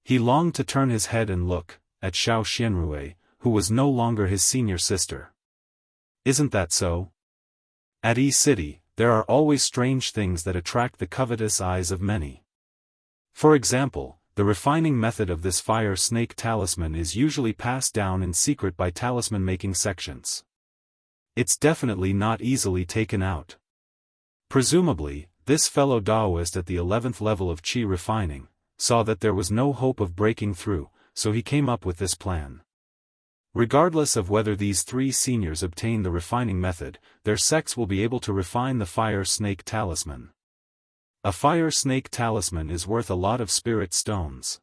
He longed to turn his head and look at Xiao Xianrui, who was no longer his senior sister. Isn't that so? At E-City, there are always strange things that attract the covetous eyes of many. For example, the refining method of this fire snake talisman is usually passed down in secret by talisman-making sections. It's definitely not easily taken out. Presumably, this fellow Daoist at the 11th level of Qi refining saw that there was no hope of breaking through, so he came up with this plan. Regardless of whether these 3 seniors obtain the refining method, their sects will be able to refine the fire snake talisman. A fire snake talisman is worth a lot of spirit stones.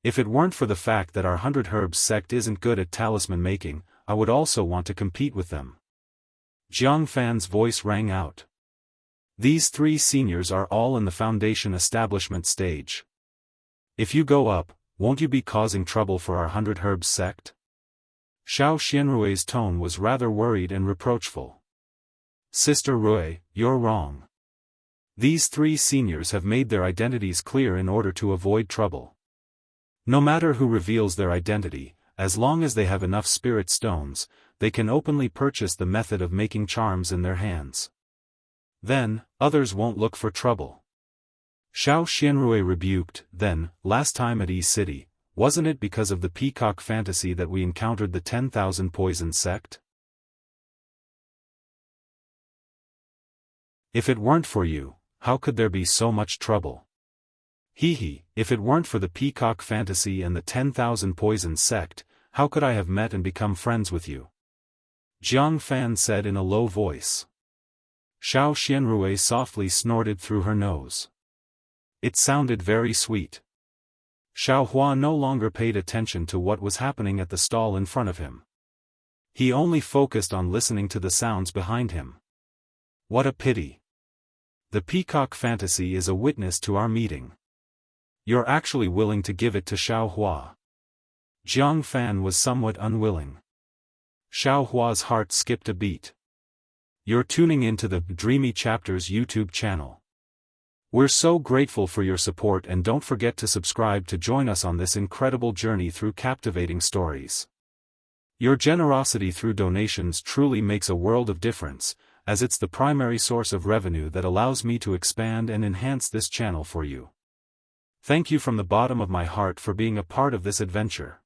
If it weren't for the fact that our 100 Herbs sect isn't good at talisman making, I would also want to compete with them. Jiang Fan's voice rang out. These 3 seniors are all in the foundation establishment stage. If you go up, won't you be causing trouble for our 100 Herbs sect? Xiao Xianrui's tone was rather worried and reproachful. Sister Rui, you're wrong. These 3 seniors have made their identities clear in order to avoid trouble. No matter who reveals their identity, as long as they have enough spirit stones, they can openly purchase the method of making charms in their hands. Then, others won't look for trouble. Xiao Xianrui rebuked, then, last time at E-City, wasn't it because of the peacock fantasy that we encountered the 10,000 poison sect? If it weren't for you, how could there be so much trouble? Hee, if it weren't for the peacock fantasy and the 10,000 poison sect, how could I have met and become friends with you? Jiang Fan said in a low voice. Xiao Xianrui softly snorted through her nose. It sounded very sweet. Xiao Hua no longer paid attention to what was happening at the stall in front of him. He only focused on listening to the sounds behind him. What a pity. The peacock fantasy is a witness to our meeting. You're actually willing to give it to Xiao Hua. Jiang Fan was somewhat unwilling. Xiao Hua's heart skipped a beat. You're tuning into the Dreamy Chapters YouTube channel. We're so grateful for your support, and don't forget to subscribe to join us on this incredible journey through captivating stories. Your generosity through donations truly makes a world of difference, as it's the primary source of revenue that allows me to expand and enhance this channel for you. Thank you from the bottom of my heart for being a part of this adventure.